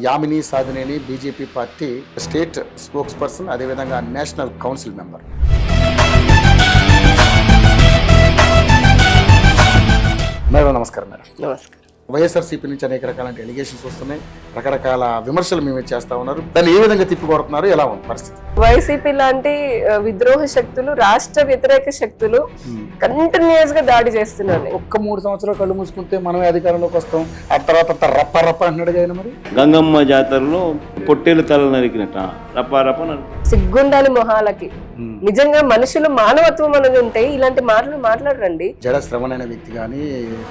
Yamini Sadhineni BJP party state spokes person, అదేవిధంగా national council member. Madam నమస్కారం. Madam నమస్కారం. వైఎస్ఆర్సీపీ నుంచి అనేక రకాల ఎలిగేషన్స్ వస్తున్నాయి, రకరకాల విమర్శలు మేము చేస్తా ఉన్నారు. దాన్ని ఏ విధంగా తిప్పికొడుతున్నారు, ఎలా ఉంది పరిస్థితి? వైసీపీ లాంటి విద్రోహ శక్తులు, రాష్ట్ర వ్యతిరేక శక్తులు కంటిన్యూస్ గా దాడి చేస్తున్నారు. ఒక్క 3 సంవత్సరాలు కళ్ళు మూసుకుంటే మనమే అధికారంలోకి వస్తాం, ఆ తర్వాత రప్ప రప్ప అన్నాడుగా ఆయన. మరి గంగమ్మ జాతరలో పొట్టేలు తల నరికినట్ట రప్ప రప్ప సిగ్గుండాలి మొహాలకి. నిజంగా మనుషులు మానవత్వం అనేది ఉంటే ఇలాంటి మాటలు మాట్లాడరండి. జడ శ్రవణ్ అనే వ్యక్తి కానీ,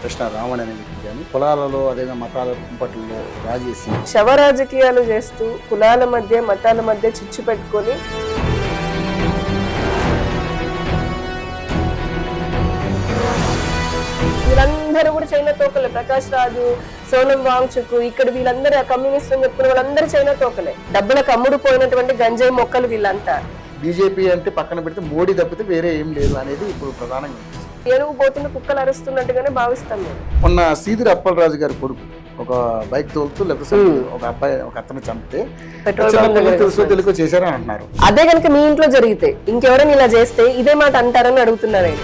కృష్ణ రావణ్ అనే వ్యక్తి కానీ కులాలలో అదేవిధంగా మతాల కుంపట్లలో రాజేసి శవ రాజకీయాలు చేస్తూ కులాల మధ్య మతాల మధ్య చిచ్చు పెట్టుకొని వీళ్ళందరూ కూడా చైనా తోకలే. ప్రకాష్ రాజు, సోనం వాంగ్చుక్, ఇక్కడ వీళ్ళందరూ కమ్యూనిస్ట్ అని చెప్పుకున్న వాళ్ళందరూ చైనా తోకలే. డబ్బులకు అమ్ముడు పోయినటువంటి గంజాయి మొక్కలు వీళ్ళంతా. బీజేపీ అంటే పక్కన పెడితే మోడీ తప్పితే వేరే ఏం లేదు అనేది ఇప్పుడు ప్రధానంగా ఏనుగు పోతున్న కుక్కలు అరుస్తున్నట్టుగానే భావిస్తాం మేము. మొన్న సీదిరి అప్పలరాజు గారి కొడుకు ఒక బైక్ తోలుతూ లేకపోతే ఒక అబ్బాయి ఒక అతను చంపితే తెలుగు చేశారని అంటున్నారు. అదే కనుక మీ ఇంట్లో జరిగితే ఇంకెవరైనా ఇలా చేస్తే ఇదే మాట అంటారని అడుగుతున్నారు ఆయన.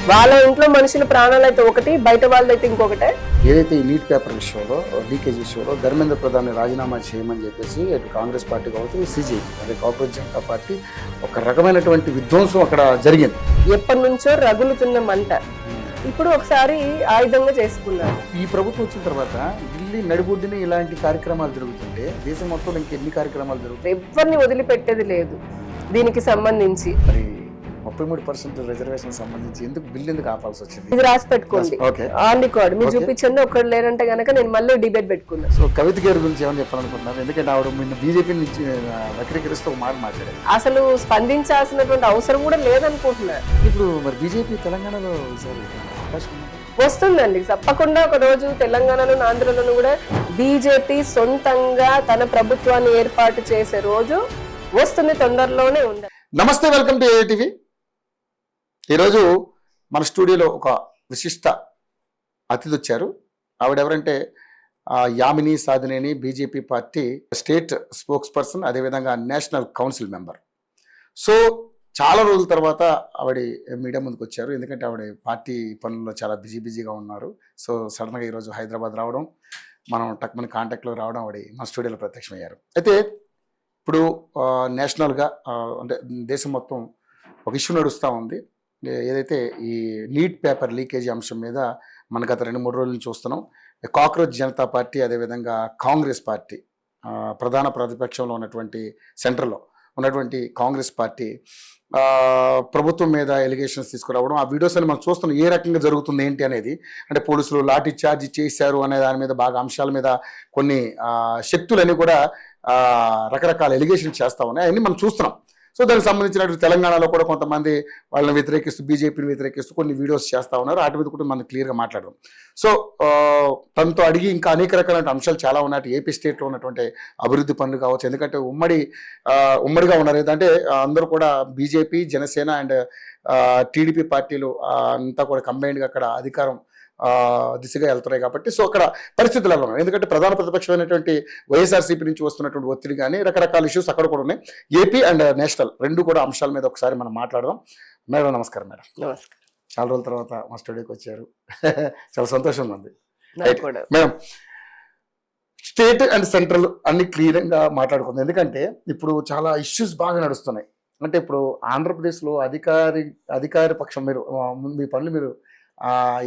వాళ్ళ ఇంట్లో మనుషుల ప్రాణాలు అయితే ఒకటి, బయట వాళ్ళైతే ఇంకొకటే. ఏదైతే ఈ నీట్ పేపర్ విషయంలో, లీకేజ్ విషయంలో ధర్మేంద్ర ప్రధాన్ రాజీనామా చేయమని చెప్పేసి అటు కాంగ్రెస్ పార్టీ కావచ్చు, సిజేపీ అదే కాక్రోచ్ జనతా పార్టీ ఒక రకమైనటువంటి విధ్వంసం అక్కడ జరిగింది. ఎప్పటి నుంచో రగులుతున్న మంట ఇప్పుడు ఒకసారి ఆయుధంగా చేసుకున్నారు. ఈ ప్రభుత్వం వచ్చిన తర్వాత ఢిల్లీ నడిబొడ్డుని ఇలాంటి కార్యక్రమాలు జరుగుతుంటే దేశం మొత్తంలో ఇంకెన్ని కార్యక్రమాలు జరుగుతాయి? ఎవరిని వదిలిపెట్టేది లేదు దీనికి సంబంధించి. మరి 33% రిజర్వేషన్ సంబంధించి ఎందుకు బిల్లు ఎందుకు ఆపాల్సి వచ్చింది? ఇది రాసి పెట్టుకోండి ఆన్ రికార్డ్. మీరు చూపించండి, ఒక్కడు లేరంటే గనక నేను మళ్ళీ డిబేట్ పెట్టుకున్నాను. సో కవిత గారి గురించి ఏమని చెప్పాలనుకుంటున్నారు? ఎందుకంటే ఆవిడ బీజేపీ నుంచి వక్రీకరిస్తూ ఒక మాట మాట్లాడారు. అసలు స్పందించాల్సినటువంటి అవసరం కూడా లేదనుకుంటున్నారు. ఇప్పుడు మరి బీజేపీ తెలంగాణలో అవకాశం వస్తుందండి తప్పకుండా. ఒక రోజు తెలంగాణలో, ఆంధ్రలోనూ కూడా బీజేపీ సొంతంగా తన ప్రభుత్వాన్ని ఏర్పాటు చేసే రోజు వస్తుంది, తొందరలోనే ఉంది. నమస్తే, వెల్కమ్ టు ఏఐటీవీ. ఈరోజు మన స్టూడియోలో ఒక విశిష్ట అతిథి వచ్చారు. ఆవిడ ఎవరంటే Yamini Sadhineni BJP party state spokes person, అదేవిధంగా నేషనల్ కౌన్సిల్ మెంబర్. సో చాలా రోజుల తర్వాత ఆవిడ మీడియా ముందుకు వచ్చారు. ఎందుకంటే ఆవిడ పార్టీ పనుల్లో చాలా బిజీగా ఉన్నారు. సో సడన్గా ఈరోజు హైదరాబాద్ రావడం, మనం టక్మని కాంటాక్ట్లో రావడం, ఆవిడ మన స్టూడియోలో ప్రత్యక్షమయ్యారు. అయితే ఇప్పుడు నేషనల్గా అంటే దేశం మొత్తం ఒక ఇష్యూ నడుస్తూ ఉంది. ఏదైతే ఈ నీట్ పేపర్ లీకేజీ అంశం మీద మన గత 2-3 రోజుల నుంచి చూస్తున్నాం. కాక్రోచ్ జనతా పార్టీ, అదేవిధంగా కాంగ్రెస్ పార్టీ, ప్రధాన ప్రతిపక్షంలో ఉన్నటువంటి సెంటర్లో ఉన్నటువంటి కాంగ్రెస్ పార్టీ ప్రభుత్వం మీద ఎలిగేషన్స్ తీసుకురావడం, ఆ వీడియోస్ అని మనం చూస్తున్నాం. ఏ రకంగా జరుగుతుంది ఏంటి అనేది, అంటే పోలీసులు లాఠీ చార్జ్ చేశారు అనే దాని మీద బాగా అంశాల మీద కొన్ని శక్తులన్నీ కూడా రకరకాల ఎలిగేషన్ చేస్తా ఉన్నాయి. అవన్నీ మనం చూస్తున్నాం. సో దానికి సంబంధించినట్టు తెలంగాణలో కూడా కొంతమంది వాళ్ళని వ్యతిరేకిస్తూ, బీజేపీని వ్యతిరేకిస్తూ కొన్ని వీడియోస్ చేస్తూ ఉన్నారు. వాటి మీద కూడా మనం క్లియర్గా మాట్లాడదాం. సో తనతో అడిగి ఇంకా అనేక రకాల అంశాలు చాలా ఉన్నాయి. ఏపీ స్టేట్లో ఉన్నటువంటి అభివృద్ధి పనులు కావచ్చు, ఎందుకంటే ఉమ్మడిగా ఉన్నారు. ఏంటంటే అందరూ కూడా బీజేపీ, జనసేన అండ్ టీడీపీ పార్టీలు అంతా కూడా కంబైన్డ్గా అక్కడ అధికారం దిశగా వెళ్తున్నాయి. కాబట్టి సో అక్కడ పరిస్థితులు ఎలా ఉన్నాయి, ఎందుకంటే ప్రధాన ప్రతిపక్షమైనటువంటి వైఎస్ఆర్సీపీ నుంచి వస్తున్నటువంటి ఒత్తిడి కానీ రకరకాల ఇష్యూస్ అక్కడ కూడా ఉన్నాయి. ఏపీ అండ్ నేషనల్ రెండు కూడా అంశాల మీద ఒకసారి మనం మాట్లాడదాం. మేడం నమస్కారం. మేడం నమస్కారం. చాలా రోజుల తర్వాత మా స్టూడియోకి వచ్చారు, చాలా సంతోషంగా ఉంది. మేడం, స్టేట్ అండ్ సెంట్రల్ అన్ని క్లియర్గా మాట్లాడుకుందాం. ఎందుకంటే ఇప్పుడు చాలా ఇష్యూస్ బాగా నడుస్తున్నాయి. అంటే ఇప్పుడు ఆంధ్రప్రదేశ్లో అధికార పక్షం మీరు మీ పనులు మీరు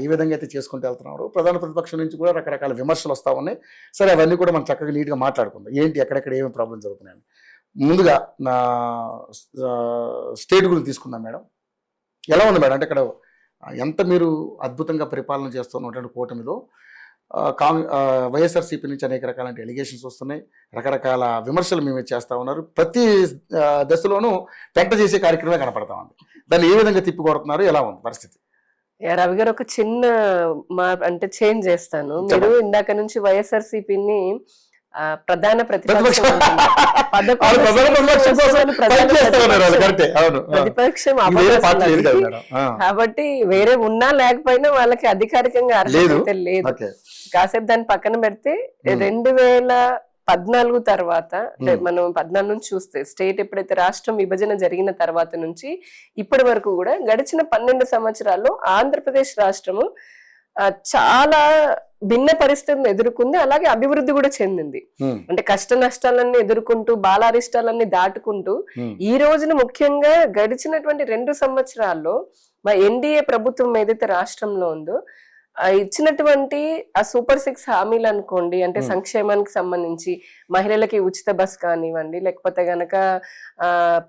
ఈ విధంగా అయితే చేసుకుంటూ వెళ్తున్నారు. ప్రధాన ప్రతిపక్షం నుంచి కూడా రకరకాల విమర్శలు వస్తూ ఉన్నాయి. సరే, అవన్నీ కూడా మనం చక్కగా నీట్గా మాట్లాడుకుందాం. ఏంటి, ఎక్కడెక్కడ ఏమేమి ప్రాబ్లమ్స్ జరుగుతున్నాయని. ముందుగా నా స్టేట్ గురించి తీసుకుందాం. మేడం, ఎలా ఉంది మేడం? అంటే ఇక్కడ ఎంత మీరు అద్భుతంగా పరిపాలన చేస్తున్నటువంటి కూటమిలో వైఎస్ఆర్సీపీ నుంచి అనేక రకాల ఎలిగేషన్స్ వస్తున్నాయి, రకరకాల విమర్శలు మేము చేస్తూ ఉన్నారు. ప్రతి దశలోనూ పెంట చేసే కార్యక్రమే కనపడతా ఉంది. దాన్ని ఏ విధంగా తిప్పికొడుతున్నారు, ఎలా ఉంది పరిస్థితి? రవి గారు, ఒక చిన్న అంటే చేంజ్ చేస్తాను. మీరు ఇందాక నుంచి వైఎస్ఆర్సీపీని ప్రధాన ప్రతిపక్షం ప్రతిపక్షం. ఉంటుంది. వాళ్ళు 11 ప్రధాన ప్రతిపక్షం కోసం వస్తువులు ప్రధాన fight చేస్తున్నారు వాళ్ళు. ప్రతిపక్షం. కరెక్టే. అవును. ప్రతిపక్షం ఇది వేరే అపవాసం పార్టీ లేదు అది. కదా మేడం. ఆ. కాబట్టి వేరే ఉన్నా లేకపోయినా వాళ్ళకి అధికారికంగా అర్హత లేదు. అయితే లేదు. ఓకే. కాసేపు దాన్ని పక్కన పెడితే 2014 తర్వాత అంటే మనం 14 నుంచి చూస్తే స్టేట్ ఎప్పుడైతే రాష్ట్రం విభజన జరిగిన తర్వాత నుంచి ఇప్పటి వరకు కూడా గడిచిన 12 సంవత్సరాల్లో ఆంధ్రప్రదేశ్ రాష్ట్రము చాలా భిన్న పరిస్థితులను ఎదుర్కొంది, అలాగే అభివృద్ధి కూడా చెందింది. అంటే కష్ట నష్టాలన్నీ ఎదుర్కొంటూ బాలారిష్టాలన్నీ దాటుకుంటూ ఈ రోజున ముఖ్యంగా గడిచినటువంటి 2 సంవత్సరాల్లో మా ఎన్డీఏ ప్రభుత్వం ఏదైతే రాష్ట్రంలో ఉందో ఇచ్చినటువంటి ఆ సూపర్ 6 హామీలు అనుకోండి, అంటే సంక్షేమానికి సంబంధించి మహిళలకి ఉచిత బస్ కానివ్వండి, లేకపోతే గనక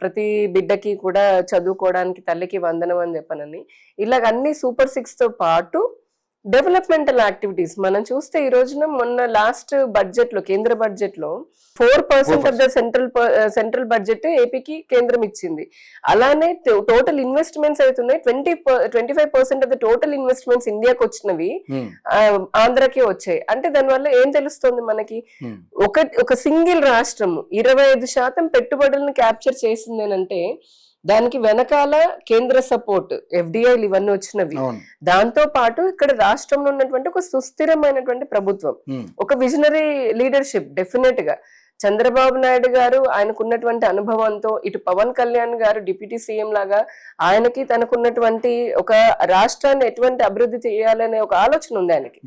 ప్రతి బిడ్డకి కూడా చదువుకోవడానికి తల్లికి వందనం అని చెప్పనని ఇలాగ అన్ని సూపర్ 6 తో పాటు డెవలప్మెంటల్ యాక్టివిటీస్ మనం చూస్తే ఈ రోజున మొన్న లాస్ట్ బడ్జెట్ లో కేంద్ర బడ్జెట్ లో 4% ఆఫ్ ద సెంట్రల్ బడ్జెట్ ఏపీకి కేంద్రం ఇచ్చింది. అలానే టోటల్ ఇన్వెస్ట్మెంట్స్ అవుతున్నాయి 25% ఆఫ్ ద టోటల్ ఇన్వెస్ట్మెంట్స్ ఇండియాకి వచ్చినవి ఆంధ్రాకి వచ్చాయి. అంటే దానివల్ల ఏం తెలుస్తుంది మనకి, ఒక సింగిల్ రాష్ట్రము 25% పెట్టుబడులను క్యాప్చర్ చేసిందేనంటే దానికి వెనకాల కేంద్ర సపోర్ట్ ఎఫ్డిఐలు ఇవన్నీ వచ్చినవి. దాంతో పాటు ఇక్కడ రాష్ట్రంలో ఉన్నటువంటి ఒక సుస్థిరమైనటువంటి ప్రభుత్వం, ఒక విజనరీ లీడర్షిప్. డెఫినెట్ గా చంద్రబాబు నాయుడు గారు ఆయనకున్నటువంటి అనుభవంతో, ఇటు పవన్ కళ్యాణ్ గారు డిప్యూటీ సీఎం లాగా ఆయనకి తనకున్నటువంటి ఒక రాష్ట్రాన్ని ఎటువంటి అభివృద్ధి చేయాలనే ఒక ఆలోచన ఉంది ఆయనకి.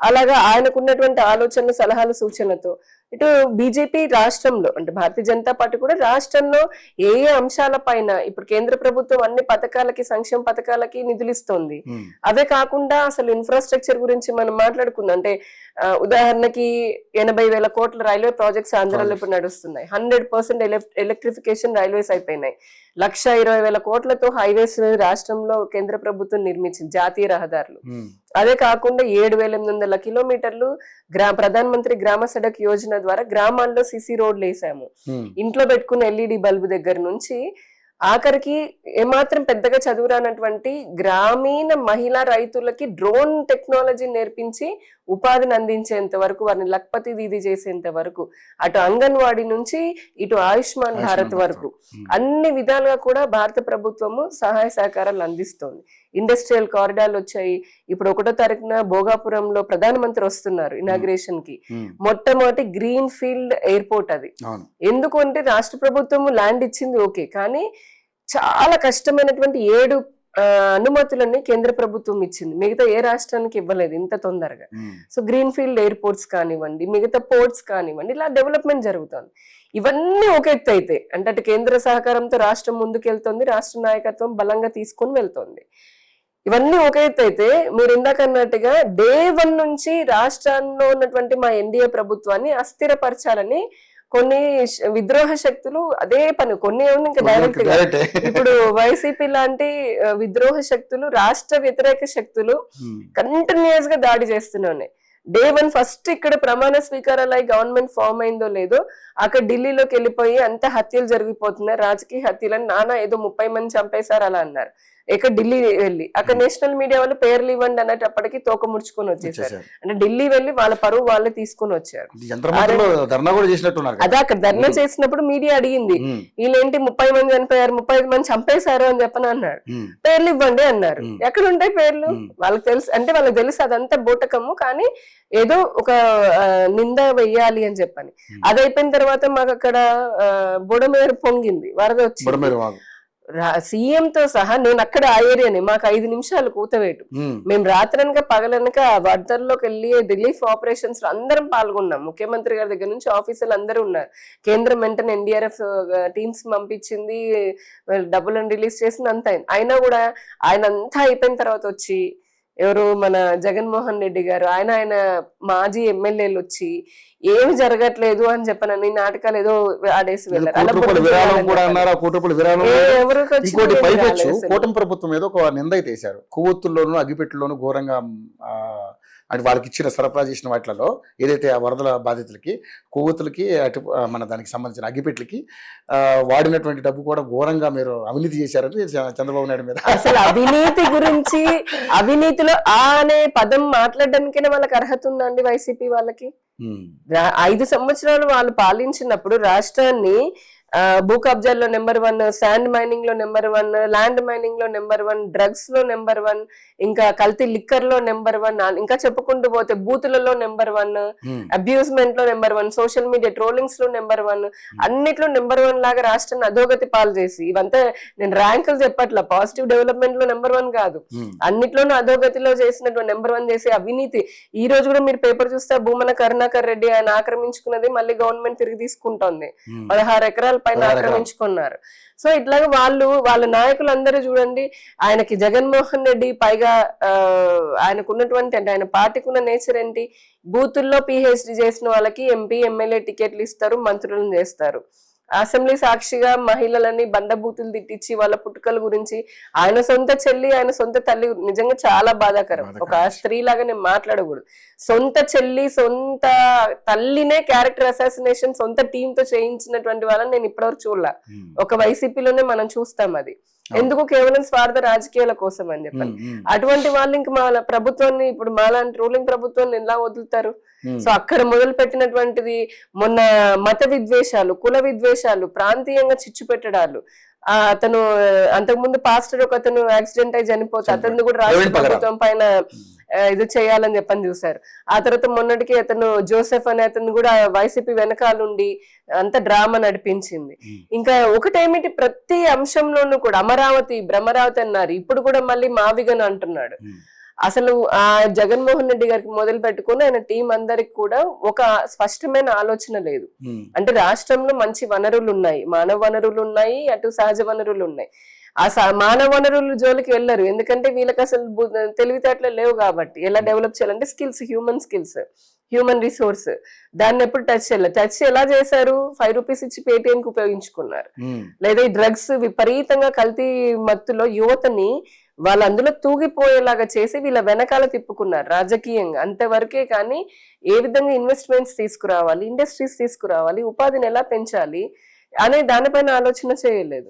అలాగా ఆయనకున్నటువంటి ఆలోచనలు సలహాలు సూచనలతో ఇటు బీజేపీ రాష్ట్రంలో అంటే భారతీయ జనతా పార్టీ కూడా రాష్ట్రంలో ఏ అంశాల పైన ఇప్పుడు కేంద్ర ప్రభుత్వం అన్ని పథకాలకి సంక్షేమ పథకాలకి నిధులు ఇస్తోంది. అవే కాకుండా అసలు ఇన్ఫ్రాస్ట్రక్చర్ గురించి మనం మాట్లాడుకుందాం అంటే ఉదాహరణకి 80,000 కోట్ల రైల్వే ప్రాజెక్ట్స్ ఆంధ్రాలో ఇప్పుడు నడుస్తున్నాయి. 100% ఎలక్ట్రిఫికేషన్ రైల్వేస్ అయిపోయినాయి. 1,20,000 కోట్లతో హైవేస్ రాష్ట్రంలో కేంద్ర ప్రభుత్వం నిర్మించింది, జాతీయ రహదారులు. అదే కాకుండా 7,800 కిలోమీటర్లు ప్రధానమంత్రి గ్రామ సడక్ యోజన ద్వారా గ్రామాల్లో సిసి రోడ్లు వేసాము. ఇంట్లో పెట్టుకున్న ఎల్ఈడి బల్బు దగ్గర నుంచి ఆఖరికి ఏమాత్రం పెద్దగా చదువురానటువంటి గ్రామీణ మహిళా రైతులకి డ్రోన్ టెక్నాలజీ నేర్పించి ఉపాధిని అందించేంత వరకు, వారిని లక్పతి దీది చేసేంత వరకు, అటు అంగన్వాడీ నుంచి ఇటు ఆయుష్మాన్ భారత్ వరకు అన్ని విధాలుగా కూడా భారత ప్రభుత్వము సహాయ సహకారాలు అందిస్తోంది. ఇండస్ట్రియల్ కారిడార్లు వచ్చాయి. ఇప్పుడు 1వ తారీఖున భోగాపురంలో ప్రధానమంత్రి వస్తున్నారు ఇనాగ్రేషన్ కి. మొట్టమొదటి గ్రీన్ ఫీల్డ్ ఎయిర్పోర్ట్ అది. ఎందుకు అంటే రాష్ట్ర ప్రభుత్వము ల్యాండ్ ఇచ్చింది ఓకే, కానీ చాలా కష్టమైనటువంటి 7 అనుమతులన్నీ కేంద్ర ప్రభుత్వం ఇచ్చింది, మిగతా ఏ రాష్ట్రానికి ఇవ్వలేదు ఇంత తొందరగా. సో గ్రీన్ ఫీల్డ్ ఎయిర్పోర్ట్స్ కానివ్వండి, మిగతా పోర్ట్స్ కానివ్వండి, ఇలా డెవలప్మెంట్ జరుగుతుంది. ఇవన్నీ ఒక ఎత్తు అయితే అంటే అటు కేంద్ర సహకారంతో రాష్ట్రం ముందుకెళ్తుంది, రాష్ట్ర నాయకత్వం బలంగా తీసుకొని వెళ్తుంది. ఇవన్నీ ఒక ఎత్తు అయితే మీరు ఇందాక అన్నట్టుగా డే 1 నుంచి రాష్ట్రాల్లో ఉన్నటువంటి మా ఎన్డీఏ ప్రభుత్వాన్ని అస్థిరపరచాలని కొన్ని విద్రోహ శక్తులు అదే పని, కొన్ని ఇంకా డైరెక్ట్ గా ఇప్పుడు వైసీపీ లాంటి విద్రోహ శక్తులు, రాష్ట్ర వ్యతిరేక శక్తులు కంటిన్యూస్ గా దాడి చేస్తూనే ఉన్నాయి. డే 1 ఫస్ట్ ఇక్కడ ప్రమాణ స్వీకారాలు అయి గవర్నమెంట్ ఫామ్ అయిందో లేదో అక్కడ ఢిల్లీలోకి వెళ్ళిపోయి అంత హత్యలు జరిగిపోతున్నాయి, రాజకీయ హత్యలని, నానా ఏదో 30 మంది చంపేశారు అలా అన్నారు. ఇక్కడ ఢిల్లీ వెళ్ళి అక్కడ నేషనల్ మీడియా వాళ్ళు పేర్లు ఇవ్వండి అన్నప్పటికీ తోక ముడుచుకొని వచ్చేసారు. అంటే ఢిల్లీ వెళ్ళి వాళ్ళ పరువు వాళ్ళే తీసుకొని వచ్చారు. అదే అక్కడ ధర్నా చేసినప్పుడు మీడియా అడిగింది, వీళ్ళేంటి 30 మంది చనిపోయారు, 35 మంది చంపేశారు అని చెప్పని అన్నాడు. పేర్లు ఇవ్వండి అన్నారు. ఎక్కడ ఉంటాయి పేర్లు? వాళ్ళకి తెలుసు, అంటే వాళ్ళకి తెలుసు అదంతా బూటకము, కానీ ఏదో ఒక నింద వెయ్యాలి అని చెప్పని. అది అయిపోయిన తర్వాత మాకు అక్కడ బుడమేరు పొంగింది, వరద వచ్చింది. సీఎం తో సహా నేను అక్కడ ఆ ఏరియాని, మాకు 5 నిమిషాలు కూతవేటు. మేము రాత్రనక పగలనక వరదల్లోకి వెళ్ళి రిలీఫ్ ఆపరేషన్స్ లో అందరం పాల్గొన్నాం. ముఖ్యమంత్రి గారి దగ్గర నుంచి ఆఫీసర్లు అందరూ ఉన్నారు. కేంద్రం వెంటనే ఎన్డీఆర్ఎఫ్ టీమ్స్ పంపించింది, డబ్బులను రిలీజ్ చేసింది, అంతా అయింది. అయినా కూడా ఆయన అంతా అయిపోయిన తర్వాత వచ్చి ఎవరు మన జగన్మోహన్ రెడ్డి గారు, ఆయన మాజీ ఎమ్మెల్యేలు వచ్చి ఏమి జరగట్లేదు అని చెప్పనని నాటకాలు ఏదో ఆడేసి వెళ్ళారు. కూటమి ప్రభుత్వం ఏదో ఒక నింద అయితే వేశారు, కొవ్వొత్తుల్లోనూ అగ్గిపెట్టుల్లోనూ ఘోరంగా అంటే వాళ్ళకి ఇచ్చిన సరఫరా చేసిన వాటిలలో ఏదైతే ఆ వరదల బాధితులకి కొవ్వొత్తులకి అటు మన దానికి సంబంధించిన అగ్గిపెట్లకి వాడినటువంటి డబ్బు కూడా ఘోరంగా మీరు అవినీతి చేశారని చంద్రబాబు నాయుడు మీద. అసలు అవినీతి గురించి, అవినీతిలో ఆ అనే పదం మాట్లాడడానికైనా వాళ్ళకి అర్హత ఉందండి వైసీపీ వాళ్ళకి? 5 సంవత్సరాలు వాళ్ళు పాలించినప్పుడు రాష్ట్రాన్ని భూ కబ్జాల్లో నెంబర్ 1, శాండ్ మైనింగ్ లో నెంబర్ 1, ల్యాండ్ మైనింగ్ లో నెంబర్ 1, డ్రగ్స్ లో నెంబర్ 1, ఇంకా కల్తీ లిక్కర్ లో నెంబర్ 1, ఇంకా చెప్పుకుంటూ పోతే బూతులలో నెంబర్ 1, అబ్యూస్మెంట్ లో నెంబర్ 1, సోషల్ మీడియా ట్రోలింగ్స్ లో నెంబర్ 1, అన్నిట్లో నెంబర్ 1 లాగా రాష్ట్రాన్ని అధోగతి పాలు చేసి, ఇవంతా నేను ర్యాంకులు చెప్పట్ల, పాజిటివ్ డెవలప్మెంట్ లో నెంబర్ 1 కాదు, అన్నిట్లోనూ అధోగతిలో చేసినటువంటి నెంబర్ 1 చేసే అవినీతి. ఈ రోజు కూడా మీరు పేపర్ చూస్తే భూమన కరుణాకర్ రెడ్డి ఆయన ఆక్రమించుకున్నది మళ్ళీ గవర్నమెంట్ తిరిగి తీసుకుంటోంది. 16 ఎకరాల పైన ఆక్రమించుకున్నారు. సో ఇట్లాగా వాళ్ళ నాయకులందరూ చూడండి, ఆయనకి జగన్మోహన్ రెడ్డి పైగా ఆయనకున్నటువంటి అంటే ఆయన పార్టీకి ఉన్న నేచర్ ఏంటి, బూతుల్లో పిహెచ్డి చేసిన వాళ్ళకి ఎంపీ ఎమ్మెల్యే టికెట్లు ఇస్తారు, మంత్రులను చేస్తారు. అసెంబ్లీ సాక్షిగా మహిళలని బండబూతులు తిట్టించి వాళ్ళ పుట్టుకల గురించి ఆయన సొంత చెల్లి ఆయన సొంత తల్లి, నిజంగా చాలా బాధాకరం. ఒక స్త్రీ లాగా నేను మాట్లాడకూడదు. సొంత చెల్లి సొంత తల్లినే క్యారెక్టర్ అసాసినేషన్ సొంత టీమ్ తో చేయించినటువంటి వాళ్ళని నేను ఇప్పటివరకు చూడలే. ఒక వైసీపీలోనే మనం చూస్తాం. అది ఎందుకు? కేవలం స్వార్థ రాజకీయాల కోసం అని చెప్పాలి. అటువంటి వాళ్ళు ఇంక మా ప్రభుత్వాన్ని, ఇప్పుడు మాలాంటి రూలింగ్ ప్రభుత్వాన్ని ఎలా వదులుతారు? సో అక్కడ మొదలు పెట్టినటువంటిది మొన్న మత విద్వేషాలు, కుల విద్వేషాలు, ప్రాంతీయంగా చిచ్చు పెట్టడాలు. అతను అంతకుముందు పాస్టర్ ఒక అతను యాక్సిడెంట్ అయి చనిపోతే అతను కూడా రాష్ట్ర ప్రభుత్వం పైన ఇది చేయాలని చెప్పని చూసారు. ఆ తర్వాత మొన్నటికి అతను జోసెఫ్ అనే అతను కూడా వైసీపీ వెనకాలండి అంత డ్రామా నడిపించింది. ఇంకా ఒకటేమిటి, ప్రతి అంశంలోనూ కూడా అమరావతి భ్రమరావతి అన్నారు, ఇప్పుడు కూడా మళ్ళీ మావిగన్ అంటున్నాడు. అసలు ఆ జగన్మోహన్ రెడ్డి గారికి మొదలు పెట్టుకుని ఆయన టీం అందరికి కూడా ఒక స్పష్టమైన ఆలోచన లేదు. అంటే రాష్ట్రంలో మంచి వనరులు ఉన్నాయి, మానవ వనరులు ఉన్నాయి, అటు సహజ వనరులు ఉన్నాయి. ఆ మానవ వనరుల జోలికి వెళ్ళరు, ఎందుకంటే వీళ్ళకి అసలు తెలివితేటలు లేవు కాబట్టి. ఎలా డెవలప్ చేయాలంటే స్కిల్స్, హ్యూమన్ రిసోర్స్, దాన్ని ఎప్పుడు టచ్ చేయాలి. టచ్ ఎలా చేశారు? 5 రూపీస్ ఇచ్చి పేటిఎం కి ఉపయోగించుకున్నారు. లేదా ఈ డ్రగ్స్ విపరీతంగా కల్తీ మత్తులో యువతని వాళ్ళు అందులో తూగిపోయేలాగా చేసి వీళ్ళ వెనకాల తిప్పుకున్నారు రాజకీయంగా, అంతవరకే. కానీ ఏ విధంగా ఇన్వెస్ట్మెంట్స్ తీసుకురావాలి, ఇండస్ట్రీస్ తీసుకురావాలి, ఉపాధిని ఎలా పెంచాలి అనే దానిపైన ఆలోచన చేయలేదు.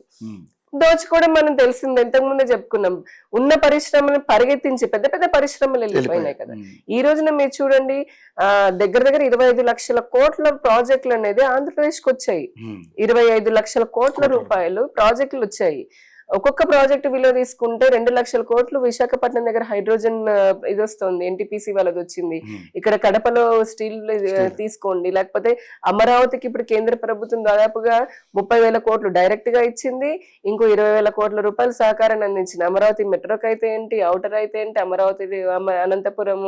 దోచుకోవడం మనం తెలిసింది, ఇంతకు ముందే చెప్పుకున్నాం. ఉన్న పరిశ్రమలను పరిగెత్తించి పెద్ద పెద్ద పరిశ్రమలు వెళ్ళిపోయినాయి కదా. ఈ రోజున మీరు చూడండి, దగ్గర 25 లక్షల కోట్ల ప్రాజెక్టులు అనేది ఆంధ్రప్రదేశ్ కి వచ్చాయి. 25 లక్షల కోట్ల రూపాయలు ప్రాజెక్టులు వచ్చాయి. ఒక్కొక్క ప్రాజెక్ట్ విలువ తీసుకుంటే 2 లక్షల కోట్లు. విశాఖపట్నం దగ్గర హైడ్రోజన్ ఇది వస్తుంది, ఎన్టీపీసీ వాళ్ళది వచ్చింది. ఇక్కడ కడపలో స్టీల్ తీసుకోండి, లేకపోతే అమరావతికి ఇప్పుడు కేంద్ర ప్రభుత్వం దాదాపుగా 30,000 కోట్లు డైరెక్ట్ గా ఇచ్చింది. ఇంకో 20,000 కోట్ల రూపాయలు సహకారాన్ని అందించింది. అమరావతి మెట్రోకి అయితే ఏంటి, అవుటర్ అయితే ఏంటి, అమరావతి అనంతపురం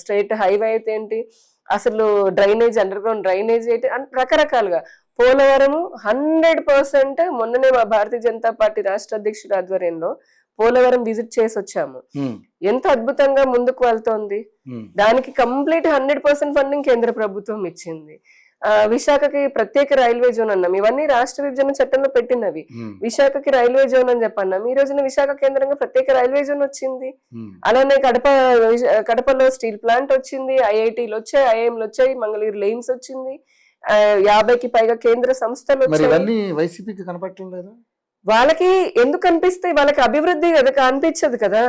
స్ట్రైట్ హైవే అయితే ఏంటి, అసలు డ్రైనేజ్, అండర్ గ్రౌండ్ డ్రైనేజ్ అయితే రకరకాలుగా. పోలవరం 100%. మొన్ననే మా భారతీయ జనతా పార్టీ రాష్ట్ర అధ్యక్షుడు ఆధ్వర్యంలో పోలవరం విజిట్ చేసి వచ్చాము. ఎంత అద్భుతంగా ముందుకు వెళ్తోంది. దానికి కంప్లీట్ 100% ఫండింగ్ కేంద్ర ప్రభుత్వం ఇచ్చింది. విశాఖకి ప్రత్యేక రైల్వే జోన్ అన్నాం. ఇవన్నీ రాష్ట్ర విభజన చట్టంలో పెట్టినవి. విశాఖకి రైల్వే జోన్ అని చెప్పన్నాం. ఈ రోజున విశాఖ కేంద్రంగా ప్రత్యేక రైల్వే జోన్ వచ్చింది. అలానే కడపలో స్టీల్ ప్లాంట్ వచ్చింది, ఐఐటీలు వచ్చాయి, ఐఐఎంలు వచ్చాయి, మంగళగిరిలో ఎయిమ్స్ వచ్చింది, 50కి పైగా కేంద్ర సంస్థలు. వైసీపీకి కనపడటం లేదా? వాళ్ళకి ఎందుకు కనిపిస్తాయి? వాళ్ళకి అభివృద్ధి కదా కనిపించదు కదా.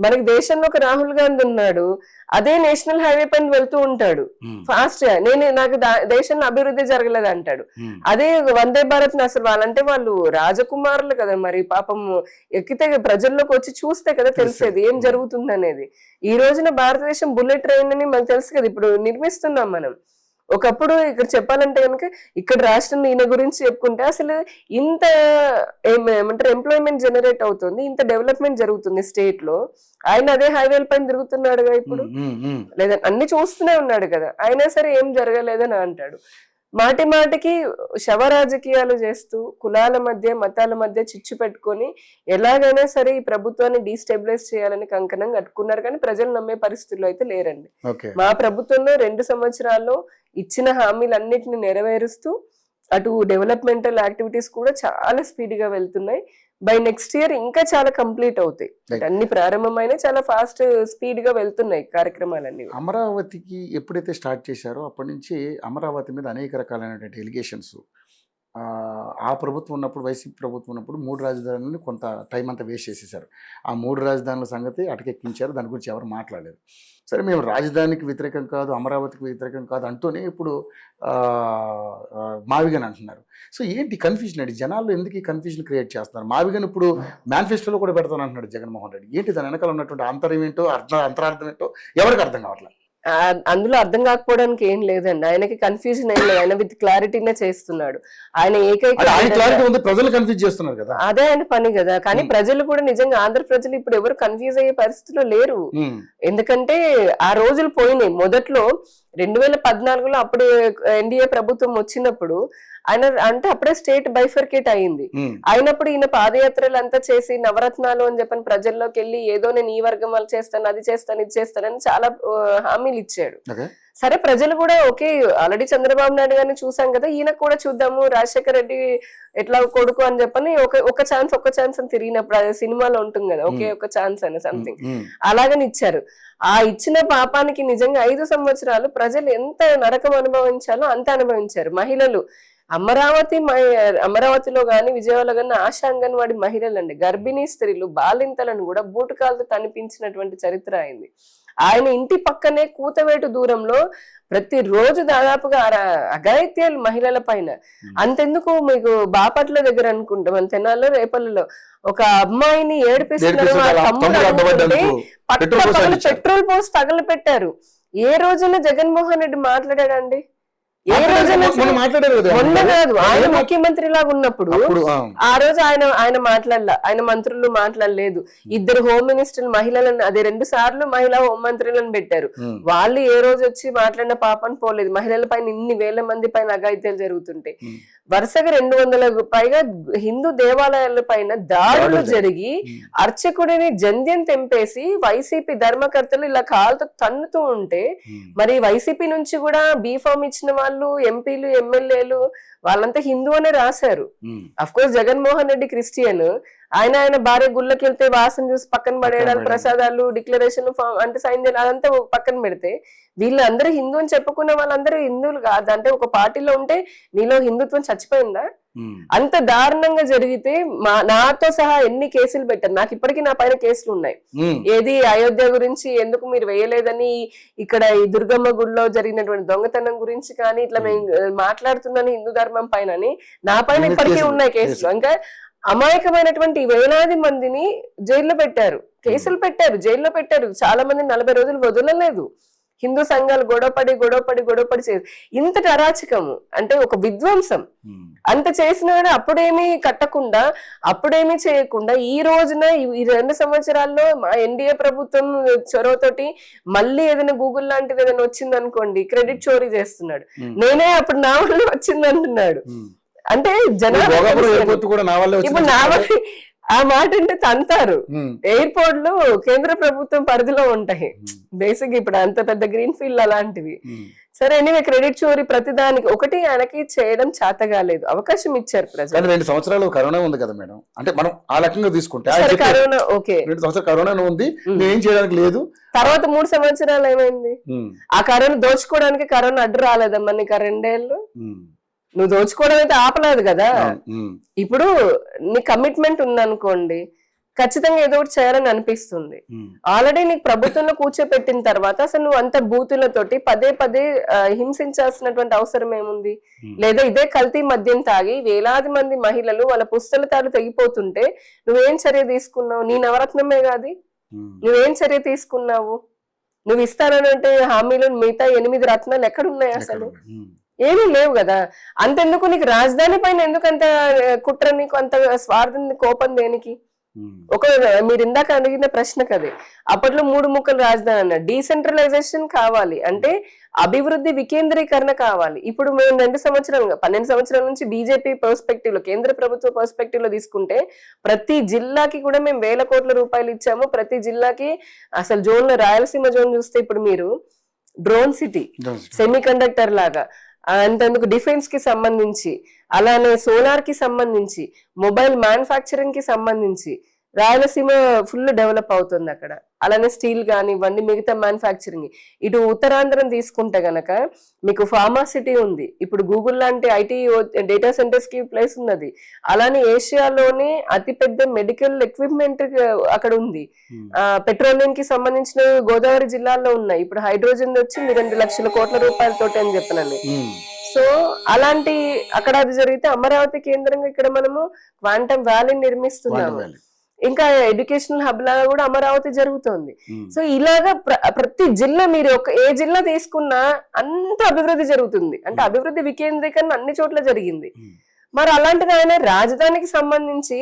మనకి దేశంలో ఒక రాహుల్ గాంధీ ఉన్నాడు, అదే నేషనల్ హైవే పైన వెళ్తూ ఉంటాడు ఫాస్ట్ గా. నాకు దేశంలో అభివృద్ధి జరగలేదు అంటాడు. అదే వందే భారత్ అసలు వాళ్ళంటే వాళ్ళు రాజకుమారులు కదా, మరి పాపం ఎక్కితే ప్రజల్లోకి వచ్చి చూస్తే కదా తెలిసేది ఏం జరుగుతుంది అనేది. ఈ రోజున భారతదేశం బుల్లెట్ ట్రైన్ అని మనకు తెలుసు కదా, ఇప్పుడు నిర్మిస్తున్నాం మనం. ఒకప్పుడు ఇక్కడ చెప్పాలంటే కనుక ఇక్కడ రాష్ట్రం ఈయన గురించి చెప్పుకుంటే అసలు ఇంత ఏమంటారు ఎంప్లాయ్మెంట్ జనరేట్ అవుతుంది, ఇంత డెవలప్మెంట్ జరుగుతుంది స్టేట్ లో. ఆయన అదే హైవేల పైన తిరుగుతున్నాడుగా ఇప్పుడు, లేదా అన్ని చూస్తూనే ఉన్నాడు కదా, అయినా సరే ఏం జరగలేదని అంటాడు. మాటి మాటికి శవ రాజకీయాలు చేస్తూ కులాల మధ్య మతాల మధ్య చిచ్చు పెట్టుకొని ఎలాగైనా సరే ఈ ప్రభుత్వాన్ని డీస్టెబిలైజ్ చేయాలని కంకణం కట్టుకున్నారు. కానీ ప్రజలు నమ్మే పరిస్థితుల్లో అయితే లేరండి. మా ప్రభుత్వంలో 2 సంవత్సరాల్లో ఇచ్చిన హామీలన్నిటిని నెరవేరుస్తూ అటు డెవలప్మెంటల్ యాక్టివిటీస్ కూడా చాలా స్పీడ్ గా వెళ్తున్నాయి. బై నెక్స్ట్ ఇయర్ ఇంకా చాలా కంప్లీట్ అవుతాయి. అన్ని ప్రారంభమైన చాలా ఫాస్ట్ స్పీడ్ గా వెళ్తున్నాయి కార్యక్రమాలన్నీ. అమరావతికి ఎప్పుడైతే స్టార్ట్ చేశారో అప్పటి నుంచి అమరావతి మీద అనేక రకాలైనటువంటి ఎలిగేషన్స్ ఆ ప్రభుత్వం ఉన్నప్పుడు, వైసీపీ ప్రభుత్వం ఉన్నప్పుడు 3 రాజధానులని కొంత టైం అంతా వేస్ట్ చేసేసారు. ఆ 3 రాజధానుల సంగతి అటకెక్కించారు. దాని గురించి ఎవరు మాట్లాడలేదు. సరే, మేము రాజధానికి వ్యతిరేకం కాదు, అమరావతికి వ్యతిరేకం కాదు అంటూనే ఇప్పుడు మావిగన్ అంటున్నారు. సో ఏంటి కన్ఫ్యూజన్ అండి? జనాల్లో ఎందుకు ఈ కన్ఫ్యూజన్ క్రియేట్ చేస్తున్నారు? మావిగన్ ఇప్పుడు మేనిఫెస్టోలో కూడా పెడతాను అంటున్నాడు జగన్మోహన్ రెడ్డి. ఏంటి దాని వెనకాల ఉన్నటువంటి అంతరం ఏంటో, అంతరార్థం ఏంటో ఎవరికి అర్థం కావట్లేదు. అందులో అర్థం కాకపోవడానికి ఏం లేదండి. ఆయనకి కన్ఫ్యూజన్ ఏం లేదు. ఆయన విత్ క్లారిటీనే చేస్తున్నాడు. ఆయన క్లారిటీ ఉంది, ప్రజలు కన్ఫ్యూజ్ చేస్తున్నారు కదా, అదే ఆయన పని కదా. కానీ ప్రజలు కూడా నిజంగా ఆంధ్ర ప్రజలు ఇప్పుడు ఎవరు కన్ఫ్యూజ్ అయ్యే పరిస్థితిలో లేరు. ఎందుకంటే ఆ రోజులు పోయినాయి. మొదట్లో 2014లో అప్పుడు ఎన్డీఏ ప్రభుత్వం వచ్చినప్పుడు ఆయన అంటే అప్పుడే స్టేట్ బైఫర్కేట్ అయింది. అయినప్పుడు ఈయన పాదయాత్రలు అంతా చేసి నవరత్నాలు అని చెప్పని ప్రజల్లోకి వెళ్ళి ఏదో నేను ఈ వర్గం వాళ్ళు చేస్తాను, అది చేస్తాను, ఇది చేస్తానని చాలా హామీలు ఇచ్చాడు. సరే, ప్రజలు కూడా ఓకే, ఆల్రెడీ చంద్రబాబు నాయుడు గారిని చూసాం కదా, ఈయన కూడా చూద్దాము, రాజశేఖర రెడ్డి ఎట్లా కొడుకు అని చెప్పని ఒక ఛాన్స్ అని తిరిగినప్పుడు అదే సినిమాలో ఉంటుంది కదా, ఒకే ఒక ఛాన్స్ అని సంథింగ్ అలాగని ఇచ్చారు. ఆ ఇచ్చిన పాపానికి నిజంగా 5 సంవత్సరాలు ప్రజలు ఎంత నరకం అనుభవించాలో అంత అనుభవించారు. మహిళలు అమరావతిలో గాని విజయవాడలో గాని ఆశా అంగన్వాడి మహిళలండి, గర్భిణీ స్త్రీలు, బాలింతలను కూడా బూటకాలతో తనిపించినటువంటి చరిత్ర అయింది. ఆయన ఇంటి పక్కనే కూతవేటు దూరంలో ప్రతిరోజు దాదాపుగా అఘాయిత్యాలు మహిళల పైన. అంతెందుకు, మీకు బాపట్ల దగ్గర అనుకుంటా, మన తెనాల్లో రేపల్లిలో ఒక అమ్మాయిని ఏడిపిస్తున్నారు, పెట్రోల్ పోసి తగలపెట్టారు. ఏ రోజున జగన్మోహన్ రెడ్డి మాట్లాడాడండి? ఏ రోజైనా మొన్న కాదు, ఆయన ముఖ్యమంత్రి లాగా ఉన్నప్పుడు ఆ రోజు ఆయన మాట్లాడలా, ఆయన మంత్రులు మాట్లాడలేదు. 2 హోమ్ మినిస్టర్లు మహిళలను, అదే 2 సార్లు మహిళా హోం మంత్రులను పెట్టారు. వాళ్ళు ఏ రోజు వచ్చి మాట్లాడిన పాపని పోలేదు. మహిళల పైన ఇన్ని వేల మంది పైన అఘాయిత్యాలు జరుగుతుంటాయి. వరుసగా 200 పైగా హిందూ దేవాలయాల పైన దాడులు జరిగి అర్చకుడిని జంధ్యం తెంపేసి వైసీపీ ధర్మకర్తలు ఇలా కాలుతో తన్నుతూ ఉంటే, మరి వైసీపీ నుంచి కూడా బీఫామ్ ఇచ్చిన వాళ్ళు, ఎంపీలు, ఎమ్మెల్యేలు వాళ్ళంతా హిందూ అనే రాశారు. Of course Jaganmohan Reddy Christian. ఆయన భార్య గుళ్ళకి వెళ్తే వాసన చూసి పక్కన పడేయడాలు, ప్రసాదాలు, డిక్లరేషన్ అంటే సైన్ చేయాలి, అదంతా పక్కన పెడితే వీళ్ళందరూ హిందూ అని చెప్పుకున్న వాళ్ళందరూ హిందువులు కాదు. అంటే ఒక పార్టీలో ఉంటే నీలో హిందుత్వం చచ్చిపోయిందా? అంత దారుణంగా జరిగితే నాతో సహా ఎన్ని కేసులు పెట్టారు. నాకు ఇప్పటికీ నా పైన కేసులు ఉన్నాయి. ఏది అయోధ్య గురించి ఎందుకు మీరు వేయలేదని, ఇక్కడ ఈ దుర్గమ్మ గుడిలో జరిగినటువంటి దొంగతనం గురించి కానీ, ఇట్లా మేము మాట్లాడుతున్నాను హిందూ ధర్మం పైన, నా పైన ఇప్పటికీ ఉన్నాయి కేసులు. ఇంకా అమాయకమైనటువంటి వేలాది మందిని జైల్లో పెట్టారు, కేసులు పెట్టారు, జైల్లో పెట్టారు. చాలా మంది 40 రోజులు వదలలేదు. హిందూ సంఘాలు గొడవపడి చేసి ఇంతటి అరాచకము, అంటే ఒక విధ్వంసం అంత చేసినా అప్పుడేమీ కట్టకుండా, అప్పుడేమీ చేయకుండా ఈ రోజున ఈ 2 సంవత్సరాల్లో మా ఎన్డీఏ ప్రభుత్వం చొరవతోటి మళ్ళీ ఏదైనా గూగుల్ లాంటిది ఏదైనా వచ్చింది అనుకోండి, క్రెడిట్ చోరీ చేస్తున్నాడు. నేనే అప్పుడు నా వల్ల వచ్చింది అంటున్నాడు. అంటే జనాలు ఇప్పుడు నా వల్ల ఆ మాట అంటే తంతారు. ఎయిర్పోర్ట్లు కేంద్ర ప్రభుత్వం పరిధిలో ఉంటాయి బేసిక్, ఇప్పుడు అంత పెద్ద గ్రీన్ ఫీల్డ్ అలాంటివి. సరే, ఎనీవే క్రెడిట్ చోరీ ప్రతిదానికి ఒకటి ఆయనకి చేయడం చేత కాలేదు. అవకాశం ఇచ్చారు ప్రజలు. 2 సంవత్సరాలు కరోనా ఉంది కదా మేడం, అంటే మనం ఆ రకంగా తీసుకుంటే కరోనా ఓకే, 2 సంవత్సరాలు కరోనా ఉంది, ఏం చేయడానికి లేదు. తర్వాత 3 సంవత్సరాలు ఏమైంది? ఆ కరోనా దోచుకోవడానికి కరోనా అడ్డు రాలేదమ్మా నీకు 2 ఏళ్ళు. నువ్వు దోచుకోవడం అయితే ఆపలేదు కదా. ఇప్పుడు నీ కమిట్మెంట్ ఉందనుకోండి, ఖచ్చితంగా ఏదో ఒకటి చేయాలని అనిపిస్తుంది. ఆల్రెడీ నీకు ప్రభుత్వంలో కూర్చోపెట్టిన తర్వాత అసలు నువ్వు అంత బూతులతోటి పదే హింసించాల్సినటువంటి అవసరం ఏముంది? లేదా ఇదే కల్తీ మద్యం తాగి వేలాది మంది మహిళలు వాళ్ళ పుస్తల తాడు తెగిపోతుంటే నువ్వేం చర్య తీసుకున్నావు? నీ నవరత్నమే కాదు, నువ్వేం చర్య తీసుకున్నావు? నువ్వు ఇస్తానంటే హామీలు మిగతా 8 రత్నాలు ఎక్కడున్నాయి? అసలు ఏమీ లేవు కదా. అంతెందుకు నీకు రాజధాని పైన ఎందుకంత కుట్ర, నీకు అంత స్వార్థం, కోపం దేనికి? ఒక మీరు ఇందాక అడిగిన ప్రశ్న కదే, అప్పట్లో 3 ముక్కలు రాజధాని అన్న, డీసెంట్రలైజేషన్ కావాలి అంటే అభివృద్ధి వికేంద్రీకరణ కావాలి. ఇప్పుడు మేము 2 సంవత్సరాలుగా 12 సంవత్సరాల నుంచి బీజేపీ పర్స్పెక్టివ్ లో, కేంద్ర ప్రభుత్వ పర్స్పెక్టివ్ లో తీసుకుంటే ప్రతి జిల్లాకి కూడా మేము వేల కోట్ల రూపాయలు ఇచ్చాము. ప్రతి జిల్లాకి అసలు జోన్ లో రాయలసీమ జోన్ చూస్తే ఇప్పుడు మీరు డ్రోన్ సిటీ, సెమీ కండక్టర్ లాగా, అంతెందుకు డిఫెన్స్ కి సంబంధించి, అలానే సోలార్ కి సంబంధించి, మొబైల్ మ్యానుఫ్యాక్చరింగ్ కి సంబంధించి, రాయలసీమ ఫుల్ డెవలప్ అవుతుంది అక్కడ. అలానే స్టీల్ కానివ్వండి, మిగతా మ్యానుఫ్యాక్చరింగ్. ఇటు ఉత్తరాంధ్రం తీసుకుంటే గనక మీకు ఫార్మాసిటీ ఉంది, ఇప్పుడు గూగుల్ లాంటి ఐటీ డేటా సెంటర్స్ కి ప్లేస్ ఉన్నది. అలానే ఏషియాలోనే అతిపెద్ద మెడికల్ ఎక్విప్మెంట్ అక్కడ ఉంది. పెట్రోలియం కి సంబంధించిన గోదావరి జిల్లాలో ఉన్నాయి. ఇప్పుడు హైడ్రోజన్ వచ్చి 2 లక్షల కోట్ల రూపాయలతోటి అని చెప్పనని. సో అలాంటి అక్కడ అది జరిగితే అమరావతి కేంద్రంగా ఇక్కడ మనము క్వాంటమ్ వ్యాలీ నిర్మిస్తున్నాము. ఇంకా ఎడ్యుకేషనల్ హబ్ లాగా కూడా అమరావతి జరుగుతుంది. సో ఇలాగా ప్రతి జిల్లా మీరు ఏ జిల్లా తీసుకున్నా అంత అభివృద్ధి జరుగుతుంది. అంటే అభివృద్ధి వికేంద్రీకరణ అన్ని చోట్ల జరిగింది. మరి అలాంటిది ఆయన రాజధానికి సంబంధించి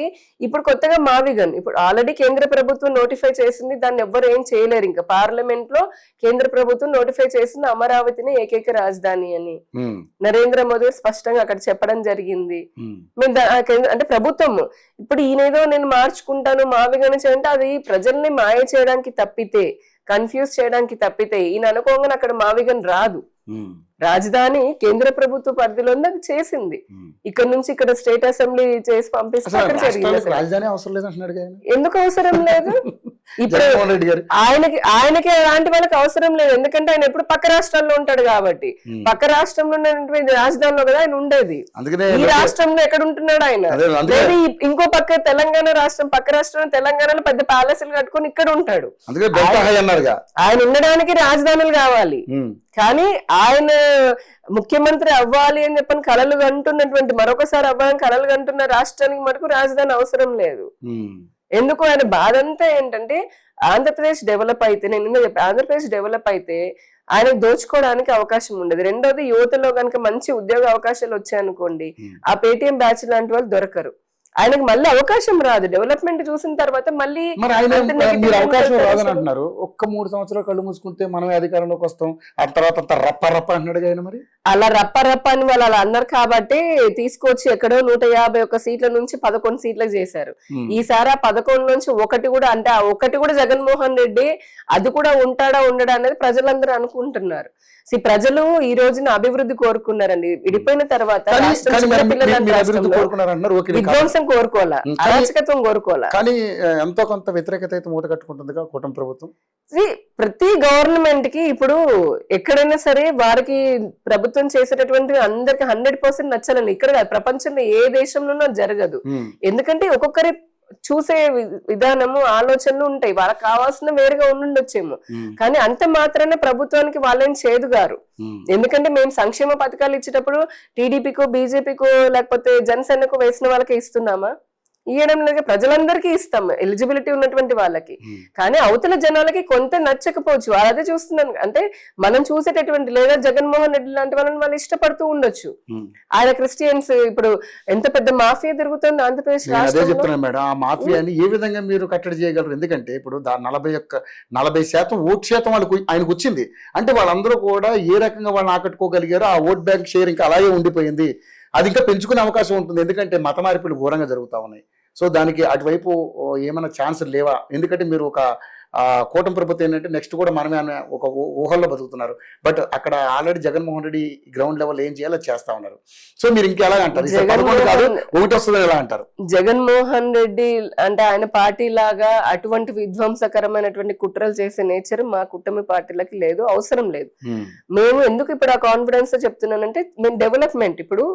ఇప్పుడు కొత్తగా మావిగన్ ఇప్పుడు ఆల్రెడీ కేంద్ర ప్రభుత్వం నోటిఫై చేసింది, దాన్ని ఎవ్వరు ఏం చేయలేరు. ఇంకా పార్లమెంట్ లో కేంద్ర ప్రభుత్వం నోటిఫై చేసింది అమరావతిని ఏకైక రాజధాని అని. నరేంద్ర మోదీ స్పష్టంగా అక్కడ చెప్పడం జరిగింది. అంటే ప్రభుత్వం ఇప్పుడు ఈయనేదో నేను మార్చుకుంటాను మావిగన్ అంటే అది ప్రజల్ని మాయ చేయడానికి తప్పితే, కన్ఫ్యూజ్ చేయడానికి తప్పితే ఈయన అనుకోగానే అక్కడ మావిగన్ రాదు. రాజధాని కేంద్ర ప్రభుత్వ పరిధిలో అది చేసింది. ఇక్కడ నుంచి ఇక్కడ స్టేట్ అసెంబ్లీ చేసి పంపిస్తే అక్కడ జరిగింది. రాజధాని అవసరం లేదు అంటున్నాడు. ఎందుకు అవసరం లేదు? ఇప్పుడు ఆయనకి అలాంటి వాళ్ళకి అవసరం లేదు. ఎందుకంటే ఆయన ఎప్పుడు పక్క రాష్ట్రాల్లో ఉంటాడు కాబట్టి. పక్క రాష్ట్రంలో ఉన్నటువంటి రాజధానిలో కదా ఆయన ఉండేది. ఈ రాష్ట్రంలో ఎక్కడ ఉంటున్నాడు ఆయన? లేదు ఇంకో పక్క తెలంగాణ రాష్ట్రం, పక్క రాష్ట్రంలో తెలంగాణలో పెద్ద ప్యాలెస్లు కట్టుకొని ఇక్కడ ఉంటాడు. ఆయన ఉండడానికి రాజధానులు కావాలి. కానీ ఆయన ముఖ్యమంత్రి అవ్వాలి అని చెప్పని కలలు కంటున్నటువంటి, మరొకసారి అవ్వాలని కలలు కంటున్న రాష్ట్రానికి మటుకు రాజధాని అవసరం లేదు. ఎందుకు ఆయన బాధ అంతా ఏంటంటే ఆంధ్రప్రదేశ్ డెవలప్ అయితే, నేను చెప్పాను ఆంధ్రప్రదేశ్ డెవలప్ అయితే ఆయన దోచుకోవడానికి అవకాశం ఉండదు. రెండోది యువతలో కనుక మంచి ఉద్యోగ అవకాశాలు వచ్చాయనుకోండి, ఆ పేటిఎం బ్యాచ్ లాంటి వాళ్ళు దొరకరు. ఆయనకు మళ్ళీ అవకాశం రాదు. డెవలప్మెంట్ చూసిన తర్వాత మళ్ళీ అవకాశం రాదని అంటున్నారు. ఒక్క 3 సంవత్సరాలు కళ్ళు మూసుకుంటే మనమే అధికారంలోకి వస్తాం, ఆ తర్వాత అంత రప్ప రప్ప అంటున్నాడు ఆయన. మరి అలా రప్ప రప్ప అని వాళ్ళు అలా అన్నారు కాబట్టి తీసుకొచ్చి ఎక్కడో 151 సీట్ల నుంచి 11 సీట్లకు చేశారు. ఈసారి 11 నుంచి ఒకటి కూడా, అంటే ఆ ఒకటి కూడా జగన్మోహన్ రెడ్డి అది కూడా ఉంటాడా ఉండడా అనేది ప్రజలందరూ అనుకుంటున్నారు. ప్రజలు ఈ రోజున అభివృద్ధి కోరుకున్నారండి. విడిపోయిన తర్వాత విధ్వంసం కోరుకోవాలా, అరాచకత్వం కోరుకోవాలా. కానీ ఎంతో కొంత వ్యతిరేకత అయితే మూట కట్టుకుంటుంది కూటమి ప్రభుత్వం. ప్రతి గవర్నమెంట్ కి ఇప్పుడు ఎక్కడైనా సరే వారికి ప్రభుత్వం చేసేటటువంటి అందరికి 100% నచ్చాలని ఇక్కడ కాదు, ప్రపంచంలో ఏ దేశంలోనూ జరగదు. ఎందుకంటే ఒక్కొక్కరి చూసే విధానము, ఆలోచనలు ఉంటాయి. వాళ్ళకి కావాల్సిన వేరుగా ఉండుండొచ్చేమో, కానీ అంత మాత్రానే ప్రభుత్వానికి వాళ్ళని చేదుగారు. ఎందుకంటే మేము సంక్షేమ పథకాలు ఇచ్చేటప్పుడు టీడీపీకో, బీజేపీకో, లేకపోతే జనసేనకు వేసిన వాళ్ళకి ఇస్తున్నామా? ఇవ్వడం లేదు. ప్రజలందరికీ ఇస్తాం, ఎలిజిబిలిటీ ఉన్నటువంటి వాళ్ళకి. కానీ అవతల జనాలకి కొంత నచ్చకపోవచ్చు. అదే చూస్తున్నాను. అంటే మనం చూసేటటువంటి, లేదా జగన్మోహన్ రెడ్డి లాంటి వాళ్ళని వాళ్ళు ఇష్టపడుతూ ఉండొచ్చు. ఆయన క్రిస్టియన్స్ ఇప్పుడు ఎంత పెద్ద మాఫియా తిరుగుతుంది ఆంధ్రప్రదేశ్ రాష్ట్రంలో. మేడం, ఆ మాఫియాని ఏ విధంగా మీరు కట్టడి చేయగలరు? ఎందుకంటే ఇప్పుడు 40% ఓట్ శాతం వాళ్ళకు ఆయనకు వచ్చింది అంటే వాళ్ళందరూ కూడా ఏ రకంగా వాళ్ళని ఆకట్టుకోగలిగారో ఆ ఓట్ బ్యాంక్ షేర్ ఇంకా అలాగే ఉండిపోయింది. అది ఇంకా పెంచుకునే అవకాశం ఉంటుంది. ఎందుకంటే మత మార్పులు ఘోరంగా జరుగుతూ ఉన్నాయి. సో దానికి అటువైపు ఏమైనా ఛాన్స్ లేవా? ఎందుకంటే మీరు ఒక కూటమి ప్రభుత్వం ఏంటంటే నెక్స్ట్ కూడా మనమే అనే ఒక ఊహల్లో బతుకుతున్నారు. బట్ అక్కడ already Jaganmohan Reddy ground level ఏం చేయాలో చేస్తా ఉన్నారు. సో మీరు ఇంకెలా అంటారు? ఒకటి వస్తుంది ఎలా అంటారు? జగన్మోహన్ రెడ్డి అంటే ఆయన పార్టీ లాగా అటువంటి విధ్వంసకరమైనటువంటి కుట్రలు చేసే నేచర్ మా కూటమి పార్టీలకి లేదు, అవసరం లేదు. మేము ఎందుకు ఇప్పుడు ఆ కాన్ఫిడెన్స్ తో చెప్తున్నానంటే, మేము డెవలప్మెంట్ ఇప్పుడు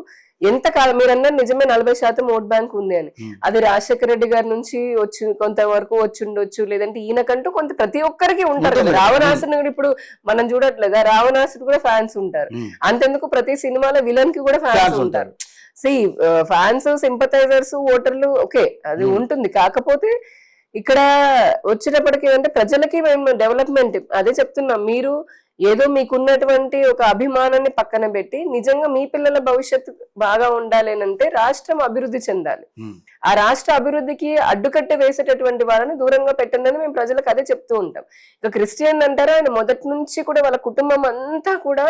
ఎంత కాలం మీరు అన్నారు నిజమే 40% ఓట్ బ్యాంక్ ఉంది అని. అది రాజశేఖర రెడ్డి గారి నుంచి వచ్చి కొంతవరకు వచ్చి ఉండొచ్చు, లేదంటే ఈయనకంటూ కొంత ప్రతి ఒక్కరికి ఉంటారు కదా. రావణాసురుడు కూడా ఇప్పుడు మనం చూడట్లేదా, రావణాసురుడు కూడా ఫ్యాన్స్ ఉంటారు. అంతెందుకు ప్రతి సినిమాలో విలన్ కి కూడా ఫ్యాన్స్ ఉంటారు. ఫ్యాన్స్, సింపథైజర్స్, ఓటర్లు ఓకే అది ఉంటుంది. కాకపోతే ఇక్కడ వచ్చేటప్పటికి అంటే ప్రజలకి మేము డెవలప్మెంట్ అదే చెప్తున్నాం. మీరు ఏదో మీకున్నటువంటి ఒక అభిమానాన్ని పక్కన పెట్టి నిజంగా మీ పిల్లల భవిష్యత్తు బాగా ఉండాలి అంటే రాష్ట్రం అభివృద్ధి చెందాలి. ఆ రాష్ట్ర అభివృద్ధికి అడ్డుకట్ట వేసేటటువంటి వాళ్ళని దూరంగా పెట్టండి మేము ప్రజలకు అదే చెప్తూ ఉంటాం. ఇక క్రిస్టియన్ అంటారా, ఆయన మొదటి నుంచి కూడా వాళ్ళ కుటుంబం అంతా కూడా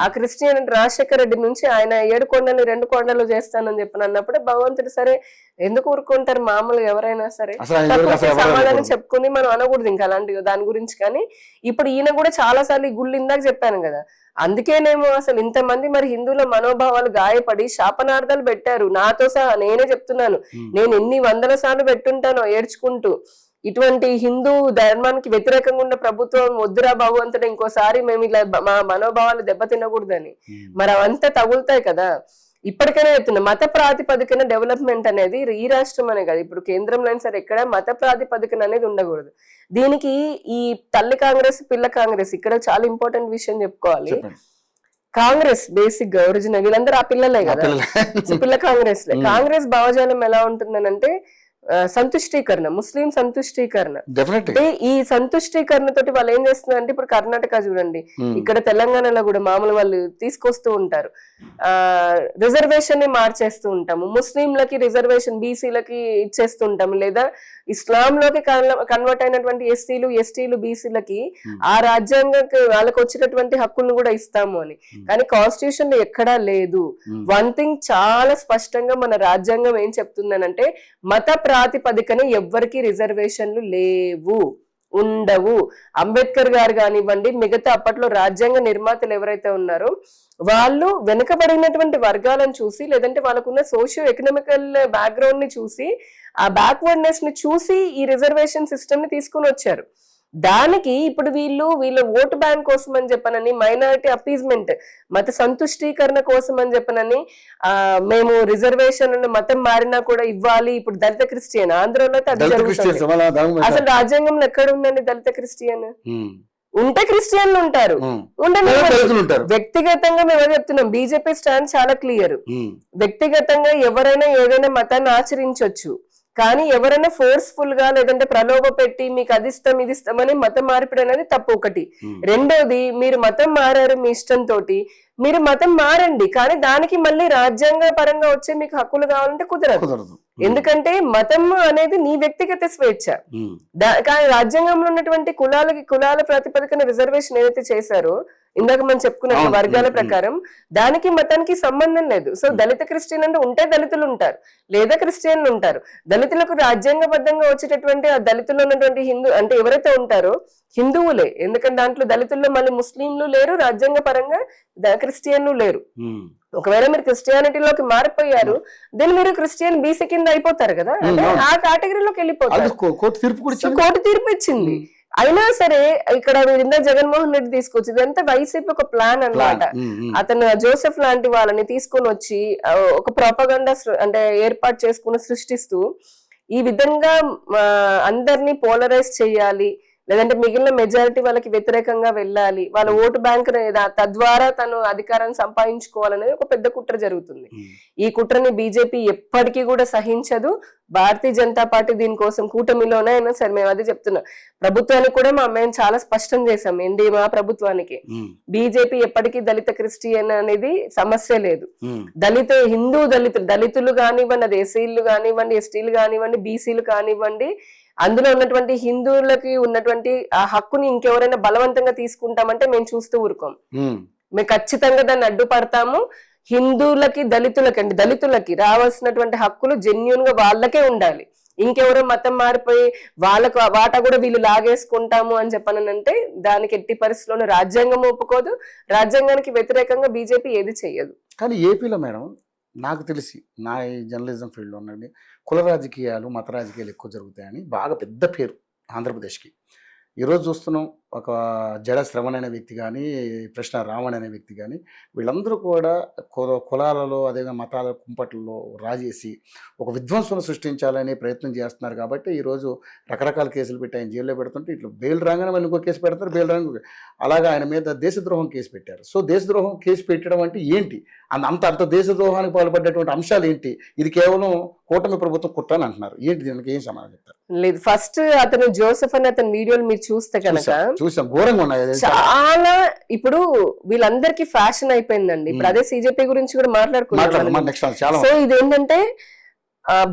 ఆ క్రిస్టియన్ అంటే రాజశేఖర రెడ్డి నుంచి ఆయన 7 కొండలు 2 కొండలు చేస్తానని చెప్పని అన్నప్పుడే భగవంతుడు సరే ఎందుకు ఊరుకుంటారు మామూలుగా ఎవరైనా సరే సమాధానం చెప్పుకుని మనం అనకూడదు ఇంకా అలాంటి దాని గురించి. కానీ ఇప్పుడు ఈయన కూడా చాలా సార్లు ఈ గుళ్ళు ఇందాక చెప్పాను కదా, అందుకేనేమో అసలు ఇంతమంది మరి హిందువుల మనోభావాలు గాయపడి శాపనార్థాలు పెట్టారు. నాతో సహా నేనే చెప్తున్నాను, నేను ఎన్ని వందల సార్లు పెట్టుంటానో ఏడ్చుకుంటూ, ఇటువంటి హిందూ ధర్మానికి వ్యతిరేకంగా ఉన్న ప్రభుత్వం వద్దురా బాబు అంతటా ఇంకోసారి మేము ఇలా మా మనోభావాలు దెబ్బతినకూడదని. మరి అవంతా తగులుతాయి కదా. ఇప్పటికైనా చెప్తున్నా, మత ప్రాతిపదికన డెవలప్మెంట్ అనేది ఈ రాష్ట్రం అనే కాదు, ఇప్పుడు కేంద్రంలో సరే ఎక్కడ మత ప్రాతిపదికన అనేది ఉండకూడదు. దీనికి ఈ తల్లి కాంగ్రెస్ పిల్ల కాంగ్రెస్ ఇక్కడ చాలా ఇంపార్టెంట్ విషయం చెప్పుకోవాలి. కాంగ్రెస్ బేసిక్ గా ఒరిజినల్ వీళ్ళందరూ ఆ పిల్లలే కదా, పిల్ల కాంగ్రెస్ లే. కాంగ్రెస్ భావజాలం ఎలా ఉంటుందనంటే సంతుష్టీకరణ, ముస్లిం సంతుష్టీకరణ. అంటే ఈ సంతుష్టీకరణ తోటి వాళ్ళు ఏం చేస్తున్నారంటే, ఇప్పుడు కర్ణాటక చూడండి, ఇక్కడ తెలంగాణలో కూడా మామూలు వాళ్ళు తీసుకొస్తూ ఉంటారు, రిజర్వేషన్ ని మార్చేస్తూ ఉంటాము, ముస్లింలకి రిజర్వేషన్ బీసీలకి ఇచ్చేస్తూ ఉంటాము, లేదా ఇస్లాం లోకి కన్వర్ట్ అయినటువంటి ఎస్సీలు ఎస్టీలు బీసీలకి ఆ రాజ్యాంగం వాళ్ళకి వచ్చినటువంటి హక్కులను కూడా ఇస్తాము అని. కానీ కాన్స్టిట్యూషన్ లో ఎక్కడా లేదు. వన్ థింగ్ చాలా స్పష్టంగా మన రాజ్యాంగం ఏం చెప్తుందనంటే, మత ప్రాతిపదికన ఎవ్వరికి రిజర్వేషన్లు లేవు, ఉండవు. అంబేద్కర్ గారు కానివ్వండి, మిగతా అప్పట్లో రాజ్యాంగ నిర్మాతలు ఎవరైతే ఉన్నారో వాళ్ళు వెనుకబడినటువంటి వర్గాలను చూసి, లేదంటే వాళ్ళకున్న సోషియో ఎకనామికల్ బ్యాక్గ్రౌండ్ ని చూసి, ఆ బ్యాక్వర్డ్నెస్ ని చూసి ఈ రిజర్వేషన్ సిస్టమ్ ని తీసుకుని వచ్చారు. దానికి ఇప్పుడు వీళ్ళ ఓటు బ్యాంక్ కోసం అని చెప్పనని, మైనారిటీ అపీజ్మెంట్, మత సంతుష్టీకరణ కోసం అని చెప్పనని, మేము రిజర్వేషన్ మతం మారినా కూడా ఇవ్వాలి. ఇప్పుడు దళిత క్రిస్టియన్ ఆంధ్రలో అది జరుగుతుంది. అసలు రాజ్యాంగంలో ఎక్కడ ఉందండి దళిత క్రిస్టియన్? ఉంటే క్రిస్టియన్లు ఉంటారు, వ్యక్తిగతంగా మేము చెప్తున్నాం, బీజేపీ స్టాండ్ చాలా క్లియర్. వ్యక్తిగతంగా ఎవరైనా ఏదైనా మతాన్ని ఆచరించవచ్చు, కానీ ఎవరైనా ఫోర్స్ఫుల్ గా లేదంటే ప్రలోభ పెట్టి మీకు అది ఇస్తాం ఇది ఇస్తామని మతం మార్పిడి అనేది తప్పు ఒకటి. రెండోది, మీరు మతం మారారు మీ ఇష్టంతో, మీరు మతం మారండి, కానీ దానికి మళ్ళీ రాజ్యాంగ పరంగా వచ్చే మీకు హక్కులు కావాలంటే కుదరదు. ఎందుకంటే మతం అనేది నీ వ్యక్తిగత స్వేచ్ఛ. కానీ రాజ్యాంగంలో ఉన్నటువంటి కులాల ప్రాతిపదికన రిజర్వేషన్ ఏదైతే చేశారో, ఇందాక మనం చెప్పుకున్న వర్గాల ప్రకారం, దానికి మతానికి సంబంధం లేదు. సో దళిత క్రిస్టియన్ అంటే ఉంటే దళితులు ఉంటారు, లేదా క్రిస్టియన్లు ఉంటారు. దళితులకు రాజ్యాంగబద్ధంగా వచ్చేటటువంటి ఆ దళితుల్లో ఉన్నటువంటి హిందూ అంటే ఎవరైతే ఉంటారో హిందువులే. ఎందుకంటే దాంట్లో దళితుల్లో మళ్ళీ ముస్లింలు లేరు, రాజ్యాంగ పరంగా క్రిస్టియన్లు లేరు. ఒకవేళ మీరు క్రిస్టియానిటీలోకి మారిపోయారు, దెన్ మీరు క్రిస్టియన్ బీసీ కింద అయిపోతారు కదా, అంటే ఆ కేటగిరీలోకి వెళ్ళిపోతారు. కోర్టు తీర్పు ఇచ్చింది. అయినా సరే ఇక్కడ ఇందా జగన్మోహన్ రెడ్డి తీసుకొచ్చింది ఇదంతా వైసీపీ ఒక ప్లాన్ అన్నమాట. అతను జోసెఫ్ లాంటి వాళ్ళని తీసుకొని వచ్చి ఒక ప్రాపగండా అంటే ఏర్పాటు చేసుకుని సృష్టిస్తూ ఈ విధంగా అందరినీ పోలరైజ్ చేయాలి, లేదంటే మిగిలిన మెజారిటీ వాళ్ళకి వ్యతిరేకంగా వెళ్ళాలి, వాళ్ళ ఓటు బ్యాంక్ తద్వారా తను అధికారాన్ని సంపాదించుకోవాలనేది ఒక పెద్ద కుట్ర జరుగుతుంది. ఈ కుట్రని బీజేపీ ఎప్పటికీ కూడా సహించదు. భారతీయ జనతా పార్టీ దీనికోసం కూటమిలోనే అయినా సరే మేము అది చెప్తున్నాం. ప్రభుత్వానికి కూడా మేము చాలా స్పష్టం చేసాం, ఎన్డీఏ మా ప్రభుత్వానికి, బీజేపీ ఎప్పటికీ దళిత క్రిస్టియన్ అనేది సమస్య లేదు. దళితులు కానివ్వండి, అది ఎస్సీలు కానివ్వండి, ఎస్టీలు కానివ్వండి, బీసీలు కానివ్వండి, అందులో ఉన్నటువంటి హిందువులకి ఉన్నటువంటి ఆ హక్కుని ఇంకెవరైనా బలవంతంగా తీసుకుంటామంటే మేము చూస్తూ ఊరుకోం. మేము ఖచ్చితంగా దాన్ని అడ్డుపడతాము. హిందువులకి దళితులకి రావాల్సినటువంటి హక్కులు జెన్యూన్ గా వాళ్ళకే ఉండాలి. ఇంకెవరో మతం మారిపోయి వాళ్ళకు వాటా కూడా వీళ్ళు లాగేసుకుంటాము అని చెప్పనంటే దానికి ఎట్టి పరిస్థితుల్లోనూ రాజ్యాంగం ఒప్పుకోదు. రాజ్యాంగానికి వ్యతిరేకంగా బీజేపీ ఏది చెయ్యదు. కానీ ఏపీలో మేడం నాకు తెలిసి, నా జర్నలిజం ఫీల్డ్లో ఉండండి, కుల రాజకీయాలు మత రాజకీయాలు ఎక్కువ జరుగుతాయని బాగా పెద్ద పేరు ఆంధ్రప్రదేశ్కి. ఈరోజు చూస్తున్నాం, ఒక జడ శ్రవణ్ అనే వ్యక్తి కానీ, కృష్ణ రావణ్ అనే వ్యక్తి కానీ, వీళ్ళందరూ కూడా కులాలలో అదేవిధంగా మతాల కుంపట్లలో రాజేసి ఒక విధ్వంసం సృష్టించాలనే ప్రయత్నం చేస్తున్నారు. కాబట్టి ఈరోజు రకరకాల కేసులు పెట్టి ఆయన జైల్లో పెడుతుంటే ఇట్లా బెయిల్ రాగానే మళ్ళీ ఇంకో కేసు పెడతారు, బెయిల్ రాగానే అలాగా ఆయన మీద దేశద్రోహం కేసు పెట్టారు. సో దేశద్రోహం కేసు పెట్టడం అంటే ఏంటి, అంత దేశద్రోహానికి పాల్పడ్డటువంటి అంశాలు ఏంటి? ఇది కేవలం కూటమి ప్రభుత్వం కుట్ర అని అంటున్నారు. ఏంటి దీనికి ఏం సమాధానం చెప్తారు? లేదు, ఫస్ట్ అతను జోసెఫ్ అని అతని వీడియోలు మీరు చూస్తే కనుక చూసాం, ఘోరంగా ఉన్నాయి. చాలా ఇప్పుడు వీళ్ళందరికీ ఫ్యాషన్ అయిపోయిందండి. ఇప్పుడు అదే సిజేపీ గురించి కూడా మాట్లాడుకున్నాం. సో ఇదేంటంటే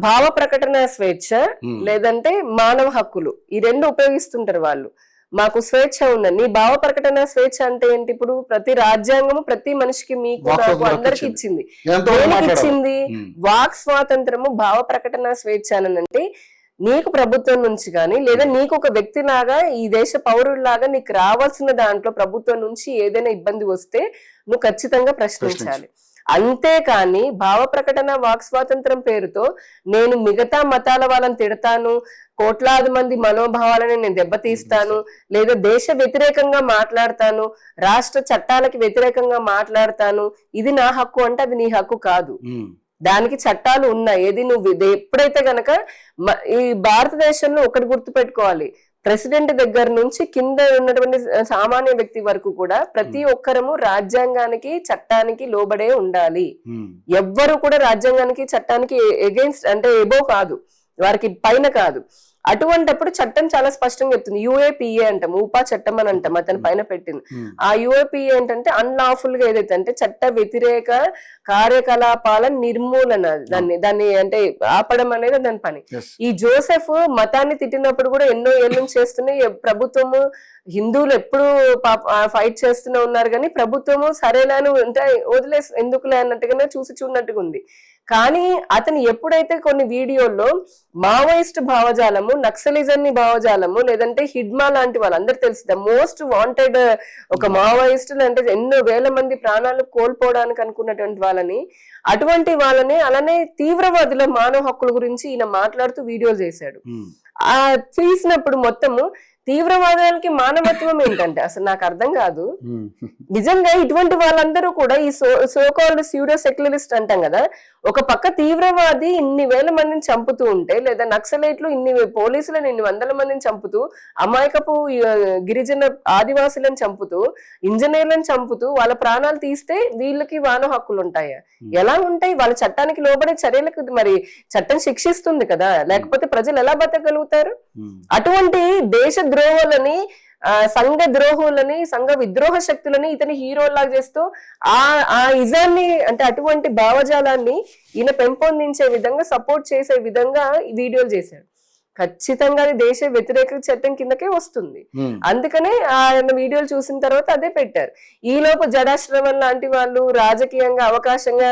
భావ ప్రకటన స్వేచ్ఛ లేదంటే మానవ హక్కులు, ఈ రెండు ఉపయోగిస్తుంటారు వాళ్ళు. మాకు స్వేచ్ఛ ఉందండి. నీ భావ ప్రకటన స్వేచ్ఛ అంటే ఏంటి? ఇప్పుడు ప్రతి రాజ్యాంగము ప్రతి మనిషికి మీకు నాకు అందరికి ఇచ్చింది. ఇచ్చింది వాక్ స్వాతంత్రము, భావ ప్రకటన స్వేచ్ఛ అంటే నీకు ప్రభుత్వం నుంచి కానీ లేదా నీకు ఒక వ్యక్తి లాగా ఈ దేశ పౌరుడిలాగా నీకు రావాల్సిన దాంట్లో ప్రభుత్వం నుంచి ఏదైనా ఇబ్బంది వస్తే నువ్వు ఖచ్చితంగా ప్రశ్నించాలి. అంతేకాని భావ ప్రకటన వాక్ స్వాతంత్రం పేరుతో నేను మిగతా మతాల వాళ్ళని తిడతాను, కోట్లాది మంది మనోభావాలని నేను దెబ్బతీస్తాను, లేదా దేశ వ్యతిరేకంగా మాట్లాడతాను, రాష్ట్ర చట్టాలకి వ్యతిరేకంగా మాట్లాడతాను, ఇది నా హక్కు అంటే అది నీ హక్కు కాదు. దానికి చట్టాలు ఉన్నాయి. ఏది నువ్వు ఎప్పుడైతే గనక ఈ భారతదేశంలో ఒకటి గుర్తు పెట్టుకోవాలి, ప్రెసిడెంట్ దగ్గర నుంచి కింద ఉన్నటువంటి సామాన్య వ్యక్తి వరకు కూడా ప్రతి ఒక్కరము రాజ్యాంగానికి చట్టానికి లోబడే ఉండాలి. ఎవ్వరు కూడా రాజ్యాంగానికి చట్టానికి ఎగెయిన్స్ట్ అంటే ఎబో కాదు, వారికి పైన కాదు. అటువంటప్పుడు చట్టం చాలా స్పష్టంగా చెప్తుంది. యుఏపిఏ అంటాం, ఉపా చట్టం అని అంటాం, అతని పైన పెట్టింది. ఆ యుఏపిఏ ఏంటంటే అన్లాఫుల్ గా ఏదైతే అంటే చట్ట వ్యతిరేక కార్యకలాపాల నిర్మూలన, దాన్ని అంటే ఆపడం అనేది దాని పని. ఈ జోసెఫ్ మతాన్ని తిట్టినప్పుడు కూడా ఎన్నో ఏళ్ళ నుంచి చేస్తున్నాయి ప్రభుత్వము. హిందువులు ఎప్పుడు ఫైట్ చేస్తూనే ఉన్నారు, కానీ ప్రభుత్వము సరేనాను అంటే వదిలేసి ఎందుకులే అన్నట్టుగానే చూడనట్టుగా ఉంది. కానీ అతను ఎప్పుడైతే కొన్ని వీడియోల్లో మావోయిస్ట్ భావజాలము, నక్సలిజం భావజాలము, లేదంటే హిడ్మా లాంటి వాళ్ళందరూ తెలుసు, ద మోస్ట్ వాంటెడ్ ఒక మావోయిస్టులు అంటే ఎన్నో వేల మంది ప్రాణాలు కోల్పోవడానికి అనుకున్నటువంటి వాళ్ళని, అటువంటి వాళ్ళని అలానే తీవ్రవాదుల మానవ హక్కుల గురించి ఈయన మాట్లాడుతూ వీడియోలు చేశాడు. ఆ తీసినప్పుడు మొత్తము తీవ్రవాదానికి మానవత్వం ఏంటంటే అసలు నాకు అర్థం కాదు. నిజంగా ఇటువంటి వాళ్ళందరూ కూడా ఈ సోకాల్డ్ స్యూడో సెక్యులరిస్ట్ అంటాం కదా, ఒక పక్క తీవ్రవాది ఇన్ని వేల మందిని చంపుతూ ఉంటే, లేదా నక్సలైట్లు ఇన్ని పోలీసులను ఇన్ని వందల మందిని చంపుతూ, అమాయకపు గిరిజన ఆదివాసులను చంపుతూ, ఇంజనీర్లను చంపుతూ వాళ్ళ ప్రాణాలు తీస్తే వీళ్ళకి మానవ హక్కులు ఉంటాయా? ఎలా ఉంటాయి? వాళ్ళ చట్టానికి లోబడే చర్యలకు మరి చట్టం శిక్షిస్తుంది కదా, లేకపోతే ప్రజలు ఎలా బతకగలుగుతారు? అటువంటి దేశ ద్రోహులని, సంఘ ద్రోహులని, సంఘ విద్రోహ శక్తులని ఇతని హీరోలాగా చేస్తూ ఆ ఇజాన్ని అంటే అటువంటి భావజాలాన్ని ఈయన పెంపొందించే విధంగా, సపోర్ట్ చేసే విధంగా వీడియోలు చేశాడు. ఖచ్చితంగా అది దేశ వ్యతిరేక చట్టం కిందకే వస్తుంది. అందుకనే ఆయన వీడియోలు చూసిన తర్వాత అదే పెట్టారు. ఈ లోపు జడాశ్రవణ్ లాంటి వాళ్ళు రాజకీయంగా అవకాశంగా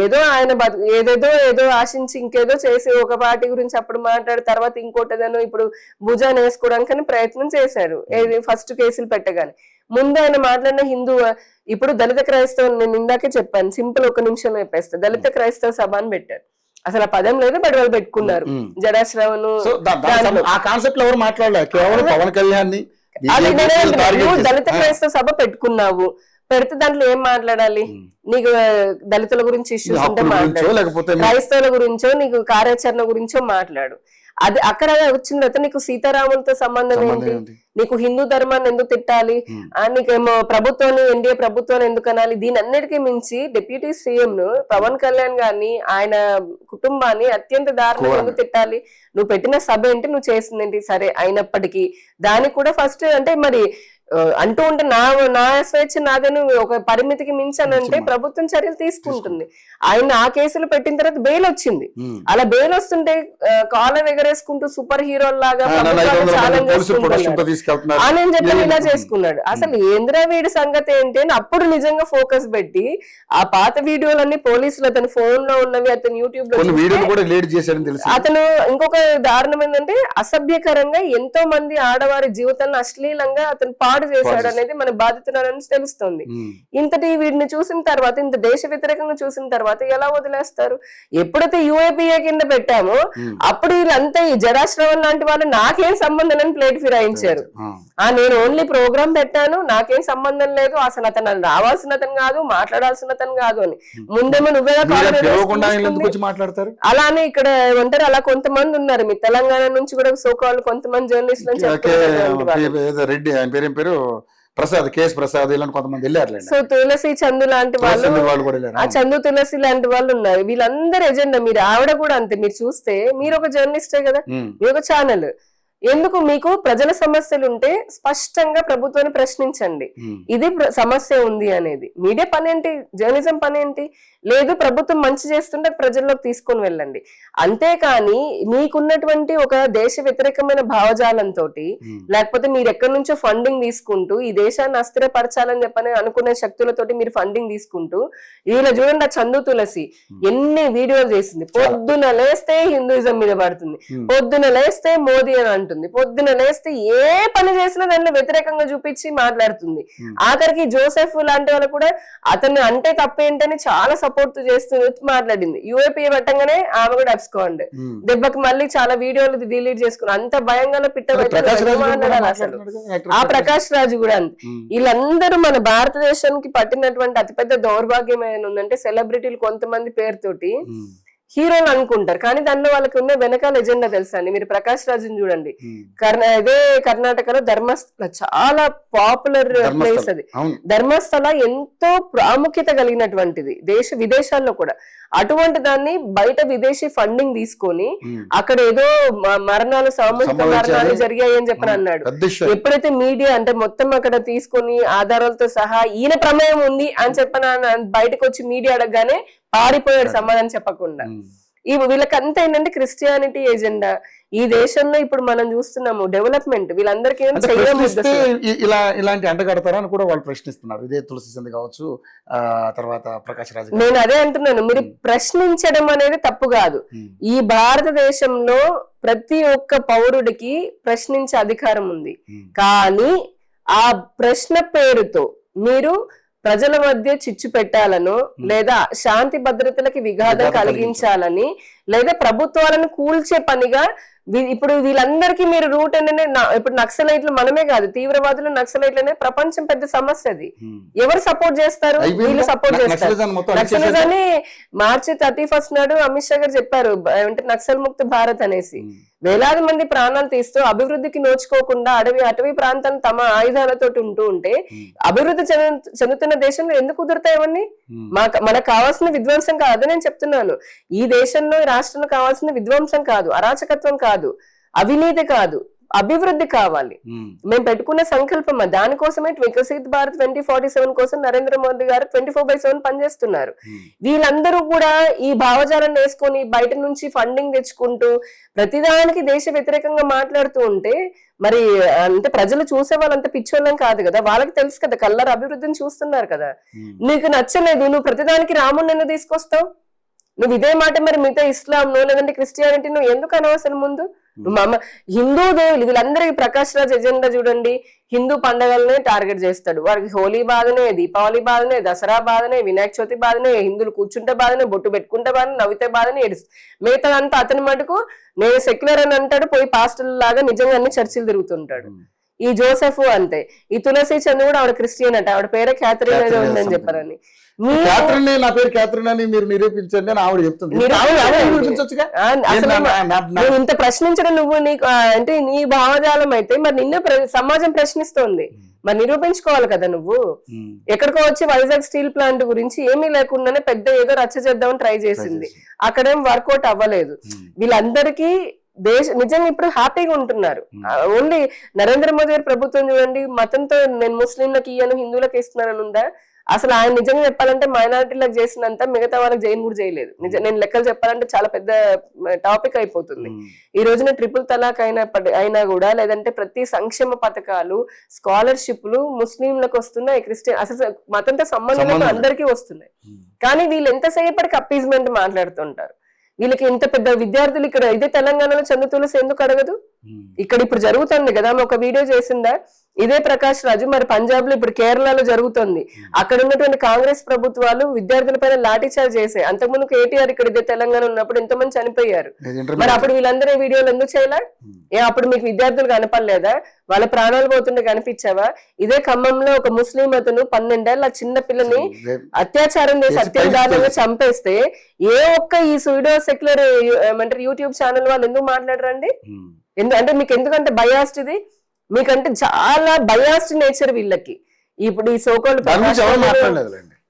ఏదో ఆయన ఏదో ఆశించి ఇంకేదో చేసి ఒక పార్టీ గురించి అప్పుడు మాట్లాడి తర్వాత ఇంకోటేదనో ఇప్పుడు భుజాన్ని వేసుకోవడానికి ప్రయత్నం చేశారు. ఫస్ట్ కేసులు పెట్టగానే ముందు ఆయన మాట్లాడిన హిందూ, ఇప్పుడు దళిత క్రైస్తవ, నేను ఇందాకే చెప్పాను, సింపుల్ ఒక నిమిషం చెప్పేస్తా, దళిత క్రైస్తవ సభ అని పెట్టారు. అసలు ఆ పదం లేదు, బట్ వాళ్ళు పెట్టుకున్నారు జడాశ్రవను. ఆ కాన్సెప్ట్ ఎవరు మాట్లాడలేదు, కేవలం పవన్ కళ్యాణ్ దళిత క్రైస్తవ సభ పెట్టుకున్నావు, పెడితే దాంట్లో ఏం మాట్లాడాలి? నీకు దళితుల గురించి ఇష్యూస్ ఉంటే మాట్లాడు, క్రైస్తవుల గురించో నీకు కార్యాచరణ గురించో మాట్లాడు. అది అక్కడ వచ్చిన తర్వాత నీకు సీతారాములతో సంబంధం ఏంటి? నీకు హిందూ ధర్మాన్ని ఎందుకు తిట్టాలి? నీకేమో ప్రభుత్వాన్ని, ఎన్డీఏ ప్రభుత్వాన్ని ఎందుకు అనాలి? దీని అన్నిటికీ మించి డిప్యూటీ సీఎం ను, పవన్ కళ్యాణ్ గారిని, ఆయన కుటుంబాన్ని అత్యంత దారుణంగా ఎందుకు తిట్టాలి? నువ్వు పెట్టిన సభ ఏంటి, నువ్వు చేసింది ఏంటి? సరే అయినప్పటికీ దానికి కూడా ఫస్ట్ అంటే మరి అంటూ ఉంటే నా స్వేచ్ఛ నాదని ఒక పరిమితికి మించానంటే ప్రభుత్వం చర్యలు తీసుకుంటుంది. ఆయన ఆ కేసులు పెట్టిన తర్వాత బెయిల్ వచ్చింది. అలా బెయిల్ వస్తుంటే కాలర్ ఎగరేసుకుంటూ సూపర్ హీరో లాగా ఛాలెంజ్ చేసుకుంటున్నాడు. ఆయన చెప్పి ఇలా చేసుకున్నాడు. అసలు ఏంద్రా వీడి సంగతి ఏంటి అని అప్పుడు నిజంగా ఫోకస్ పెట్టి ఆ పాత వీడియోలన్నీ పోలీసులు అతని ఫోన్ లో ఉన్నవి, అతను యూట్యూబ్ లో, అతను ఇంకొక దారుణం ఏంటంటే అసభ్యకరంగా ఎంతో మంది ఆడవారి జీవితాన్ని అశ్లీలంగా అతను చేశాడు అనేది మన బాధితులని తెలుస్తుంది. ఇంతటి వీడిని చూసిన తర్వాత, ఇంత దేశ వ్యతిరేకంగా చూసిన తర్వాత ఎలా వదిలేస్తారు? ఎప్పుడైతే యుఏపిఏ కింద పెట్టామో అప్పుడు వీళ్ళంతా ఈ జడాశ్రవణ్ లాంటి వాళ్ళు నాకేం సంబంధం అని ప్లేట్ ఫిరాయించారు. నేను ఓన్లీ ప్రోగ్రామ్ పెట్టాను, నాకేం సంబంధం లేదు, అసలు అతను రావాల్సిన అతను కాదు, మాట్లాడాల్సిన అతను కాదు అని ముందేమో నువ్వేగా మాట్లాడతారు. అలానే ఇక్కడ ఏమంటారు, అలా కొంతమంది ఉన్నారు మీ తెలంగాణ నుంచి కూడా సోకాళ్ళు కొంతమంది జర్నలిస్టులు రెడ్డి ఆయన పేరు ప్రసాద్, కేఎస్ ప్రసాద్, ఇలా కొంతమంది వెళ్ళారు. సో తులసి చందు లాంటి వాళ్ళు, ఆ చందు తులసి లాంటి వాళ్ళు ఉన్నారు. వీళ్ళందరూ ఎజెండా. మీరు ఆవిడ కూడా అంతే. మీరు చూస్తే మీరు ఒక జర్నలిస్టే కదా, మీరు ఒక ఛానల్. ఎందుకు మీకు ప్రజల సమస్యలు ఉంటే స్పష్టంగా ప్రభుత్వాన్ని ప్రశ్నించండి, ఇది సమస్య ఉంది అనేది. మీడియా పని ఏంటి? జర్నలిజం పని ఏంటి? లేదు ప్రభుత్వం మంచి చేస్తుంటే ప్రజల్లోకి తీసుకొని వెళ్ళండి. అంతేకాని మీకున్నటువంటి ఒక దేశ వ్యతిరేకమైన భావజాలంతో, లేకపోతే మీరు ఎక్కడి నుంచో ఫండింగ్ తీసుకుంటూ ఈ దేశాన్ని అస్థిరపరచాలని చెప్పని అనుకునే శక్తులతోటి మీరు ఫండింగ్ తీసుకుంటూ, ఇలా చూడండి ఆ చందు తులసి ఎన్ని వీడియోలు చేసింది. పొద్దున లేస్తే హిందూయిజం మీద పడుతుంది, పొద్దున లేస్తే మోదీ అని అంటుంది. ఉంటుంది. పొద్దున లేస్తే ఏ పని చేసినా దానిలో వ్యతిరేకంగా చూపించి మాట్లాడుతుంది. ఆఖరికి జోసెఫ్ లాంటి వాళ్ళు కూడా అతను అంటే తప్పేంటని చాలా సపోర్ట్ చేస్తూ మాట్లాడింది. యూఏపీఏ పెట్టంగానే ఆమె కూడా అప్సుకోండి దెబ్బకి మళ్ళీ చాలా వీడియోలు డిలీట్ చేసుకుని అంత భయంగా పిట్టబెట్టారు అసలు. ఆ ప్రకాష్ రాజు కూడా వీళ్ళందరూ మన భారతదేశానికి పట్టినటువంటి అతిపెద్ద దౌర్భాగ్యం ఏముందంటే సెలబ్రిటీలు కొంతమంది పేరుతోటి హీరోలు అనుకుంటారు, కానీ దానిలో వాళ్ళకి ఉన్న వెనకాల ఎజెండా తెలుసా అండి. మీరు ప్రకాష్ రాజుని చూడండి, ఇదే కర్ణాటకలో ధర్మస్థల చాలా పాపులర్ ప్లేస్ అది. ధర్మస్థల ఎంతో ప్రాముఖ్యత కలిగినటువంటిది విదేశాల్లో కూడా. అటువంటి దాన్ని బయట విదేశీ ఫండింగ్ తీసుకొని అక్కడ ఏదో మరణాలు సామూహిక మరణాలు జరిగాయి అని చెప్పని అన్నాడు. ఎప్పుడైతే మీడియా అంటే మొత్తం అక్కడ తీసుకొని ఆధారాలతో సహా ఈయన ప్రమేయం ఉంది అని చెప్పని బయటకు వచ్చి మీడియా అడగగానే పారిపోయాడు సమాధానం చెప్పకుండా. వీళ్ళకి అంతా ఏంటంటే క్రిస్టియానిటీ ఎజెండా. ఈ దేశంలో ఇప్పుడు మనం చూస్తున్నాము డెవలప్మెంట్, వీళ్ళందరికీ ఇలాంటి అంటగడతారా అని కూడా వాళ్ళు ప్రశ్నిస్తున్నారు. ఇదే తులసి చంద్ కావచ్చు, తర్వాత ప్రకాష్ రాజ్. నేను అదే అంటున్నాను, మీరు ప్రశ్నించడం అనేది తప్పు కాదు. ఈ భారతదేశంలో ప్రతి ఒక్క పౌరుడికి ప్రశ్నించే అధికారం ఉంది, కానీ ఆ ప్రశ్న పేరుతో మీరు ప్రజల మధ్య చిచ్చు పెట్టాలను, లేదా శాంతి భద్రతలకి విఘాతం కలిగించాలని, లేదా ప్రభుత్వాలను కూల్చే పనిగా ఇప్పుడు వీళ్ళందరికీ మీరు రూట్ ఏంటంటే ఇప్పుడు నక్సలైట్లు మనమే కాదు, తీవ్రవాదులు నక్సలైట్లు అనేది ప్రపంచం పెద్ద సమస్య. అది ఎవరు సపోర్ట్ చేస్తారు? వీళ్ళు సపోర్ట్ చేస్తారు. నక్సలిజాన్ని మార్చి 31 నాడు అమిత్ షా గారు చెప్పారు అంటే నక్సల్ ముక్త భారత్ అనేసి. వేలాది మంది ప్రాణాలు తీస్తూ అభివృద్ధికి నోచుకోకుండా అటవీ ప్రాంతాన్ని తమ ఆయుధాలతో ఉంటూ ఉంటే అభివృద్ధి చెందుతున్న దేశంలో ఎందుకు కుదురుతాయవన్నీ? మనకు కావాల్సిన విధ్వంసం కాదు నేను చెప్తున్నాను. ఈ దేశంలో ఈ రాష్ట్రంలో కావాల్సిన విధ్వంసం కాదు, అరాచకత్వం కాదు, అవినీతి కాదు, అభివృద్ధి కావాలి. మేము పెట్టుకున్న సంకల్పం దానికోసమే వికసిత్ భారత్ 2047 కోసం నరేంద్ర మోదీ గారు 24/7 పనిచేస్తున్నారు. వీళ్ళందరూ కూడా ఈ భావజాలను వేసుకొని బయట నుంచి ఫండింగ్ తెచ్చుకుంటూ ప్రతిదానికి దేశ వ్యతిరేకంగా మాట్లాడుతూ ఉంటే మరి అంటే ప్రజలు చూసే వాళ్ళంత పిచ్చోళ్ళం కాదు కదా, వాళ్ళకి తెలుసు కదా, కళ్ళర్ అభివృద్ధిని చూస్తున్నారు కదా. నీకు నచ్చలేదు, నువ్వు ప్రతిదానికి రాముడిని ఎందుకు తీసుకొస్తావు? నువ్వు ఇదే మాట మరి మిగతా ఇస్లాంను లేదంటే క్రిస్టియానిటీ నువ్వు ఎందుకు అనవసరం? ముందు హిందూ దేవులు వీళ్ళందరికీ ప్రకాష్ రాజ్ ఎజెండా చూడండి, హిందూ పండుగలనే టార్గెట్ చేస్తాడు. వారికి హోలీ బాధనే, దీపావళి బాధనే, దసరా బాధనే, వినాయక చవితి బాధనే, హిందువులు కూర్చుంటే బాధనే, బొట్టు పెట్టుకుంటే బాధనే, నవ్వితే బాధనే, మిగతాదంతా అతని మటుకు నేను సెక్యులర్ అని అంటాడు, పోయి పాస్టల్ లాగా నిజంగా అన్ని చర్చిలు తిరుగుతుంటాడు. ఈ జోసెఫ్ అంతే. ఈ తులసి చంద్ కూడా ఆవిడ క్రిస్టియన్ అట, ఆవిడ పేరే క్యాథరిన్ ఏదో ఉందని చెప్పారని. నా పేరు క్యాథరిన్ అని మీరు నిరూపించండి అని ఆవిడ చెప్తుంది. నువ్వు ఇంత ప్రశ్నించడం నువ్వు నీకు అంటే నీ భావజాలం అయితే మరి నిన్న సమాజం ప్రశ్నిస్తోంది, మరి నిరూపించుకోవాలి కదా. నువ్వు ఎక్కడికో వచ్చి వైజాగ్ స్టీల్ ప్లాంట్ గురించి ఏమీ లేకుండానే పెద్ద ఏదో రచ్చ చేద్దామని ట్రై చేసింది, అక్కడేం వర్కౌట్ అవ్వలేదు. వీళ్ళందరికీ నిజంగా ఇప్పుడు హ్యాపీగా ఉంటున్నారు. ఓన్లీ నరేంద్ర మోదీ గారి ప్రభుత్వం చూడండి, మతంతో నేను ముస్లింలకు ఇయ్యను హిందువులకు ఇస్తున్నానని ఉందా? అసలు ఆయన నిజంగా చెప్పాలంటే మైనారిటీలకు చేసినంత మిగతా వాళ్ళకి జైన్ కూడా చేయలేదు. నేను లెక్కలు చెప్పాలంటే చాలా పెద్ద టాపిక్ అయిపోతుంది. ఈ రోజున ట్రిపుల్ తలాక్ అయినా కూడా లేదంటే ప్రతి సంక్షేమ పథకాలు స్కాలర్షిప్లు ముస్లింలకు వస్తున్నాయి, క్రిస్టియన్ అసలు మతంతో సంబంధం అందరికీ వస్తున్నాయి. కానీ వీళ్ళు ఎంతసేపటికి అప్పీజ్మెంట్ మాట్లాడుతుంటారు. వీళ్ళకి ఇంత పెద్ద విద్యార్థులు ఇక్కడ ఇదే తెలంగాణలో చందు తులసి ఎందుకు అడగదు? ఇక్కడ ఇప్పుడు జరుగుతుంది కదా, ఒక వీడియో చేసిందా ఇదే ప్రకాష్ రాజు. మరి పంజాబ్ లో ఇప్పుడు కేరళలో జరుగుతుంది, అక్కడ ఉన్నటువంటి కాంగ్రెస్ ప్రభుత్వాలు విద్యార్థుల పైన లాఠీ చార్జ్ చేసాయి. అంతకుముందు కేటీఆర్ ఇక్కడ ఇదే తెలంగాణ ఉన్నప్పుడు ఎంతో మంది చనిపోయారు. మరి అప్పుడు వీళ్ళందరూ వీడియోలు ఎందుకు చేయలే? అప్పుడు మీకు విద్యార్థులు కనపడలేదా? వాళ్ళ ప్రాణాలు పోతుండే కనిపించావా? ఇదే ఖమ్మంలో ఒక ముస్లిం అతను 12 ఏళ్ల చిన్న పిల్లని అత్యాచారం చేసి అత్యాచారంగా చంపేస్తే ఏ ఒక్క ఈ సూడో సెక్యులర్ ఏమంటారు యూట్యూబ్ ఛానల్ వాళ్ళు ఎందుకు మాట్లాడరండి? అంటే మీకు ఎందుకంటే బయాస్డ్ ఇది, మీకంటే చాలా బయాస్డ్ నేచర్ వీళ్ళకి. ఇప్పుడు ఈ సోకోల్డ్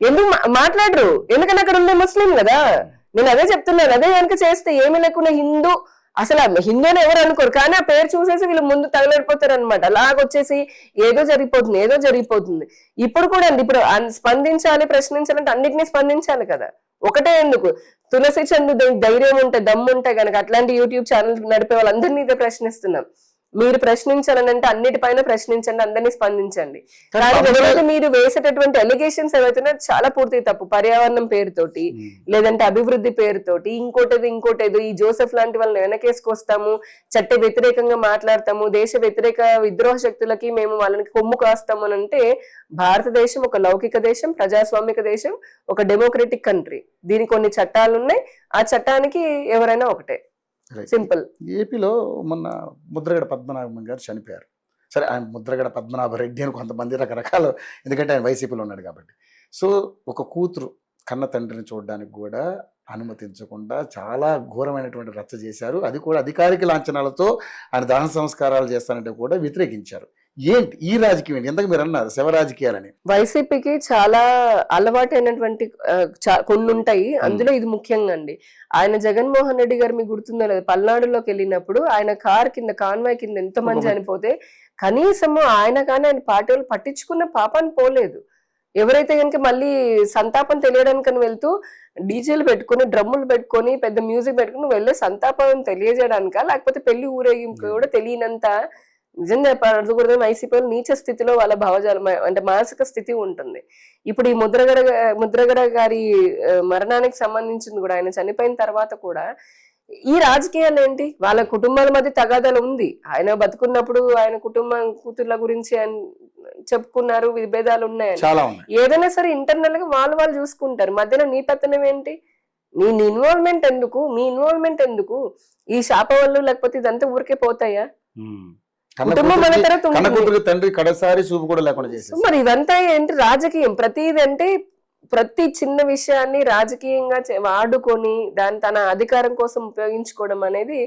ఎందుకు మాట్లాడరు? ఎందుకంటే అక్కడ ఉండే ముస్లిం కదా. నేను అదే చెప్తున్నాను. అదే కనుక చేస్తే ఏమి లేకుండా హిందూ అసలు హిందూ అని ఎవరు అనుకోరు, కానీ ఆ పేరు చూసేసి వీళ్ళు ముందు తగలడిపోతారు అనమాట. అలాగొచ్చేసి ఏదో జరిగిపోతుంది. ఇప్పుడు కూడా అండి, ఇప్పుడు స్పందించాలి, ప్రశ్నించాలంటే అన్నిటినీ స్పందించాలి కదా. ఒకటే ఎందుకు? తులసి చంద్ ధైర్యం ఉంటే, దమ్ము ఉంటే కనుక అట్లాంటి యూట్యూబ్ ఛానల్ నడిపే వాళ్ళందరినీ ఇదే ప్రశ్నిస్తున్నాం. మీరు ప్రశ్నించాలని అంటే అన్నిటిపైన ప్రశ్నించండి, అందరినీ స్పందించండి. కానీ కానీ అందరూ- వెంటనే మీరు వేసేటటువంటి ఎలిగేషన్స్ ఏవైతే చాలా పూర్తి తప్పు. పర్యావరణం పేరుతోటి, లేదంటే అభివృద్ధి పేరుతోటి ఇంకోటేదో ఈ జోసెఫ్ లాంటి వాళ్ళని వెనకేసుకొస్తాము, చట్ట వ్యతిరేకంగా మాట్లాడతాము, దేశ వ్యతిరేక విద్రోహ శక్తులకి మేము వాళ్ళని కొమ్ము కాస్తాము అని అంటే, భారతదేశం ఒక లౌకిక దేశం, ప్రజాస్వామిక దేశం, ఒక డెమోక్రటిక్ కంట్రీ. దీనికి కొన్ని చట్టాలు ఉన్నాయి, ఆ చట్టానికి ఎవరైనా ఒకటే. సింపుల్. ఏపీలో మొన్న ముద్రగడ పద్మనాభం గారు చనిపోయారు. సరే, ఆయన ముద్రగడ పద్మనాభరెడ్డి అని కొంతమంది రకరకాలు, ఎందుకంటే ఆయన వైసీపీలో ఉన్నాడు కాబట్టి. సో ఒక కూతురు కన్న తండ్రిని చూడడానికి కూడా అనుమతించకుండా చాలా ఘోరమైనటువంటి రచ్చ చేశారు. అది కూడా అధికారిక లాంఛనాలతో ఆయన దహన సంస్కారాలు చేస్తానంటే కూడా వ్యతిరేకించారు. ఏంటి ఈ రాజకీయం ఏంటి? ఎందుకు మీరు అన్నారు శవ రాజకీయాలని? వైసీపీకి చాలా అలవాటైనటువంటి కొన్ని ఉంటాయి, అందులో ఇది ముఖ్యంగా అండి. ఆయన జగన్మోహన్ రెడ్డి గారు మీకు గుర్తుందో లేదు, పల్నాడులోకి వెళ్ళినప్పుడు ఆయన కార్ కింద, కాన్వాయ్ కింద ఎంతమంది చనిపోతే కనీసము ఆయన కానీ ఆయన పార్టీ వాళ్ళు పట్టించుకున్న పాపాన్ని పోలేదు. ఎవరైతే కనుక మళ్ళీ సంతాపం తెలియడానికని వెళ్తూ డీజేలు పెట్టుకుని, డ్రమ్ములు పెట్టుకొని, పెద్ద మ్యూజిక్ పెట్టుకుని వెళ్ళే సంతాపం తెలియజేయడానికా, లేకపోతే పెళ్లి ఊరేగింపు కూడా తెలియనంత నిజంగా చెప్పకూడదు వైసీపీ నీచ స్థితిలో వాళ్ళ భావజాలం అంటే మానసిక స్థితి ఉంటుంది. ఇప్పుడు ఈ ముద్రగడ గారి మరణానికి సంబంధించింది కూడా, ఆయన చనిపోయిన తర్వాత కూడా ఈ రాజకీయాలు ఏంటి? వాళ్ళ కుటుంబాల మధ్య తగాదాలు ఉంది. ఆయన బతుకున్నప్పుడు ఆయన కుటుంబం కూతుర్ల గురించి ఆయన చెప్పుకున్నారు, విభేదాలు ఉన్నాయని. ఏదైనా సరే ఇంటర్నల్ గా వాళ్ళు చూసుకుంటారు. మధ్యలో నీ పెత్తనం ఏంటి? నీ ఇన్వాల్వ్మెంట్ ఎందుకు? మీ ఇన్వాల్వ్మెంట్ ఎందుకు? ఈ శాప వల్ల లేకపోతే ఇదంతా ఊరికే పోతాయా? కుటుంబం మన తర్వాత తండ్రి కడసారి చూపు కూడా లేకుండా చేశారు. మరి ఇదంతా ఏంటి? రాజకీయం. ప్రతిది అంటే ప్రతి చిన్న విషయాన్ని రాజకీయంగా వాడుకొని దాన్ని తన అధికారం కోసం ఉపయోగించుకోవడం అనేది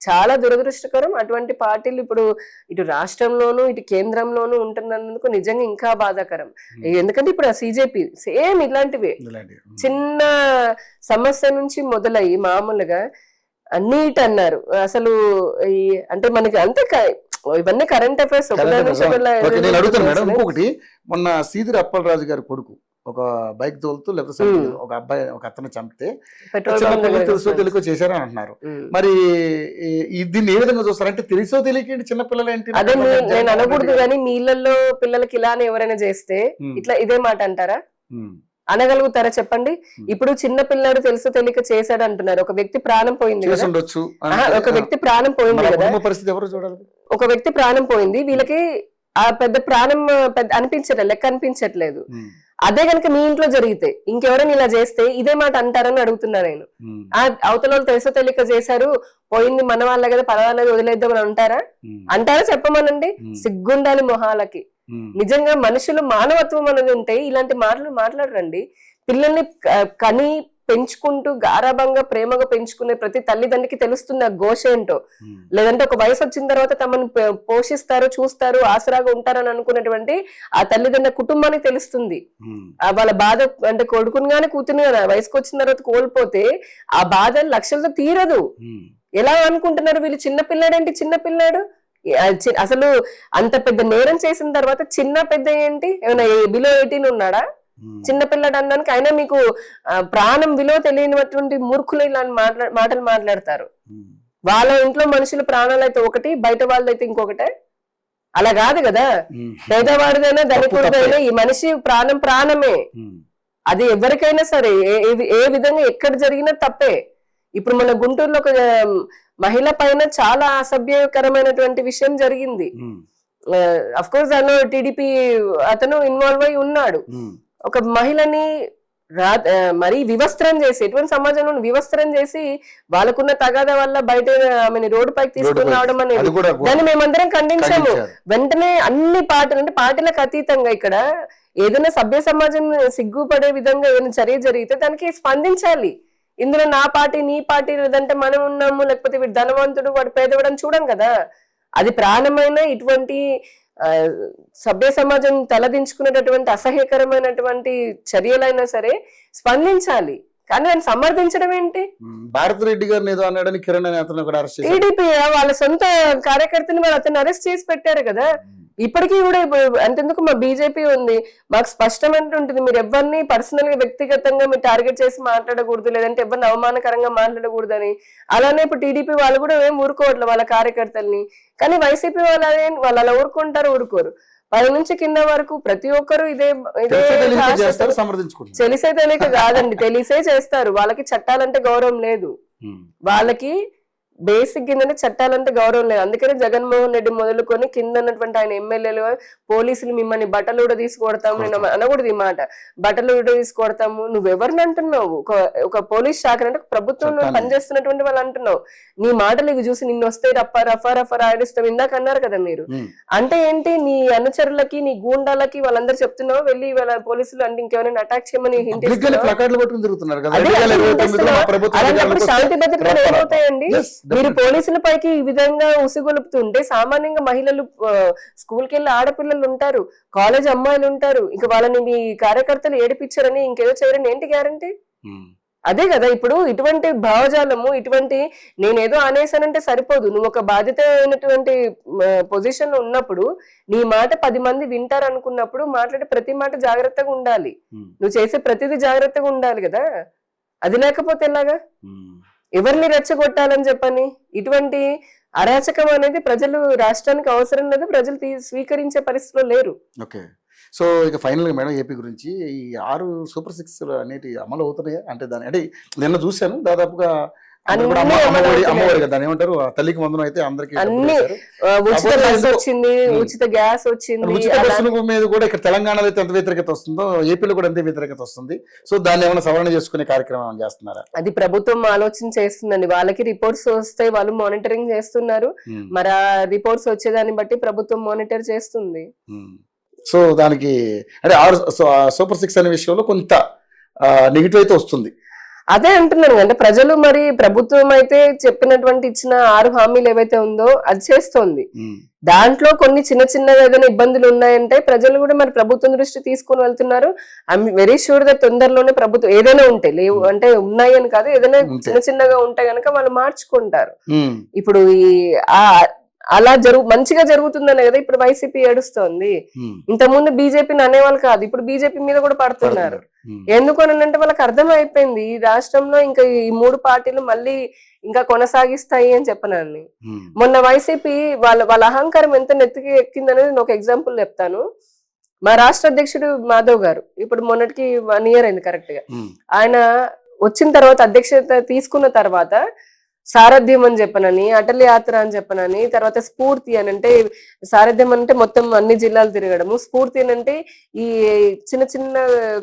చాలా దురదృష్టకరం. అటువంటి పార్టీలు ఇప్పుడు ఇటు రాష్ట్రంలోనూ ఇటు కేంద్రంలోనూ ఉంటున్నందుకు నిజంగా ఇంకా బాధాకరం. ఎందుకంటే ఇప్పుడు ఆ సిజేపీ సేమ్ ఇలాంటివే, చిన్న సమస్య నుంచి మొదలయ్యి మామూలుగా నీట్ అన్నారు. అసలు ఈ అంటే మనకి అంతే ఇవన్నీ కరెంట్ అఫైర్స్. నేను అడుగుతాను మేడం, ఇంకొకటి, మొన్న సీదిరి అప్పలరాజు గారి కొడుకు ఒక బైక్ తోలుతూ లేకపోతే ఒక అబ్బాయి ఒక అతను చంపితే తెలుసో తెలియకో చేశారని అంటున్నారు. మరి దీన్ని ఏ విధంగా చూస్తారంటే తెలుసో తెలియక చిన్నపిల్లలు ఏంటి? అదే నేను అనకూడదు కానీ మీళ్ళల్లో పిల్లలకి ఇలానే ఎవరైనా చేస్తే ఇట్లా ఇదే మాట అంటారా? అనగలుగుతారా చెప్పండి? ఇప్పుడు చిన్న పిల్లాడు తెలుసో తెలియక చేశాడు అంటున్నారు. ఒక వ్యక్తి ప్రాణం పోయింది కదా, ఒక వ్యక్తి ప్రాణం పోయింది కదా, పరిస్థితి ఎవరు చూడాలి? ఒక వ్యక్తి ప్రాణం పోయింది, వీళ్ళకి ఆ పెద్ద ప్రాణం అనిపించట్లేదు, లెక్క అనిపించట్లేదు. అదే కనుక మీ ఇంట్లో జరిగితే ఇంకెవరైనా ఇలా చేస్తే ఇదే మాట అంటారని అడుగుతున్నా నేను. ఆ అవతల వాళ్ళు తెలుసో తెలియక చేశారు, పోయింది మన వాళ్ళ కదా, పరవాళ్ళది వదిలేద్దామని అంటారా? చెప్పమనండి. సిగ్గుండాలి మొహాలకి. నిజంగా మనుషులు మానవత్వం అనేది ఉంటే ఇలాంటి మాటలు మాట్లాడరండి. పిల్లల్ని కని పెంచుకుంటూ గారాభంగా ప్రేమగా పెంచుకునే ప్రతి తల్లిదండ్రికి తెలుస్తుంది ఆ ఘోష ఏంటో. లేదంటే ఒక వయసు వచ్చిన తర్వాత తమను పోషిస్తారు, చూస్తారు, ఆసరాగా ఉంటారని అనుకున్నటువంటి ఆ తల్లిదండ్రుల కుటుంబానికి తెలుస్తుంది వాళ్ళ బాధ. అంటే కొడుకుని గానీ కూతురుని గానీ వయసుకు వచ్చిన తర్వాత కోల్పోతే ఆ బాధ లక్షలతో తీరదు. ఎలా అనుకుంటున్నారు వీళ్ళు? చిన్నపిల్లాడేంటి? చిన్నపిల్లాడు అసలు అంత పెద్ద నేరం చేసిన తర్వాత చిన్న పెద్ద ఏంటి? ఏమైనా బిలో 18 ఉన్నాడా? చిన్నపిల్లడు అనడానికి. అయినా మీకు ప్రాణం విలువ తెలియనటువంటి మూర్ఖులు ఇలాంటి మాటలు మాట్లాడతారు. వాళ్ళ ఇంట్లో మనుషుల ప్రాణాలు అయితే ఒకటి, బయట వాళ్ళైతే ఇంకొకటే. అలా కాదు కదా. పేదవాడిదైనా ధనికుడిదైనా ఈ మనిషి ప్రాణమే. అది ఎవరికైనా సరే ఏ విధంగా ఎక్కడ జరిగినా తప్పే. ఇప్పుడు మన గుంటూరులో ఒక మహిళ పైన చాలా అసభ్యకరమైనటువంటి విషయం జరిగింది. అఫ్ కోర్స్ దానిలో టీడీపీ అతను ఇన్వాల్వ్ అయి ఉన్నాడు. ఒక మహిళని మరీ వివస్త్రం చేసి, ఎటువంటి సమాజంలో వివస్త్రం చేసి వాళ్ళకున్న తగాద వల్ల బయట ఆమెను రోడ్డు పైకి తీసుకుని రావడం అనేది దాన్ని మేమందరం ఖండించాము. వెంటనే అన్ని పార్టీలు అంటే పార్టీలకు అతీతంగా ఇక్కడ ఏదైనా సభ్య సమాజం సిగ్గుపడే విధంగా ఏదైనా చర్య జరిగితే దానికి స్పందించాలి. ఇందులో నా పార్టీ నీ పార్టీ లేదంటే మనం ఉన్నాము, లేకపోతే వీడు ధనవంతుడు వాడు పేదవాడని చూడం కదా. అది ప్రాణమైన ఇటువంటి సభ్య సమాజం తలదించుకునేటటువంటి అసహ్యకరమైనటువంటి చర్యలైనా సరే స్పందించాలి. కానీ దాన్ని సమర్థించడం ఏంటి? భారతిరెడ్డి గారిని ఏదో అన్నాడని కిరణ్ అనే అతను కూడా అరెస్ట్ చేశారు. టీడీపీ వాళ్ళ సొంత కార్యకర్తని వాళ్ళు అతను అరెస్ట్ చేసి పెట్టారు కదా. ఇప్పటికీ కూడా ఇప్పుడు అంతెందుకు మా బీజేపీ ఉంది, మాకు స్పష్టమైన ఉంటుంది, మీరు ఎవరిని పర్సనల్ గా వ్యక్తిగతంగా మీరు టార్గెట్ చేసి మాట్లాడకూడదు, లేదంటే ఎవరిని అవమానకరంగా మాట్లాడకూడదు అని. అలానే ఇప్పుడు టీడీపీ వాళ్ళు కూడా ఏం ఊరుకోవట్లేదు వాళ్ళ కార్యకర్తల్ని. కానీ వైసీపీ వాళ్ళు అలా ఊరుకోరు. పై నుంచి కింద వరకు ప్రతి ఒక్కరు ఇదే తెలిసే తెలియక కాదండి, తెలిసే చేస్తారు. వాళ్ళకి చట్టాలంటే గౌరవం లేదు. వాళ్ళకి బేసిక్ ఏంటంటే చట్టాలంటే గౌరవం లేదు. అందుకనే జగన్మోహన్ రెడ్డి మొదలుకొని కింద ఉన్నటువంటి ఆయన ఎమ్మెల్యేలు, పోలీసులు మిమ్మల్ని బట్టలు కూడా తీసుకొడతాము, నేను అనకూడదు ఈ మాట, బట్టలు కూడా తీసుకొడతాము, నువ్వెవరిని అంటున్నావు? ఒక పోలీస్ శాఖ అంటే ప్రభుత్వంలో పనిచేస్తున్నటువంటి వాళ్ళు అంటున్నావు. నీ మాటలు ఇవి చూసి నిన్ను వస్తే రఫా ఆడిస్తాం ఇందాక అన్నారు కదా మీరు. అంటే ఏంటి, నీ అనుచరులకి నీ గూండాలకి వాళ్ళందరూ చెప్తున్నావు వెళ్ళి వాళ్ళ పోలీసులు అంటే ఇంకెవరైనా అటాక్ చేయమని అలాంటప్పుడు శాంతి భద్రతలు ఏమవుతాయండి? మీరు పోలీసుల పైకి ఈ విధంగా ఉసిగొలుపుతుంటే సామాన్యంగా మహిళలు, స్కూల్కి వెళ్ళి ఆడపిల్లలు ఉంటారు, కాలేజ్ అమ్మాయిలు ఉంటారు, ఇంకా వాళ్ళని మీ కార్యకర్తలు ఏడిపించారని ఇంకేదో చేయరని ఏంటి గ్యారంటీ? అదే కదా ఇప్పుడు ఇటువంటి భావజాలము, ఇటువంటి నేనేదో అనేసానంటే సరిపోదు. నువ్వు ఒక బాధ్యత అయినటువంటి పొజిషన్ లో ఉన్నప్పుడు నీ మాట 10 మంది వింటారు అనుకున్నప్పుడు మాట్లాడే ప్రతి మాట జాగ్రత్తగా ఉండాలి. నువ్వు చేసే ప్రతిదీ జాగ్రత్తగా ఉండాలి కదా. అది లేకపోతే ఎలాగా? ఎవరిని రెచ్చగొట్టాలని చెప్పని ఇటువంటి అరాచకం అనేది ప్రజలు, రాష్ట్రానికి అవసరం లేదు, ప్రజలు స్వీకరించే పరిస్థితిలో లేరు. ఓకే, సో ఇక ఫైనల్ గా మేడం ఏపీ గురించి ఈ 6 సూపర్ 6 అనేటి అమలు అవుతున్నాయా? అంటే దాని అంటే నిన్న చూశాను దాదాపుగా అమ్మఒడి కదా దాని ఏమంటారు, తల్లికి వందనం అయితే అందరికి ఉచిత బస్ వచ్చింది, ఉచిత గ్యాస్ వచ్చింది. ఉచిత బస్సుల మీద కూడా ఇక్కడ తెలంగాణలో అయితే ఎంత వ్యతిరేకత వస్తుందో ఏపీలో కూడా అంతే వ్యతిరేకత వస్తుంది. సో దాన్ని ఏమైనా సవరణ చేసుకునే కార్యక్రమం చేస్తున్నారా? అది ప్రభుత్వం ఆలోచన చేస్తుందండి. వాళ్ళకి రిపోర్ట్స్ వస్తాయి, వాళ్ళు మానిటరింగ్ చేస్తున్నారు. మరి ఆ రిపోర్ట్స్ వచ్చేదాన్ని బట్టి ప్రభుత్వం మానిటర్ చేస్తుంది. సో దానికి అంటే 6 సూపర్ 6 అనే విషయంలో కొంత నెగిటివ్ అయితే వస్తుంది. అదే అంటున్నాను అంటే ప్రజలు, మరి ప్రభుత్వం అయితే చెప్పినటువంటి ఇచ్చిన 6 హామీలు ఏవైతే ఉందో అది చేస్తోంది. దాంట్లో కొన్ని చిన్న ఏదైనా ఇబ్బందులు ఉన్నాయంటే ప్రజలు కూడా మరి ప్రభుత్వం దృష్టి తీసుకొని వెళ్తున్నారు. ఐఎమ్ వెరీ షూర్ గా తొందరలోనే ప్రభుత్వం ఏదైనా ఉంటే, లేవు అంటే ఉన్నాయి అని కాదు, ఏదైనా చిన్నగా ఉంటే గనక వాళ్ళు మార్చుకుంటారు. ఇప్పుడు ఈ అలా మంచిగా జరుగుతుందనే కదా ఇప్పుడు వైసీపీ ఏడుస్తోంది. ఇంతకుముందు బీజేపీని అనేవాళ్ళు కాదు, ఇప్పుడు బీజేపీ మీద కూడా పడుతున్నారు. ఎందుకు అని అంటే వాళ్ళకి అర్థం అయిపోయింది ఈ రాష్ట్రంలో ఇంకా ఈ 3 పార్టీలు మళ్ళీ ఇంకా కొనసాగిస్తాయి అని చెప్పనని. మొన్న వైసీపీ వాళ్ళ అహంకారం ఎంత నెత్తికి ఎక్కిందనేది నేను ఒక ఎగ్జాంపుల్ చెప్తాను. మా రాష్ట్ర అధ్యక్షుడు మాధవ్ గారు ఇప్పుడు మొన్నటికి 1 year అయింది కరెక్ట్ గా. ఆయన వచ్చిన తర్వాత అధ్యక్షత తీసుకున్న తర్వాత సారథ్యం అని చెప్పనని, అటల్ యాత్ర అని చెప్పనని, తర్వాత స్ఫూర్తి అని అంటే, సారథ్యం అంటే మొత్తం అన్ని జిల్లాలు తిరగడము, స్ఫూర్తి అని అంటే ఈ చిన్న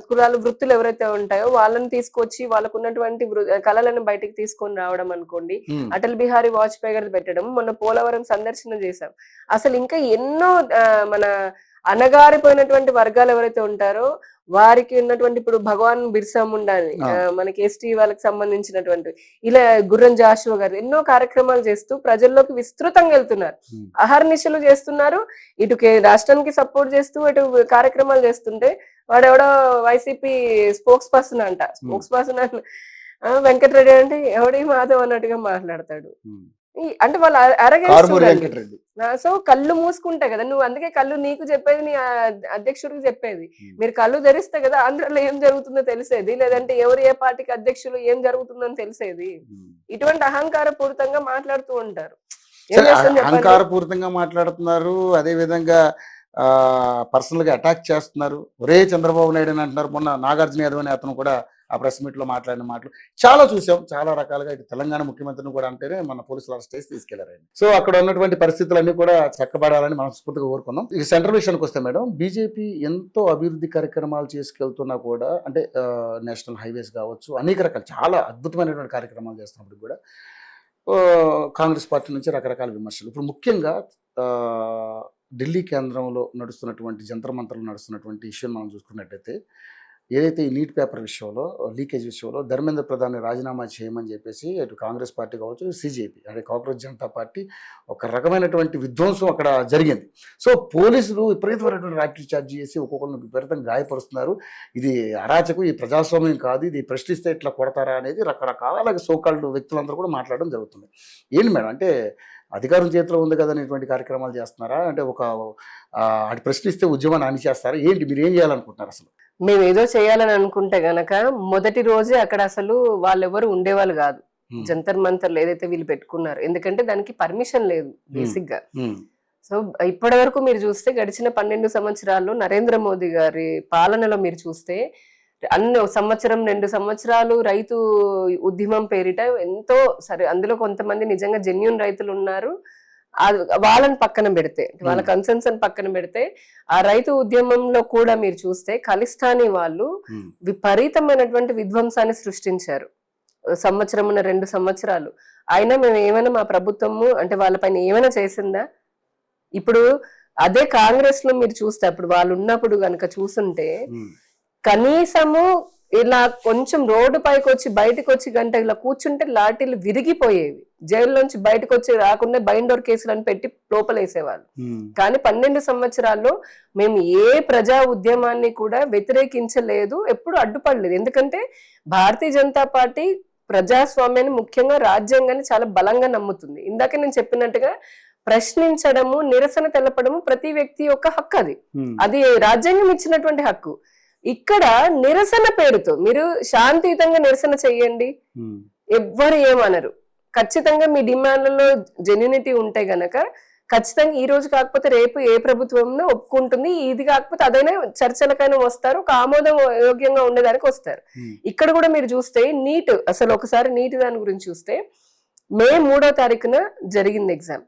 కులాలు వృత్తులు ఎవరైతే ఉంటాయో వాళ్ళని తీసుకొచ్చి వాళ్ళకు ఉన్నటువంటి కళలను బయటికి తీసుకొని రావడం అనుకోండి. అటల్ బిహారీ వాజ్పేయి గారు పెట్టడం, మొన్న పోలవరం సందర్శన చేశాం. అసలు ఇంకా ఎన్నో మన అనగారిపోయినటువంటి వర్గాలు ఎవరైతే ఉంటారో వారికి ఉన్నటువంటి, ఇప్పుడు భగవాన్ బిర్సా ముండా అని మనకి ఎస్టీ వాళ్ళకి సంబంధించినటువంటి, ఇలా గుర్రం జాషువా గారు ఎన్నో కార్యక్రమాలు చేస్తూ ప్రజల్లోకి విస్తృతంగా వెళ్తున్నారు, అహర్నిశలు చేస్తున్నారు. ఇటు రాష్ట్రానికి సపోర్ట్ చేస్తూ ఇటు కార్యక్రమాలు చేస్తుంటే వాడెవడో వైసీపీ స్పోక్స్ పర్సన్ వెంకటరెడ్డి అంటే ఎవడి మాధవ్ అన్నట్టుగా మాట్లాడతాడు. అంటే వాళ్ళు అరగేస్తున్నారు. సో కళ్ళు మూసుకుంటాయి కదా నువ్వు, అందుకే కళ్ళు నీకు చెప్పేది నీ అధ్యక్షుడికి చెప్పేది. మీరు కళ్ళు తెరిస్తే కదా ఆంధ్రలో ఏం జరుగుతుందో తెలిసేది, లేదంటే ఎవరు ఏ పార్టీకి అధ్యక్షులు ఏం జరుగుతుందని తెలిసేది. ఇటువంటి అహంకారపూరితంగా మాట్లాడుతూ ఉంటారు. అహంకారపూరితంగా మాట్లాడుతున్నారు, అదే విధంగా పర్సనల్ గా అటాక్ చేస్తున్నారు. ఒరే చంద్రబాబు నాయుడు అని అంటున్నారు. మొన్న నాగార్జున యాదవ్ అనే అతను కూడా ఆ ప్రెస్ మీట్ లో మాట్లాడిన మాటలు చాలా చూసాం. చాలా రకాలుగా ఇటు తెలంగాణ ముఖ్యమంత్రిని కూడా అంటేనే మన పోలీసులు అరెస్ట్ చేసి తీసుకెళ్లారు. సో అక్కడ ఉన్నటువంటి పరిస్థితులన్నీ కూడా చక్కబడాలని మనస్ఫూర్తిగా కోరుకున్నాం. ఈ సెంట్రల్ విషయానికి వస్తే మేడం, బీజేపీ ఎంతో అభివృద్ధి కార్యక్రమాలు చేసుకెళ్తున్నా కూడా, అంటే నేషనల్ హైవేస్ కావచ్చు, అనేక రకాల చాలా అద్భుతమైనటువంటి కార్యక్రమాలు చేస్తున్నప్పుడు కూడా కాంగ్రెస్ పార్టీ నుంచి రకరకాల విమర్శలు. ఇప్పుడు ముఖ్యంగా ఢిల్లీ కేంద్రంలో నడుస్తున్నటువంటి జంతర్ మంతర్లు నడుస్తున్నటువంటి ఇష్యూని మనం చూసుకున్నట్టయితే, ఏదైతే ఈ నీట్ పేపర్ విషయంలో, లీకేజ్ విషయంలో ధర్మేంద్ర ప్రధాన్ని రాజీనామా చేయమని చెప్పేసి అటు కాంగ్రెస్ పార్టీ కావచ్చు, సిజేపీ అంటే కాక్రోచ్ జనతా పార్టీ ఒక రకమైనటువంటి విధ్వంసం అక్కడ జరిగింది. సో పోలీసులు విపరీతమైనటువంటి లాఠీ చార్జ్ చేసి ఒక్కొక్కరిని విపరీతంగా గాయపరుస్తున్నారు. ఇది అరాచకం, ఈ ప్రజాస్వామ్యం కాదు, ఇది ప్రశ్నిస్తే ఇట్లా కొడతారా అనేది రకరకాల సోకాల్డ్ వ్యక్తులందరూ కూడా మాట్లాడడం జరుగుతుంది. ఏంటి మేడం అంటే అధికారం చేతిలో ఉంది కదా అనేటువంటి కార్యక్రమాలు చేస్తున్నారా? అంటే ఒక అటు ప్రశ్నిస్తే ఉద్యమాన్ని అణిచేస్తారా? ఏంటి మీరు ఏం చేయాలనుకుంటున్నారు అసలు? మేము ఏదో చేయాలని అనుకుంటే గనక మొదటి రోజే అక్కడ అసలు వాళ్ళెవరు ఉండేవాళ్ళు కాదు. జంతర్ మంతర్లు ఏదైతే వీళ్ళు పెట్టుకున్నారు, ఎందుకంటే దానికి పర్మిషన్ లేదు బేసిక్ గా. సో ఇప్పటి వరకు మీరు చూస్తే గడిచిన 12 సంవత్సరాల్లో నరేంద్ర మోదీ గారి పాలనలో మీరు చూస్తే సంవత్సరం 2 సంవత్సరాలు రైతు ఉద్యమం పేరిట ఎంతో సరే, అందులో కొంతమంది నిజంగా జెన్యూన్ రైతులు ఉన్నారు, వాళ్ళని పక్కన పెడితే, వాళ్ళ కన్సర్న్స్ అని పక్కన పెడితే, ఆ రైతు ఉద్యమంలో కూడా మీరు చూస్తే ఖలిస్తానీ వాళ్ళు విపరీతమైనటువంటి విధ్వంసాన్ని సృష్టించారు. సంవత్సరం 2 సంవత్సరాలు అయినా మేము ఏమైనా మా ప్రభుత్వము అంటే వాళ్ళపైన ఏమైనా చేసిందా? ఇప్పుడు అదే కాంగ్రెస్ లో మీరు చూస్తే అప్పుడు వాళ్ళు ఉన్నప్పుడు గనక చూస్తుంటే కనీసము ఇలా కొంచెం రోడ్డు పైకి వచ్చి బయటకు వచ్చి గంట ఇలా కూర్చుంటే లాఠీలు విరిగిపోయేవి. జైల్లోంచి బయటకు వచ్చి రాకుండా బైండోర్ కేసులను పెట్టి లోపలేసేవాళ్ళు. కానీ 12 సంవత్సరాల్లో మేము ఏ ప్రజా ఉద్యమాన్ని కూడా వ్యతిరేకించలేదు, ఎప్పుడు అడ్డుపడలేదు. ఎందుకంటే భారతీయ జనతా పార్టీ ప్రజాస్వామ్యాన్ని, ముఖ్యంగా రాజ్యాంగాన్ని చాలా బలంగా నమ్ముతుంది. ఇందాక నేను చెప్పినట్టుగా ప్రశ్నించడము, నిరసన తెలపడము ప్రతి వ్యక్తి యొక్క హక్కు. అది రాజ్యాంగం ఇచ్చినటువంటి హక్కు. ఇక్కడ నిరసన పేరుతో మీరు శాంతియుతంగా నిరసన చెయ్యండి, ఎవ్వరు ఏమనరు. ఖచ్చితంగా మీ డిమాండ్లలో జెన్యూనిటీ ఉంటే గనక ఖచ్చితంగా ఈ రోజు కాకపోతే రేపు ఏ ప్రభుత్వంలో ఒప్పుకుంటుంది, ఇది కాకపోతే అదైనా చర్చలకైనా వస్తారు, ఒక ఆమోదం యోగ్యంగా ఉండేదానికి వస్తారు. ఇక్కడ కూడా మీరు చూస్తే నీట్, అసలు ఒకసారి నీట్ దాని గురించి చూస్తే మే 3వ తారీఖున జరిగింది ఎగ్జామ్.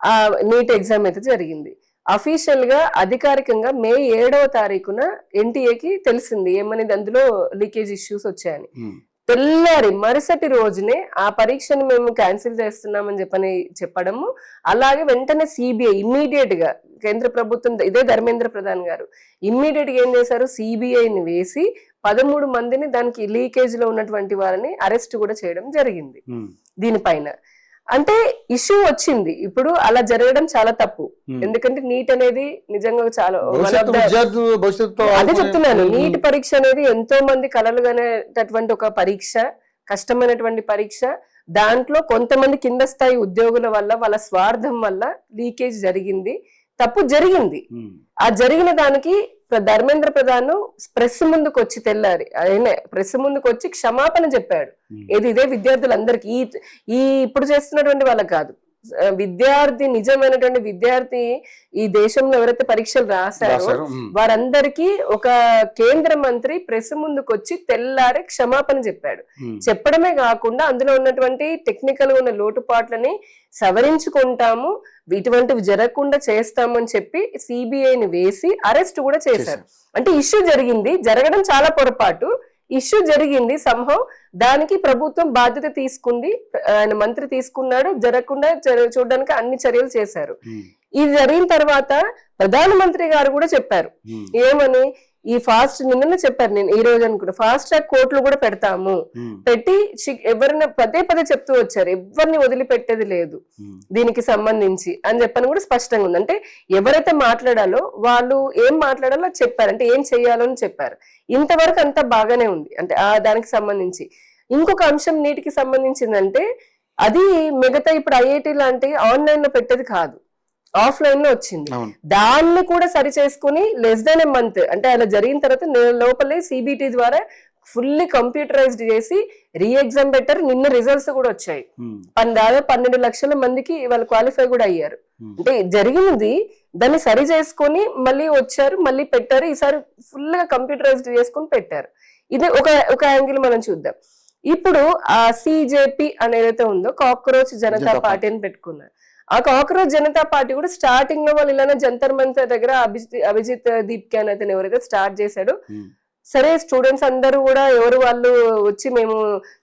ఆ నీట్ ఎగ్జామ్ అయితే జరిగింది. అఫీషియల్ గా అధికారికంగా మే 7వ తారీఖున ఎన్టీఏకి తెలిసింది ఏమనేది, అందులో లీకేజ్ ఇష్యూస్ వచ్చాయని. తెల్లారి మరుసటి రోజునే ఆ పరీక్షను మేము క్యాన్సిల్ చేస్తున్నామని చెప్పడము. అలాగే వెంటనే సిబిఐ ఇమ్మీడియట్ గా, కేంద్ర ప్రభుత్వం ఇదే ధర్మేంద్ర ప్రధాన్ గారు ఇమ్మీడియట్ గా ఏం చేశారు, సిబిఐని వేసి 13 మందిని దానికి లీకేజ్ లో ఉన్నటువంటి వారిని అరెస్ట్ కూడా చేయడం జరిగింది. దీనిపైన అంటే ఇష్యూ వచ్చింది. ఇప్పుడు అలా జరగడం చాలా తప్పు. ఎందుకంటే నీట్ అనేది నిజంగా చాలా, అదే చెప్తున్నాను, నీట్ పరీక్ష అనేది ఎంతో మంది కలలు కనేటటువంటి ఒక పరీక్ష, కష్టమైనటువంటి పరీక్ష. దాంట్లో కొంతమంది కింద స్థాయి ఉద్యోగుల వల్ల, వాళ్ళ స్వార్థం వల్ల లీకేజ్ జరిగింది, తప్పు జరిగింది. ఆ జరిగిన దానికి ధర్మేంద్ర ప్రధాన్ ప్రెస్ ముందుకు వచ్చి తెల్లారి ఆయన ప్రెస్ ముందుకు వచ్చి క్షమాపణ చెప్పాడు. ఇదే విద్యార్థులందరికీ, ఈ ఇప్పుడు చేస్తున్నటువంటి వాళ్ళకి కాదు, విద్యార్థి, నిజమైనటువంటి విద్యార్థి ఈ దేశంలో ఎవరైతే పరీక్షలు రాశారో వారందరికీ ఒక కేంద్ర మంత్రి ప్రెస్ ముందుకు వచ్చి తెల్లారి క్షమాపణ చెప్పాడు. చెప్పడమే కాకుండా అందులో ఉన్నటువంటి టెక్నికల్ గా ఉన్న లోటుపాట్లని సవరించుకుంటాము, ఇటువంటివి జరగకుండా చేస్తాము అని చెప్పి సిబిఐని వేసి అరెస్ట్ కూడా చేశారు. అంటే ఇష్యూ జరిగింది, జరగడం చాలా పొరపాటు, ఇష్యూ జరిగింది సంభవం, దానికి ప్రభుత్వం బాధ్యత తీసుకుంది, ఆయన మంత్రి తీసుకున్నాడు, జరగకుండా చూడడానికి అన్ని చర్యలు చేశారు. ఇది జరిగిన తర్వాత ప్రధానమంత్రి గారు కూడా చెప్పారు ఏమని, ఈ నిన్న చెప్పారు, నేను ఈ రోజు అనుకుంటా ఫాస్ట్ ట్రాక్ కోర్టులు కూడా పెడతాము, పెట్టి ఎవరైనా పదే చెప్తూ వచ్చారు, ఎవరిని వదిలిపెట్టేది లేదు దీనికి సంబంధించి అని చెప్పని కూడా స్పష్టంగా ఉంది. అంటే ఎవరైతే మాట్లాడాలో వాళ్ళు ఏం మాట్లాడాలో చెప్పారు, అంటే ఏం చెయ్యాలో అని చెప్పారు. ఇంతవరకు అంతా బాగానే ఉంది. అంటే దానికి సంబంధించి ఇంకొక అంశం నీటికి సంబంధించిందంటే, అది మిగతా ఇప్పుడు ఐఐటి లాంటి ఆన్లైన్ లో పెట్టేది కాదు, ఆఫ్లైన్ లో వచ్చింది. దాన్ని కూడా సరి చేసుకుని లెస్ దాన్ ఎ మంత్, అంటే అలా జరిగిన తర్వాత లోపలే సిబిటి ద్వారా ఫుల్లీ కంప్యూటరైజ్డ్ చేసి రీ ఎగ్జామ్ పెట్టారు. నిన్న రిజల్ట్స్ కూడా వచ్చాయి. దాదాపు 12 లక్షల మందికి వాళ్ళు క్వాలిఫై కూడా అయ్యారు. అంటే జరిగినది దాన్ని సరి చేసుకొని మళ్ళీ వచ్చారు, మళ్ళీ పెట్టారు. ఈసారి ఫుల్ గా కంప్యూటరైజ్డ్ చేసుకుని పెట్టారు. ఇది ఒక యాంగిల్ మనం చూద్దాం. ఇప్పుడు ఆ సిజేపీ అనేది ఉందో, కాక్రోచ్ జనతా పార్టీ అని పెట్టుకున్నారు. ఆ కాక్రోచ్ జనతా పార్టీ కూడా స్టార్టింగ్ లో వాళ్ళు ఇలానే జంతర్ మంతర్ దగ్గర అభిజిత్ దీప్క్యాన్ అయితే ఎవరైతే స్టార్ట్ చేశాడో, సరే స్టూడెంట్స్ అందరూ కూడా ఎవరు వాళ్ళు వచ్చి మేము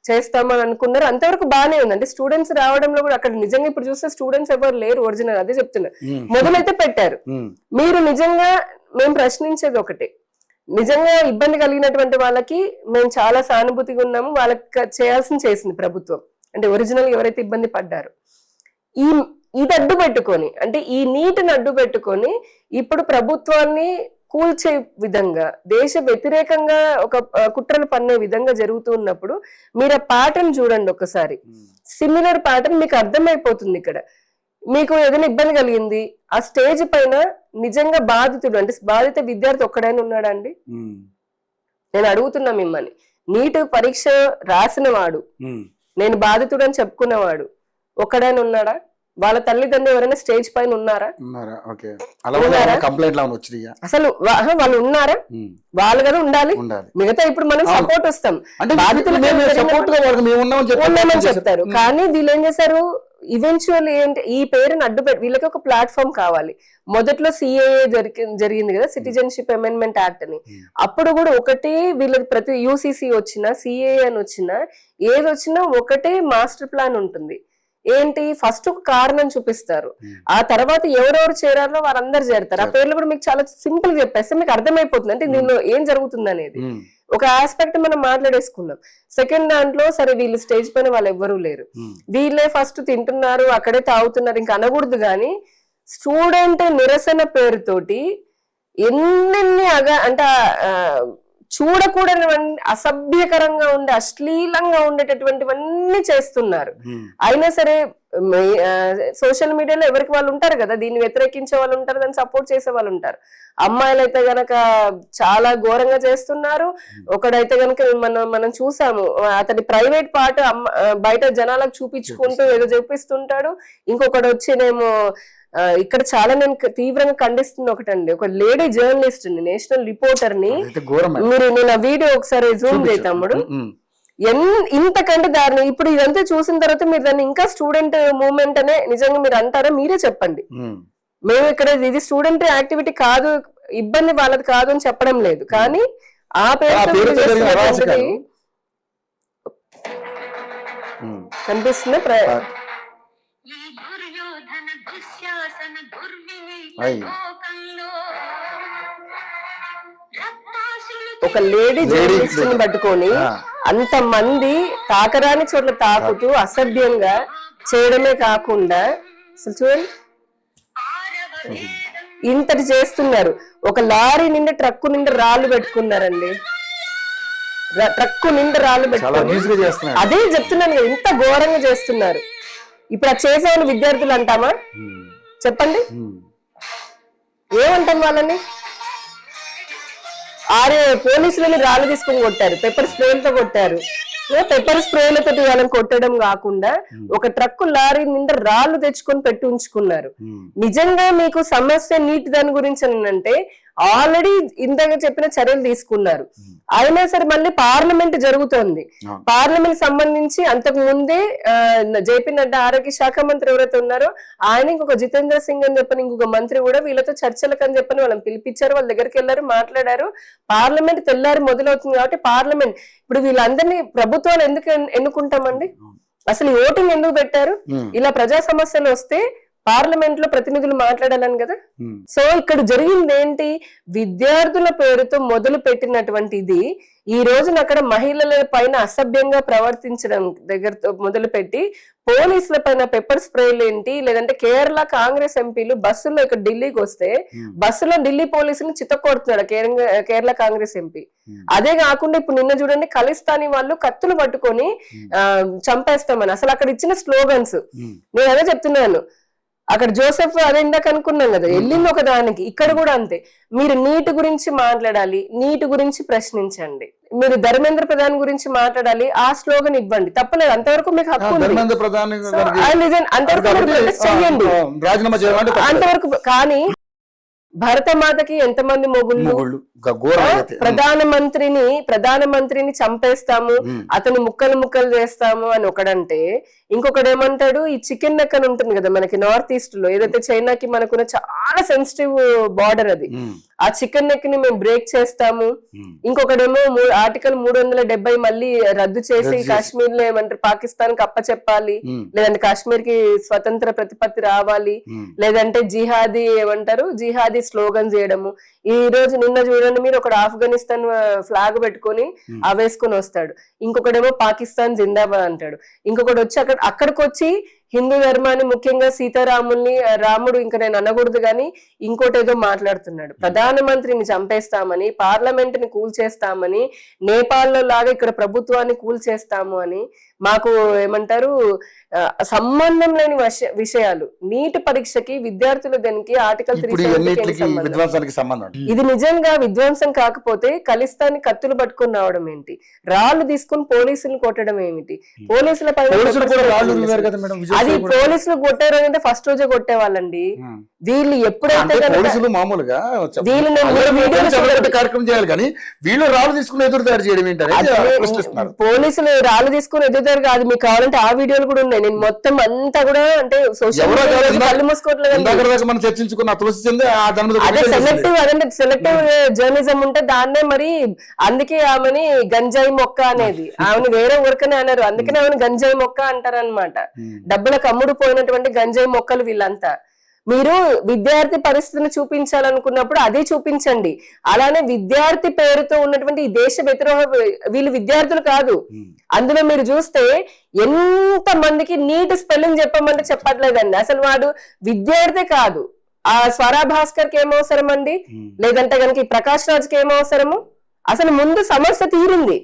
చేస్తామని అనుకున్నారు, అంతవరకు బాగానే ఉంది. అంటే స్టూడెంట్స్ రావడంలో కూడా అక్కడ నిజంగా ఇప్పుడు చూస్తే స్టూడెంట్స్ ఎవరు లేరు ఒరిజినల్, అదే చెప్తున్నారు. మొదలైతే పెట్టారు. మీరు నిజంగా మేము ప్రశ్నించేది ఒకటే, నిజంగా ఇబ్బంది కలిగినటువంటి వాళ్ళకి మేము చాలా సానుభూతిగా ఉన్నాము, వాళ్ళకి చేయాల్సింది చేసింది ప్రభుత్వం. అంటే ఒరిజినల్ ఎవరైతే ఇబ్బంది పడ్డారు, ఇది అడ్డు పెట్టుకొని, అంటే ఈ నీటిని అడ్డు పెట్టుకొని ఇప్పుడు ప్రభుత్వాన్ని కూల్చే విధంగా, దేశ వ్యతిరేకంగా ఒక కుట్రలు పన్నే విధంగా జరుగుతున్నప్పుడు మీరు ఆ ప్యాటర్న్ చూడండి ఒకసారి. సిమిలర్ ప్యాటర్న్ మీకు అర్థమైపోతుంది ఇక్కడ. మీకు ఏదైనా ఇబ్బంది కలిగింది, ఆ స్టేజ్ పైన నిజంగా బాధితుడు అంటే బాధిత విద్యార్థి ఒక్కడైనా ఉన్నాడా అండి? నేను అడుగుతున్నా మిమ్మల్ని. నీట్ పరీక్ష రాసిన వాడు, నేను బాధితుడు అని చెప్పుకున్నవాడు ఒక్కడైనా ఉన్నాడా? వాళ్ళ తల్లిదండ్రులు ఎవరైనా స్టేజ్ పైన ఉన్నారా? అసలు వాళ్ళు ఉన్నారా? వాళ్ళు కదా ఉండాలి. మిగతా ఇప్పుడు మనం సపోర్ట్ వస్తాం, ఉన్నామని చెప్తారు. కానీ వీళ్ళు ఏం చేశారు, ఈవెన్చువల్ ఏంటి, ఈ పేరుని అడ్డుపెట్టి వీళ్ళకి ఒక ప్లాట్ఫామ్ కావాలి. మొదట్లో సిఏఏ జరిగింది కదా, సిటిజన్షిప్ అమెండ్మెంట్ యాక్ట్ అని. అప్పుడు కూడా ఒకటే వీళ్ళకి ప్రతి యూసీసీ వచ్చినా సిఏఏ అని వచ్చినా ఏది వచ్చినా ఒకటే మాస్టర్ ప్లాన్ ఉంటుంది. ఏంటి, ఫస్ట్ ఒక కారణం చూపిస్తారు, ఆ తర్వాత ఎవరెవరు చేరారో వారందరు చేరతారు. ఆ పేర్లు కూడా మీకు చాలా సింపుల్ చెప్పేస్తే మీకు అర్థమైపోతుంది అంటే దీనిలో ఏం జరుగుతుంది అనేది. ఒక ఆస్పెక్ట్ మనం మాట్లాడేసుకున్నాం. సెకండ్ దాంట్లో సరే వీళ్ళు స్టేజ్ పైన వాళ్ళు ఎవ్వరూ లేరు, వీళ్ళే ఫస్ట్ తింటున్నారు, అక్కడే తాగుతున్నారు, ఇంకా అనకూడదు. కానీ స్టూడెంట్ నిరసన పేరుతోటి ఎన్నెన్ని అంటే చూడకూడనివన్నీ, అసభ్యకరంగా ఉండే అశ్లీలంగా ఉండేటటువంటివన్నీ చేస్తున్నారు. అయినా సరే సోషల్ మీడియాలో ఎవరికి వాళ్ళు ఉంటారు కదా, దీన్ని వ్యతిరేకించే వాళ్ళు ఉంటారు, దాన్ని సపోర్ట్ చేసే వాళ్ళు ఉంటారు. అమ్మాయిలు అయితే గనక చాలా ఘోరంగా చేస్తున్నారు. ఒకడైతే గనక మనం చూసాము, అతని ప్రైవేట్ పార్ట్ బయట జనాలకు చూపించుకుంటూ ఏదో చూపిస్తుంటాడు. ఇంకొకడు వచ్చినేమో ఇక్కడ చాలా నేను తీవ్రంగా ఖండిస్తుంది ఒకటండి, ఒక లేడీ జర్నలిస్ట్ ని, నేషనల్ రిపోర్టర్ ని, మీరు నేను ఆ వీడియో ఒకసారి జూమ్ చేద్దాముడు, ఇంతకంటే దాన్ని ఇప్పుడు ఇదంతా చూసిన తర్వాత మీరు దాన్ని ఇంకా స్టూడెంట్ మూవ్మెంట్ అనే నిజంగా మీరు అంటారా? మీరే చెప్పండి. మేము ఇక్కడ ఇది స్టూడెంట్ యాక్టివిటీ కాదు, ఇబ్బంది వాళ్ళది కాదు అని చెప్పడం లేదు, కానీ ఆ పేరు కనిపిస్తుంది. ఒక లేడీ జర్నలిస్ట్ ని పట్టుకొని అంత మంది తాకరాని చోట్ల తాకుతూ అసభ్యంగా చేయడమే కాకుండా అసలు చూడండి ఇంతటి చేస్తున్నారు. ఒక లారీ నిండా ట్రక్కు నిండా రాళ్ళు పెట్టుకున్నారండి, ట్రక్కు నిండా రాళ్ళు పెట్టుకున్నారు. అదే చెప్తున్నాను కదా, ఇంత ఘోరంగా చేస్తున్నారు. ఇప్పుడు ఆ చేసేవాళ్ళు విద్యార్థులు అంటామా? చెప్పండి, ఏమంటాం వాళ్ళని? పోలీసులని రాళ్ళు తీసుకొని కొట్టారు, పెప్పర్ స్ప్రేలతో కొట్టారు. పెప్పర్ స్ప్రేలతో వాళ్ళని కొట్టడం కాకుండా ఒక ట్రక్కు లారీ నిండా రాళ్ళు తెచ్చుకొని పెట్టి ఉంచుకున్నారు. నిజంగా మీకు సమస్య నీటి దాని గురించి అంటే ఆల్రెడీ ఇందాక చెప్పిన చర్యలు తీసుకున్నారు. అయినా సరే మళ్ళీ పార్లమెంట్ జరుగుతోంది. పార్లమెంట్ సంబంధించి అంతకు ముందే జేపీ నడ్డా ఆరోగ్య శాఖ మంత్రి ఎవరైతే ఉన్నారో ఆయన, ఇంకొక జితేంద్ర సింగ్ అని చెప్పని ఇంకొక మంత్రి కూడా వీళ్ళతో చర్చలకు అని చెప్పని వాళ్ళని పిలిపించారు. వాళ్ళ దగ్గరికి వెళ్ళారు, మాట్లాడారు. పార్లమెంట్ తెల్లారి మొదలవుతుంది కాబట్టి పార్లమెంట్ ఇప్పుడు వీళ్ళందరినీ ప్రభుత్వాలు ఎందుకు ఎన్నుకుంటామండి? అసలు ఓటింగ్ ఎందుకు పెట్టారు? ఇలా ప్రజా సమస్యలు వస్తే పార్లమెంట్ లో ప్రతినిధులు మాట్లాడాలని కదా. సో ఇక్కడ జరిగింది ఏంటి, విద్యార్థుల పేరుతో మొదలు పెట్టినటువంటి ఇది ఈ రోజున అక్కడ మహిళల పైన అసభ్యంగా ప్రవర్తించడం దగ్గరతో మొదలు పెట్టి పోలీసుల పైన పెప్పర్ స్ప్రేలు ఏంటి, లేదంటే కేరళ కాంగ్రెస్ ఎంపీలు బస్సుల్లో ఇక్కడ ఢిల్లీకి వస్తే బస్సులో ఢిల్లీ పోలీసులు చిత్తకొడుతున్నాడు కేరళ కాంగ్రెస్ ఎంపీ. అదే కాకుండా ఇప్పుడు నిన్న చూడండి ఖలిస్తానీ వాళ్ళు కత్తులు పట్టుకొని చంపేస్తామని అసలు అక్కడ ఇచ్చిన స్లోగన్స్. నేను అదే చెప్తున్నాను, అక్కడ జోసెఫ్ అదే ఇందాక అనుకున్నాం కదా, వెళ్ళింది ఒక దానికి. ఇక్కడ కూడా అంతే, మీరు నీటి గురించి మాట్లాడాలి, నీటి గురించి ప్రశ్నించండి. మీరు ధర్మేంద్ర ప్రధాన్ గురించి మాట్లాడాలి, ఆ స్లోగన్ ఇవ్వండి, తప్పలేదు. అంతవరకు మీకు హక్కు ఉంది, అంతవరకు. కానీ భరతమాతకి ఎంతమంది మొగుళ్ళు, ప్రధానమంత్రిని చంపేస్తాము, అతని ముక్కలు చేస్తాము అని ఒకడంటే, ఇంకొకడు ఏమంటాడు, ఈ చికెన్ నెక్ అని ఉంటుంది కదా మనకి నార్త్ ఈస్ట్ లో, ఏదైతే చైనాకి మనకున్న చాలా సెన్సిటివ్ బార్డర్ అది, ఆ చికెన్ నెక్ ని మేము బ్రేక్ చేస్తాము. ఇంకొకడేమో ఆర్టికల్ 370 మళ్ళీ రద్దు చేసి కాశ్మీర్ లో ఏమంటారు పాకిస్తాన్ కి అప్పచెప్పాలి, లేదంటే కాశ్మీర్ కి స్వతంత్ర ప్రతిపత్తి రావాలి, లేదంటే జిహాదీ ఏమంటారు జిహాదీ స్లోగన్ చేయడము. ఈ రోజు నిన్న చూడండి మీరు, ఒకడు ఆఫ్ఘనిస్తాన్ ఫ్లాగ్ పెట్టుకొని వేసుకొని వస్తాడు, ఇంకొకడేమో పాకిస్తాన్ జిందాబాద్ అంటాడు, ఇంకొకటి వచ్చి అక్కడికి వచ్చి హిందూ ధర్మాన్ని ముఖ్యంగా సీతారాముల్ని రాముడు ఇంకా నేను అనకూడదు కానీ ఇంకోటి ఏదో మాట్లాడుతున్నాడు. ప్రధానమంత్రిని చంపేస్తామని, పార్లమెంట్ ని కూల్చేస్తామని, నేపాల్లో లాగా ఇక్కడ ప్రభుత్వాన్ని కూల్చేస్తాము అని. మాకు ఏమంటారు సంబంధం లేని విషయాలు. నీట్ పరీక్షకి విద్యార్థుల దానికి ఆర్టికల్ ఇప్పుడు ఇవన్నిటికి విధ్వంసానికి సంబంధం. ఇది నిజంగా విధ్వంసం కాకపోతే ఖలిస్తాన్ని కత్తులు పట్టుకుని రావడం ఏంటి, రాళ్లు తీసుకుని పోలీసులు కొట్టడం ఏమిటి, పోలీసుల పైన అది పోలీసులు కొట్టారు అంటే ఫస్ట్ రోజే కొట్టేవాళ్ళండి. వీళ్ళు ఎప్పుడైతే మామూలుగా కార్యక్రమం చేయాలి కానీ వీళ్ళు రాళ్ళు తీసుకుని ఎదురు దాడి చేయడం ఏంటంటే పోలీసులు రాళ్ళు తీసుకుని ఎదురుదారు కాదు. మీకు కావాలంటే ఆ వీడియోలు కూడా ఉన్నాయి. నేను మొత్తం అంతా కూడా అంటే సోషల్ మీడియా కళ్ళు మూసుకోవట్లేదు. మనం చర్చించుకున్న తులసి అదే సెలెక్టివ్ జర్నలిజం ఉంటే దాన్నే మరి అందుకే ఆమెని గంజాయి మొక్క అనేది, ఆమెను వేరే ఊరికనే అన్నారు, అందుకనే ఆమెను గంజాయి మొక్క అంటారనమాట. డబ్బులకు అమ్ముడు పోయినటువంటి గంజాయి మొక్కలు వీళ్ళంతా. మీరు విద్యార్థి పరిస్థితిని చూపించాలనుకున్నప్పుడు అదే చూపించండి. అలానే విద్యార్థి పేరుతో ఉన్నటువంటి ఈ దేశ వ్యతిరేక వీళ్ళు విద్యార్థులు కాదు. అందులో మీరు చూస్తే ఎంత మందికి నీట్ స్పెల్లింగ్ చెప్పమంటే చెప్పట్లేదండి. అసలు వాడు విద్యార్థి కాదు. ఆ స్వరా భాస్కర్ కి ఏమవసరం అండి, లేదంటే కనుక ప్రకాష్ రాజ్కి ఏమవసరము? అసలు ముందు సమస్య తీరింది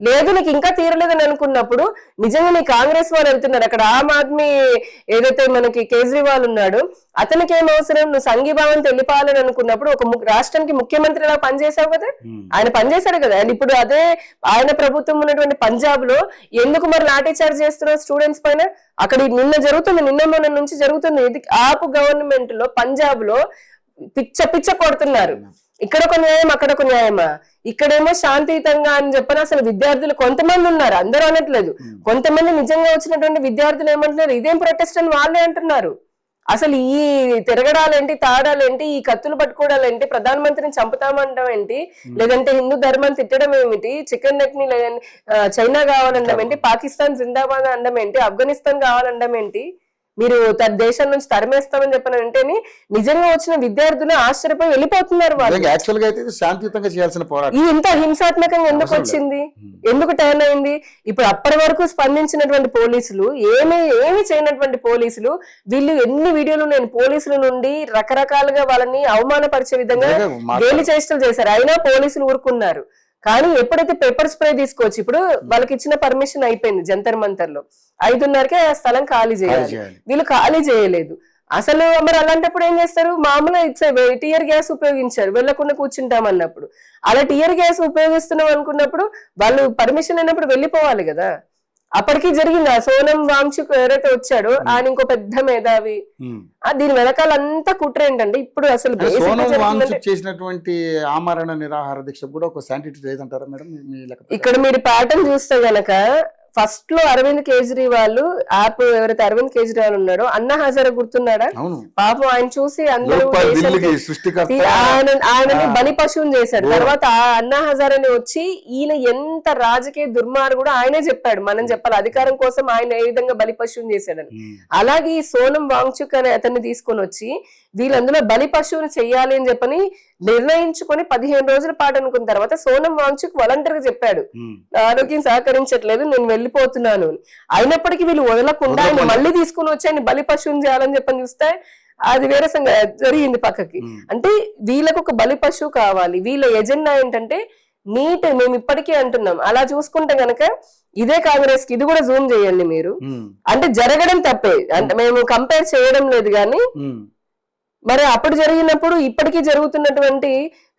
లేదు, నీకు ఇంకా తీరలేదని అనుకున్నప్పుడు నిజంగా నీ కాంగ్రెస్ వాళ్ళు వెళ్తున్నారు అక్కడ. ఆమ్ ఆద్మీ ఏదైతే మనకి కేజ్రీవాల్ ఉన్నాడు అతనికి ఏం అవసరం, నువ్వు సంఘీభావం తెలిపాలని అనుకున్నప్పుడు ఒక రాష్ట్రానికి ముఖ్యమంత్రిలా పనిచేసావు కదా, ఆయన పనిచేశాడు కదా. అండ్ ఇప్పుడు అదే ఆయన ప్రభుత్వం ఉన్నటువంటి పంజాబ్ లో ఎందుకు మరి లాఠీ చార్జ్ చేస్తున్నారు స్టూడెంట్స్ పైన? అక్కడ నిన్న మొన్న నుంచి జరుగుతుంది. ఇది ఆప్ గవర్నమెంట్ లో పంజాబ్ లో పిచ్చ కొడుతున్నారు. ఇక్కడ ఒక న్యాయం అక్కడ ఒక న్యాయమా? ఇక్కడేమో శాంతియుతంగా అని చెప్పని అసలు విద్యార్థులు కొంతమంది ఉన్నారు, అందరూ అనట్లేదు. కొంతమంది నిజంగా వచ్చినటువంటి విద్యార్థులు ఏమంటున్నారు, ఇదేం ప్రొటెస్ట్ అని వాళ్ళే అంటున్నారు. అసలు ఈ తిరగడాలేంటి, తాడాలేంటి, ఈ కత్తులు పట్టుకోవడాలేంటి, ప్రధానమంత్రిని చంపుతామంటాం ఏంటి, లేదంటే హిందూ ధర్మాన్ని తిట్టడం ఏమిటి, చికెన్ నెక్ ని చైనా కావాలనడం ఏంటి, పాకిస్తాన్ జిందాబాద్ అనడం ఏంటి, ఆఫ్ఘనిస్తాన్ కావాలనడం ఏంటి, మీరు దేశం నుంచి తరిమేస్తామని చెప్పిన వెంటనే నిజంగా వచ్చిన విద్యార్థులు ఆశ్చర్యపోయి వెళ్ళిపోతున్నారు. వాళ్ళు శాంతియుతంగా చేయాల్సిన పోరాటం ఇది ఇంత హింసాత్మకంగా ఎందుకు వచ్చింది, ఎందుకు టర్న్ అయింది? ఇప్పుడు అప్పటి వరకు స్పందించినటువంటి పోలీసులు ఏమి చేయనటువంటి పోలీసులు, వీళ్ళు ఎన్ని వీడియోలు నేను పోలీసుల నుండి రకరకాలుగా వాళ్ళని అవమానపరిచే విధంగా గేలి చేష్టలు చేశారు, అయినా పోలీసులు ఊరుకున్నారు. కానీ ఎప్పుడైతే పేపర్ స్ప్రే తీసుకొచ్చి ఇప్పుడు వాళ్ళకి ఇచ్చిన పర్మిషన్ అయిపోయింది జంతర్ మంతర్ లో 5:30కే ఆ స్థలం ఖాళీ చేయాలి, వీళ్ళు ఖాళీ చేయలేదు. అసలు మరి అలాంటప్పుడు ఏం చేస్తారు, మామూలుగా టియర్ గ్యాస్ ఉపయోగించారు వెళ్లకుండా కూర్చుంటాం అన్నప్పుడు. అలా టియర్ గ్యాస్ ఉపయోగిస్తున్నాం అనుకున్నప్పుడు వాళ్ళు పర్మిషన్ అయినప్పుడు వెళ్ళిపోవాలి కదా. అప్పటికి జరిగింది. ఆ సోనం వాంగ్చుక్ ఎవరైతే వచ్చాడో ఆయన ఇంకో పెద్ద మేధావి. దీని వెనకాలంతా కుట్ర ఏంటంటే ఇప్పుడు అసలు చేసినటువంటి ఆమరణ నిరాహార దీక్ష కూడా ఒక శాంటిటీ లేదంటారా మేడం? ఇక్కడ మీరు ప్యాటర్న్ చూస్తే గనక ఫస్ట్ లో అరవింద్ కేజ్రీవాల్ యాప్ ఎవరైతే అరవింద్ కేజ్రీవాల్ ఉన్నాడో అన్నా హజారే గుర్తున్నాడా? పాపం ఆయన చూసి అందరూ ఆయనని బలి పశువుని చేశాడు. తర్వాత ఆ అన్నా హజారేని వచ్చి ఈయన ఎంత రాజకీయ దుర్మార్గుడు ఆయనే చెప్పాడు, మనం చెప్పాలి అధికారం కోసం ఆయన ఏ విధంగా బలి పశువుని చేశాడని. అలాగే ఈ సోనం వాంగ్చుక్ అనే అతన్ని తీసుకొని వచ్చి వీళ్ళందులో బలి పశువుని చెయ్యాలి అని చెప్పని నిర్ణయించుకొని 15 రోజుల పాటు అనుకున్న తర్వాత సోనం వాంగ్చుక్ వాలంటీర్ గా చెప్పాడు, ఆరోగ్యం సహకరించట్లేదు, నేను వెళ్ళిపోతున్నాను. అయినప్పటికీ వీళ్ళు వదలకుండా ఆయన మళ్ళీ తీసుకుని వచ్చి ఆయన బలి పశువుని చేయాలని చెప్పని చూస్తే అది వేరే జరిగింది పక్కకి. అంటే వీళ్ళకు ఒక బలి పశువు కావాలి. వీళ్ళ ఎజెండా ఏంటంటే నీట్. మేము ఇప్పటికీ అంటున్నాం. అలా చూసుకుంటే గనక ఇదే కాంగ్రెస్ కి ఇది కూడా జూమ్ చేయండి మీరు. అంటే జరగడం తప్పే, అంటే మేము కంపేర్ చేయడం లేదు కానీ మరి అప్పుడు జరిగినప్పుడు ఇప్పటికీ జరుగుతున్నటువంటి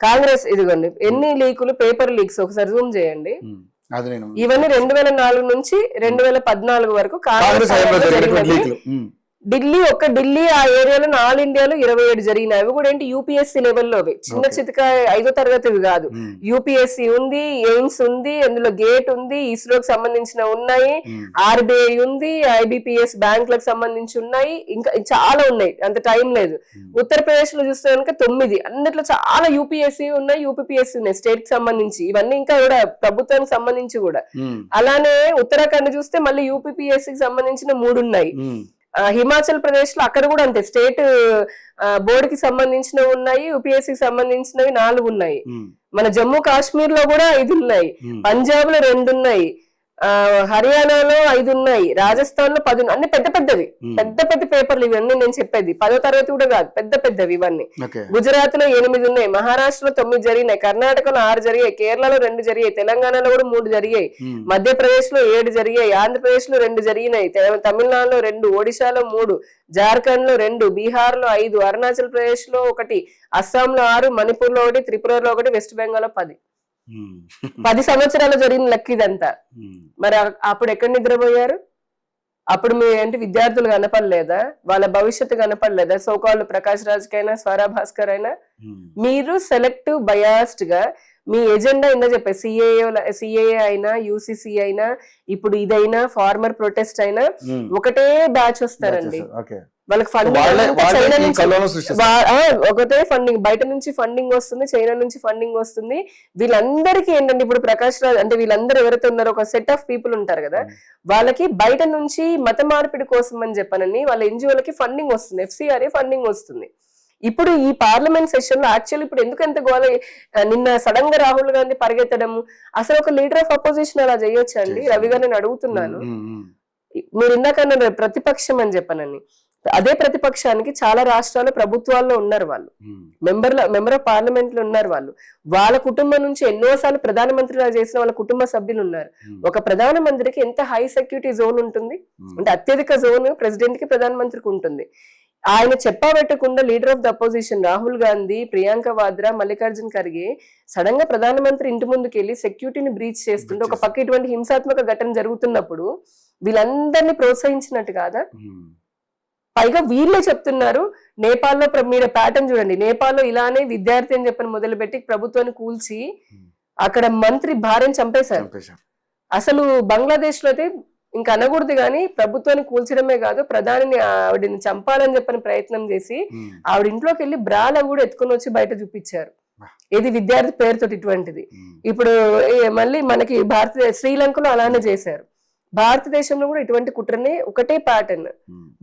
కాంగ్రెస్ ఇదిగోండి ఎన్ని లీకులు, పేపర్ లీక్స్ ఒకసారి జూమ్ చేయండి. ఇవన్నీ 2004 నుంచి 2014 వరకు కాంగ్రెస్ ఢిల్లీ ఆ ఏరియాలో ఆల్ ఇండియాలో 27 జరిగినాయి. అవి కూడా ఏంటి యూపీఎస్సీ లెవెల్లో, చిన్న చితక 5వ తరగతివి కాదు. యూపీఎస్సీ ఉంది, ఎయిమ్స్ ఉంది, అందులో గేట్ ఉంది, ఇస్రోకి సంబంధించిన ఉన్నాయి, ఆర్బీఐ ఉంది, ఐబిపిఎస్ బ్యాంకులకు సంబంధించి ఉన్నాయి, ఇంకా చాలా ఉన్నాయి, అంత టైం లేదు. ఉత్తరప్రదేశ్ లో చూస్తే కనుక 9, అన్నిట్లో చాలా యూపీఎస్సీ ఉన్నాయి, యూపీఎస్సీ ఉన్నాయి స్టేట్ కి సంబంధించి. ఇవన్నీ ఇంకా కూడా ప్రభుత్వానికి సంబంధించి కూడా. అలానే ఉత్తరాఖండ్ చూస్తే మళ్ళీ యూపీఎస్సీకి సంబంధించిన 3 ఉన్నాయి. హిమాచల్ ప్రదేశ్ లో అక్కడ కూడా అంతే స్టేట్ బోర్డు కి సంబంధించినవి ఉన్నాయి, యూపీఎస్సీకి సంబంధించినవి 4 ఉన్నాయి. మన జమ్మూ కాశ్మీర్ లో కూడా 5 ఉన్నాయి, పంజాబ్ లో 2 ఉన్నాయి, హర్యానాలో 5 ఉన్నాయి, రాజస్థాన్ లో 10 ఉన్నాయి. అన్ని పెద్ద పెద్దవి, పెద్ద పెద్ద పేపర్లు ఇవన్నీ నేను చెప్పేది. 10వ తరగతి కూడా కాదు, పెద్ద పెద్దవి ఇవన్నీ. గుజరాత్ లో 8 ఉన్నాయి, మహారాష్ట్రలో 9 జరిగినాయి, కర్ణాటకలో 6 జరిగాయి, కేరళలో 2 జరిగాయి, తెలంగాణలో కూడా 3 జరిగాయి, మధ్యప్రదేశ్ లో 7 జరిగాయి, ఆంధ్రప్రదేశ్ లో 2 జరిగినాయి, తమిళనాడులో 2, ఒడిశాలో 3, జార్ఖండ్ లో 2, బీహార్ లో 5, అరుణాచల్ ప్రదేశ్ లో 1, అస్సాం లో 6, మణిపూర్ లో 1, త్రిపురలో 1, వెస్ట్ బెంగాల్ లో 10. 10 సంవత్సరాలు జరిగిన లెక్క ఇదంతా. మరి అప్పుడు ఎక్కడ నిద్రపోయారు? అప్పుడు మీ ఏంటి విద్యార్థులు కనపడలేదా? వాళ్ళ భవిష్యత్తు కనపడలేదా? సోకాళ్ళు ప్రకాష్ రాజ్ కైనా స్వరా భాస్కర్ అయినా మీరు సెలెక్టివ్ బయాస్డ్ గా మీ ఎజెండా ఏందో చెప్పారు. సిఏఏ అయినా, యూసిసి అయినా, ఇప్పుడు ఇదైనా, ఫార్మర్ ప్రొటెస్ట్ అయినా ఒకటే బ్యాచ్ వస్తారండి. వాళ్ళకి ఫండింగ్ ఒకటే ఫండింగ్, బయట నుంచి ఫండింగ్ వస్తుంది, చైనా నుంచి ఫండింగ్ వస్తుంది. వీళ్ళందరికీ ఏంటంటే ఇప్పుడు ప్రకాష్ రాజ్ అంటే వీళ్ళందరూ ఎవరైతే ఉన్నారో ఒక సెట్ ఆఫ్ పీపుల్ ఉంటారు కదా, వాళ్ళకి బయట నుంచి మత మార్పిడి కోసం అని చెప్పనని వాళ్ళ ఎన్జిఓలకి ఫండింగ్ వస్తుంది, FCRA ఫండింగ్ వస్తుంది. ఇప్పుడు ఈ పార్లమెంట్ సెషన్ లో యాక్చువల్లీ ఇప్పుడు ఎందుకు ఎంత గోల, నిన్న సడన్ గా రాహుల్ గాంధీ పరిగెత్తడము, అసలు ఒక లీడర్ ఆఫ్ అపోజిషన్ అలా చేయొచ్చా అండి? రవి గారు నేను అడుగుతున్నాను, మీరు ఇందాక ప్రతిపక్షం అని చెప్పనని, అదే ప్రతిపక్షానికి చాలా రాష్ట్రాలు ప్రభుత్వాల్లో ఉన్నారు, వాళ్ళు మెంబర్ ఆఫ్ పార్లమెంట్ లో ఉన్నారు, వాళ్ళ కుటుంబం నుంచి ఎన్నోసార్లు ప్రధానమంత్రిగా చేసిన వాళ్ళ కుటుంబ సభ్యులు ఉన్నారు. ఒక ప్రధానమంత్రికి ఎంత హై సెక్యూరిటీ జోన్ ఉంటుంది అంటే అత్యధిక జోన్ ప్రెసిడెంట్ కి ప్రధానమంత్రికి ఉంటుంది. ఆయన చెప్పబెట్టకుండా leader of the opposition Rahul Gandhi, Priyanka Vadra, Mallikarjun Kharge sudden గా ప్రధానమంత్రి ఇంటి ముందుకు వెళ్ళి సెక్యూరిటీని బ్రీచ్ చేస్తుంటే, ఒక పక్క ఇటువంటి హింసాత్మక ఘటన జరుగుతున్నప్పుడు వీళ్ళందరినీ ప్రోత్సహించినట్టు కాదా? పైగా వీళ్ళే చెప్తున్నారు, నేపాల్లో మీరు ప్యాటర్న్ చూడండి, నేపాల్లో ఇలానే విద్యార్థి అని చెప్పని మొదలుపెట్టి ప్రభుత్వాన్ని కూల్చి అక్కడ మంత్రి భార్యను చంపేశారు. అసలు బంగ్లాదేశ్ లో అయితే ఇంకా అనకూడదు కానీ ప్రభుత్వాన్ని కూల్చడమే కాదు, ప్రధానిని ఆవిడని చంపాలని చెప్పని ప్రయత్నం చేసి ఆవిడ ఇంట్లోకి వెళ్ళి బ్రాల కూడా ఎత్తుకొని వచ్చి బయట చూపించారు. ఇది విద్యార్థి పేరుతో ఇటువంటిది. ఇప్పుడు మళ్ళీ మనకి శ్రీలంకలో అలానే చేశారు. భారతదేశంలో కూడా ఇటువంటి కుట్రనే ఒకటే ప్యాటర్న్.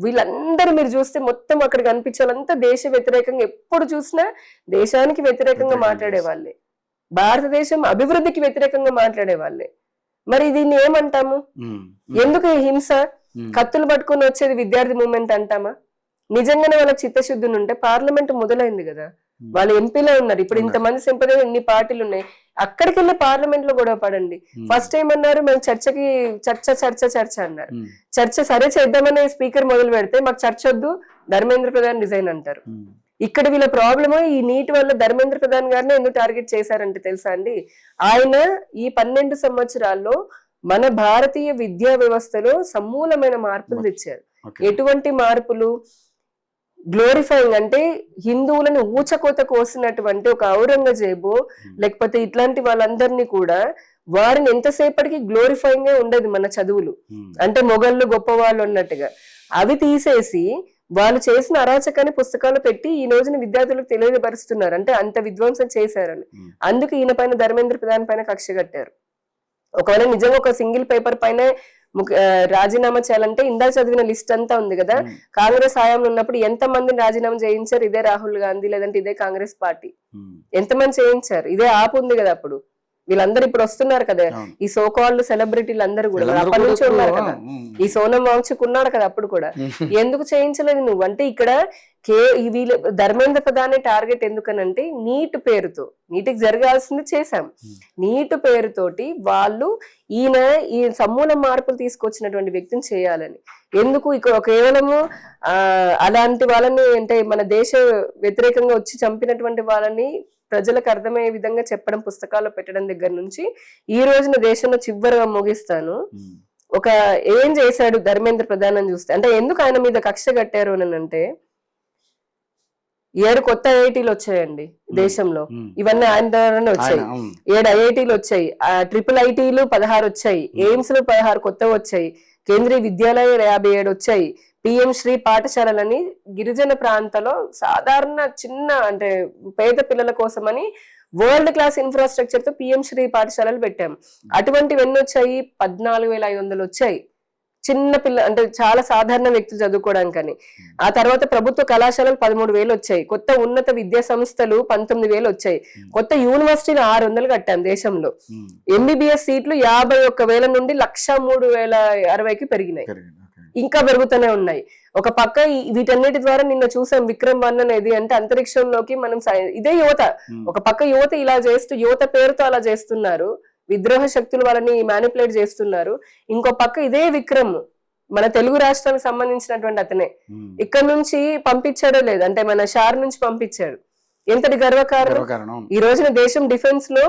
వీళ్ళందరూ మీరు చూస్తే మొత్తం అక్కడ కనిపించాలంతా దేశ వ్యతిరేకంగా, ఎప్పుడు చూసినా దేశానికి వ్యతిరేకంగా మాట్లాడే వాళ్ళే, భారతదేశం అభివృద్ధికి వ్యతిరేకంగా మాట్లాడే వాళ్ళే. మరి దీన్ని ఏమంటాము? ఎందుకు ఈ హింస? కత్తులు పట్టుకుని వచ్చేది విద్యార్థి మూవ్మెంట్ అంటామా? నిజంగానే వాళ్ళకి చిత్తశుద్ధి ఉంటే పార్లమెంట్ మొదలైంది కదా, వాళ్ళు ఎంపీలో ఉన్నారు, ఇప్పుడు ఇంతమంది సింపదే ఇన్ని పార్టీలు ఉన్నాయి, అక్కడికి వెళ్ళి పార్లమెంట్ లో గొడవ పడండి. ఫస్ట్ టైం అన్నారు మేము చర్చ అన్నారు. చర్చ సరే చేద్దామని స్పీకర్ మొదలు పెడితే మాకు చర్చ వద్దు, ధర్మేంద్ర ప్రధాన్ రిజైన్ అంటారు. ఇక్కడ వీళ్ళ ప్రాబ్లమ్ ఈ నీట్ వల్ల ధర్మేంద్ర ప్రధాన్ గారిని ఎందుకు టార్గెట్ చేశారంటే తెలుసా అండి, ఆయన ఈ 12 సంవత్సరాల్లో మన భారతీయ విద్యా వ్యవస్థలో సమూలమైన మార్పులు తెచ్చారు. ఎటువంటి మార్పులు? గ్లోరిఫైయింగ్ అంటే హిందువులను ఊచకోత కోసినటువంటి ఒక ఔరంగజేబు లేకపోతే ఇట్లాంటి వాళ్ళందరినీ కూడా వారిని ఎంతసేపటికి గ్లోరిఫైయింగ్ గా ఉండేది మన చదువులు, అంటే మొఘళ్ళు గొప్ప వాళ్ళు అన్నట్టుగా. అవి తీసేసి వాళ్ళు చేసిన అరాచకాన్ని పుస్తకాలు పెట్టి ఈ రోజున విద్యార్థులకు తెలియపరుస్తున్నారు, అంటే అంత విధ్వంసం చేశారని. అందుకు ఈయన పైన ధర్మేంద్ర ప్రధాన్ పైన కక్ష కట్టారు. ఒకవేళ నిజంగా ఒక సింగిల్ పేపర్ పైన రాజీనామా చేయాలంటే ఇందాక చదివిన లిస్ట్ అంతా ఉంది కదా, కాంగ్రెస్ హయాంలో ఉన్నప్పుడు ఎంత మందిని రాజీనామా చేయించారు? ఇదే రాహుల్ గాంధీ లేదంటే ఇదే కాంగ్రెస్ పార్టీ ఎంతమంది చేయించారు? ఇదే ఆపు ఉంది కదా అప్పుడు. వీళ్ళందరూ ఇప్పుడు వస్తున్నారు కదా, ఈ సోకాళ్ళు సెలబ్రిటీలు అందరూ కూడా అప్పటి నుంచి ఉన్నారు కదా, ఈ సోనం వాంగ్చుక్ ఉన్నాడు కదా అప్పుడు కూడా. ఎందుకు చేయించలేదు నువ్వు అంటే ఇక్కడ వీళ్ళు ధర్మేంద్ర ప్రధాన్ టార్గెట్ ఎందుకనంటే నీట్ పేరుతో, నీటికి జరగాల్సింది చేశాం, నీట్ పేరుతోటి వాళ్ళు ఈ సమూల మార్పులు తీసుకొచ్చినటువంటి వ్యక్తిని చేయాలని. ఎందుకు ఇక్కడ కేవలము అలాంటి వాళ్ళని అంటే మన దేశ వ్యతిరేకంగా వచ్చి చంపినటువంటి వాళ్ళని ప్రజలకు అర్థమయ్యే విధంగా చెప్పడం, పుస్తకాల్లో పెట్టడం దగ్గర నుంచి ఈ రోజున దేశంలో చివరిగా ముగిస్తాను. ఒక ఏం చేశాడు ధర్మేంద్ర ప్రధాన్ అని చూస్తే, అంటే ఎందుకు ఆయన మీద కక్ష కట్టారు అని అంటే 7 కొత్త ఐఐటీలు వచ్చాయండి దేశంలో, ఇవన్నీ ఆయన ద్వారానే వచ్చాయి. 7 ఐఐటీలు వచ్చాయి, ట్రిపుల్ ఐటీలు 16 వచ్చాయి, ఎయిమ్స్ లో 16 కొత్తవి వచ్చాయి, కేంద్రీయ విద్యాలయాలు 57 వచ్చాయి, పిఎం శ్రీ పాఠశాలలని గిరిజన ప్రాంతాల్లో సాధారణ చిన్న అంటే పేద పిల్లల కోసమని వరల్డ్ క్లాస్ ఇన్ఫ్రాస్ట్రక్చర్ తో పిఎం శ్రీ పాఠశాలలు పెట్టాం. అటువంటివి ఎన్ని వచ్చాయి? 14,500 వచ్చాయి. చిన్న పిల్ల అంటే చాలా సాధారణ వ్యక్తులు చదువుకోవడానికని. ఆ తర్వాత ప్రభుత్వ కళాశాలలు 13,000 వచ్చాయి, కొత్త ఉన్నత విద్యా సంస్థలు 19,000 వచ్చాయి, కొత్త యూనివర్సిటీలు 600 కట్టాం దేశంలో. ఎంబీబీఎస్ సీట్లు 51,000 నుండి 103,060కి పెరిగినాయి, ఇంకా పెరుగుతూనే ఉన్నాయి. ఒక పక్క వీటన్నిటి ద్వారా నిన్న చూసాం విక్రమ్-1 అనేది, అంటే అంతరిక్షంలోకి మనం ఇదే యువత, ఒక పక్క యువత ఇలా చేస్తూ యువత పేరుతో అలా చేస్తున్నారు, విద్రోహ శక్తులు వాళ్ళని మ్యానిపులేట్ చేస్తున్నారు. ఇంకో పక్క ఇదే విక్రమ్ మన తెలుగు రాష్ట్రానికి సంబంధించినటువంటి అతనే ఇక్కడ నుంచి పంపించాడో లేదు, అంటే మన షార్ నుంచి పంపించాడు. ఎంతటి గర్వకారణం. ఈ రోజున దేశం డిఫెన్స్ లో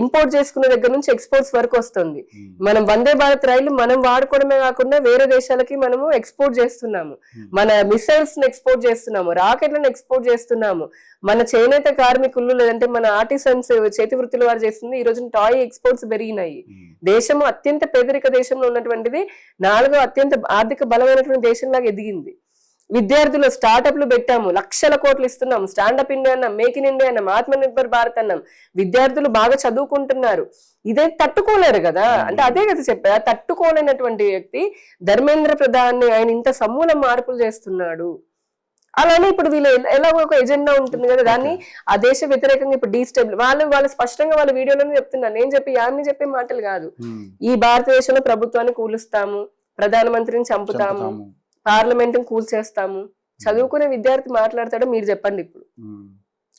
ఇంపోర్ట్ చేసుకునే దగ్గర నుంచి ఎక్స్పోర్ట్స్ వరకు వస్తుంది. మనం వందే భారత్ రైలు మనం వాడుకోవడమే కాకుండా వేరే దేశాలకి మనము ఎక్స్పోర్ట్ చేస్తున్నాము, మన మిసైల్స్ ని ఎక్స్పోర్ట్ చేస్తున్నాము, రాకెట్లను ఎక్స్పోర్ట్ చేస్తున్నాము. మన చేనేత కార్మికులు లేదంటే మన ఆర్టిసన్స్ చేతి వృత్తుల వారు చేస్తుంది. ఈ రోజున టాయ్ ఎక్స్పోర్ట్స్ పెరిగినాయి. దేశము అత్యంత పేదరిక దేశంలో ఉన్నటువంటిది 4వ అత్యంత ఆర్థిక బలమైనటువంటి దేశంలాగా ఎదిగింది. విద్యార్థులు స్టార్టప్లు పెట్టాము, లక్షల కోట్లు ఇస్తున్నాం, స్టాండప్ ఇండియా అన్నాం, మేక్ ఇన్ ఇండియా అన్నాం, ఆత్మ నిర్భర్ భారత్ అన్నాం. విద్యార్థులు బాగా చదువుకుంటున్నారు. ఇదే తట్టుకోలేరు కదా, అంటే అదే కదా చెప్పా, తట్టుకోలేనటువంటి వ్యక్తి ధర్మేంద్ర ప్రధాన్ ఆయన ఇంత సమూల మార్పులు చేస్తున్నాడు. అలానే ఇప్పుడు వీళ్ళు ఎలాగో ఒక ఎజెండా ఉంటుంది కదా, దాన్ని ఆ దేశ వ్యతిరేకంగా ఇప్పుడు డీస్టేబుల్ వాళ్ళు స్పష్టంగా వాళ్ళ వీడియోలోనే చెప్తున్నారు. నేను చెప్పే మాటలు కాదు. ఈ భారతదేశంలో ప్రభుత్వాన్ని కూలుస్తాము, ప్రధానమంత్రిని చంపుతాము, పార్లమెంట్ కూల్చేస్తాము. చదువుకునే విద్యార్థి మాట్లాడతాడో మీరు చెప్పండి ఇప్పుడు.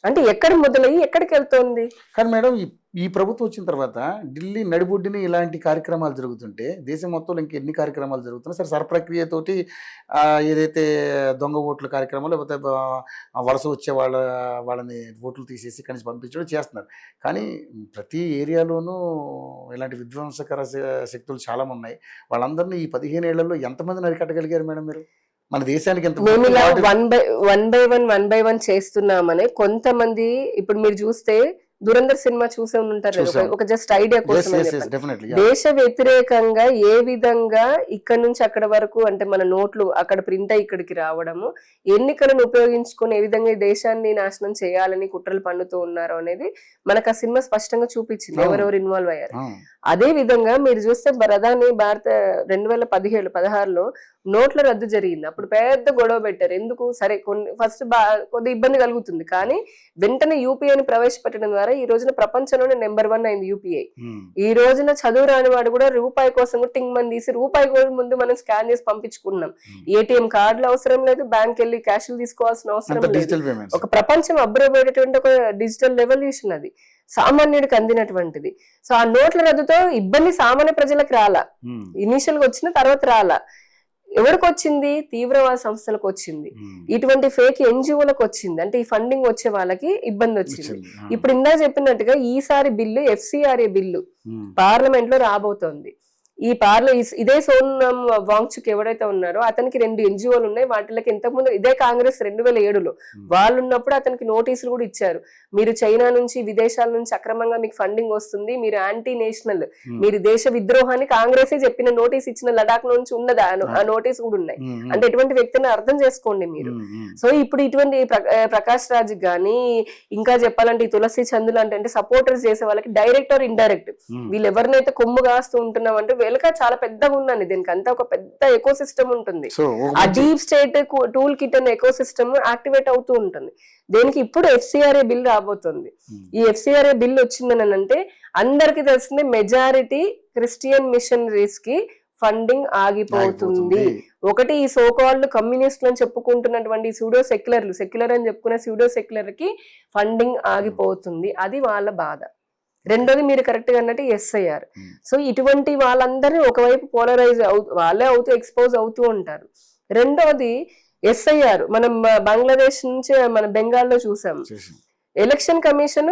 అంటే ఎక్కడ మొదలయ్యి ఎక్కడికి వెళ్తోంది? కానీ మేడం ఈ ప్రభుత్వం వచ్చిన తర్వాత ఢిల్లీ నడిబొడ్డుని ఇలాంటి కార్యక్రమాలు జరుగుతుంటే దేశం మొత్తంలో ఇంకెన్ని కార్యక్రమాలు జరుగుతున్నాయి సరే. సరప్రక్రియతోటి ఏదైతే దొంగ ఓట్ల కార్యక్రమాలు లేకపోతే వలస వచ్చే వాళ్ళని ఓట్లు తీసేసి ఇక్కడి నుంచి పంపించడం చేస్తున్నారు. కానీ ప్రతి ఏరియాలోనూ ఇలాంటి విధ్వంసకర శక్తులు చాలా ఉన్నాయి. వాళ్ళందరినీ ఈ 15 ఏళ్లలో ఎంతమందిని అరికట్టగలిగారు మేడం మీరు? మన దేశానికి మేము ఇలా వన్ బై వన్ చేస్తున్నామని కొంతమంది, ఇప్పుడు మీరు చూస్తే దురంధర్ సినిమా చూసే ఉంటారు, ఒక జస్ట్ ఐడియా కోసం. దేశ వ్యతిరేకంగా ఏ విధంగా ఇక్కడ నుంచి అక్కడ వరకు, అంటే మన నోట్లు అక్కడ ప్రింట్ అయ్యి ఇక్కడికి రావడము, ఎన్నికలను ఉపయోగించుకొని ఏ విధంగా ఈ దేశాన్ని నాశనం చేయాలని కుట్రలు పన్నుతూ ఉన్నారు అనేది మనకు ఆ సినిమా స్పష్టంగా చూపించింది, ఎవరెవరు ఇన్వాల్వ్ అయ్యారు. అదే విధంగా మీరు చూస్తే ప్రధాని భారత 2017-16లో నోట్ల రద్దు జరిగింది. అప్పుడు పెద్ద గొడవ పెట్టారు. ఎందుకు? సరే ఫస్ట్ కొద్ది ఇబ్బంది కలుగుతుంది, కానీ వెంటనే యూపీఐని ప్రవేశపెట్టడం ద్వారా ఈ రోజున ప్రపంచంలోనే నెంబర్ 1 అయింది యూపీఐ. ఈ రోజున చదువు రాని వాడు కూడా రూపాయి కోసం టింగ్ మంది తీసి రూపాయి కూడా ముందు మనం స్కాన్ చేసి పంపించుకున్నాం. ఏటీఎం కార్డులు అవసరం లేదు, బ్యాంక్ వెళ్ళి క్యాష్లు తీసుకోవాల్సిన అవసరం లేదు. ఒక ప్రపంచం అభివృద్ధి ఒక డిజిటల్ రెవల్యూషన్ అది సామాన్యుడికి అందినటువంటిది. సో ఆ నోట్ల రద్దుతో ఇబ్బంది సామాన్య ప్రజలకు రాలా, ఇనిషియల్ గా వచ్చిన తర్వాత రాలా. ఎవరికి వచ్చింది? తీవ్రవాద సంస్థలకు వచ్చింది, ఇటువంటి ఫేక్ ఎన్జిఓలకు వచ్చింది. అంటే ఈ ఫండింగ్ వచ్చే వాళ్ళకి ఇబ్బంది వచ్చింది. ఇప్పుడు ఇందా చెప్పినట్టుగా ఈసారి బిల్లు FCRA బిల్లు పార్లమెంట్ లో రాబోతోంది. ఇదే సోనం వాంగ్చుక్ ఎవరైతే ఉన్నారో అతనికి 2 NGOలు ఉన్నాయి. వాటికి ఇంతకుముందు ఇదే కాంగ్రెస్ 2007లో వాళ్ళు ఉన్నప్పుడు అతనికి నోటీసులు కూడా ఇచ్చారు. మీరు చైనా నుంచి విదేశాల నుంచి అక్రమంగా మీకు ఫండింగ్ వస్తుంది, మీరు యాంటీ నేషనల్, మీరు దేశ విద్రోహాన్ని కాంగ్రెసే చెప్పిన నోటీస్ ఇచ్చిన లడాక్ నుంచి ఉన్నదా ఆ నోటీస్ కూడా ఉన్నాయి. అంటే ఎటువంటి వ్యక్తిని అర్థం చేసుకోండి మీరు. సో ఇప్పుడు ఇటువంటి ప్రకాష్ రాజ్ గాని ఇంకా చెప్పాలంటే ఈ తులసి చందులు అంటే సపోర్టర్స్ చేసే వాళ్ళకి డైరెక్ట్ ఆర్ ఇండైరెక్ట్ వీళ్ళు ఎవరినైతే కొమ్ము కాస్తూ ఉంటున్నామంటే వెనుక చాలా పెద్దగా ఉందండి. దీనికి అంతా ఒక పెద్ద ఎకో సిస్టమ్ ఉంటుంది. ఆ డీప్ స్టేట్ టూల్ కిట్ అనే ఎకో సిస్టమ్ యాక్టివేట్ అవుతూ ఉంటుంది. దేనికి ఇప్పుడు FCRA బిల్ రాబోతుంది. ఈ FCRA బిల్ వచ్చిందని అంటే అందరికి తెలిసింది మెజారిటీ క్రిస్టియన్ మిషనరీస్ కి ఫండింగ్ ఆగిపోతుంది. ఒకటి ఈ సోకాల్డ్ కమ్యూనిస్టులు అని చెప్పుకుంటున్నటువంటి సూడో సెక్యులర్ అని చెప్పుకునే సూడో సెక్యులర్ కి ఫండింగ్ ఆగిపోతుంది. అది వాళ్ళ బాధ. రెండోది మీరు కరెక్ట్ గా అన్నట్టు SIR. సో ఇటువంటి వాళ్ళందరినీ ఒకవైపు పోలరైజ్ వాళ్ళే ఎక్స్పోజ్ అవుతూ ఉంటారు. రెండోది SIR మనం బంగ్లాదేశ్ నుంచి మన బెంగాల్లో చూసాము. ఎలక్షన్ కమిషన్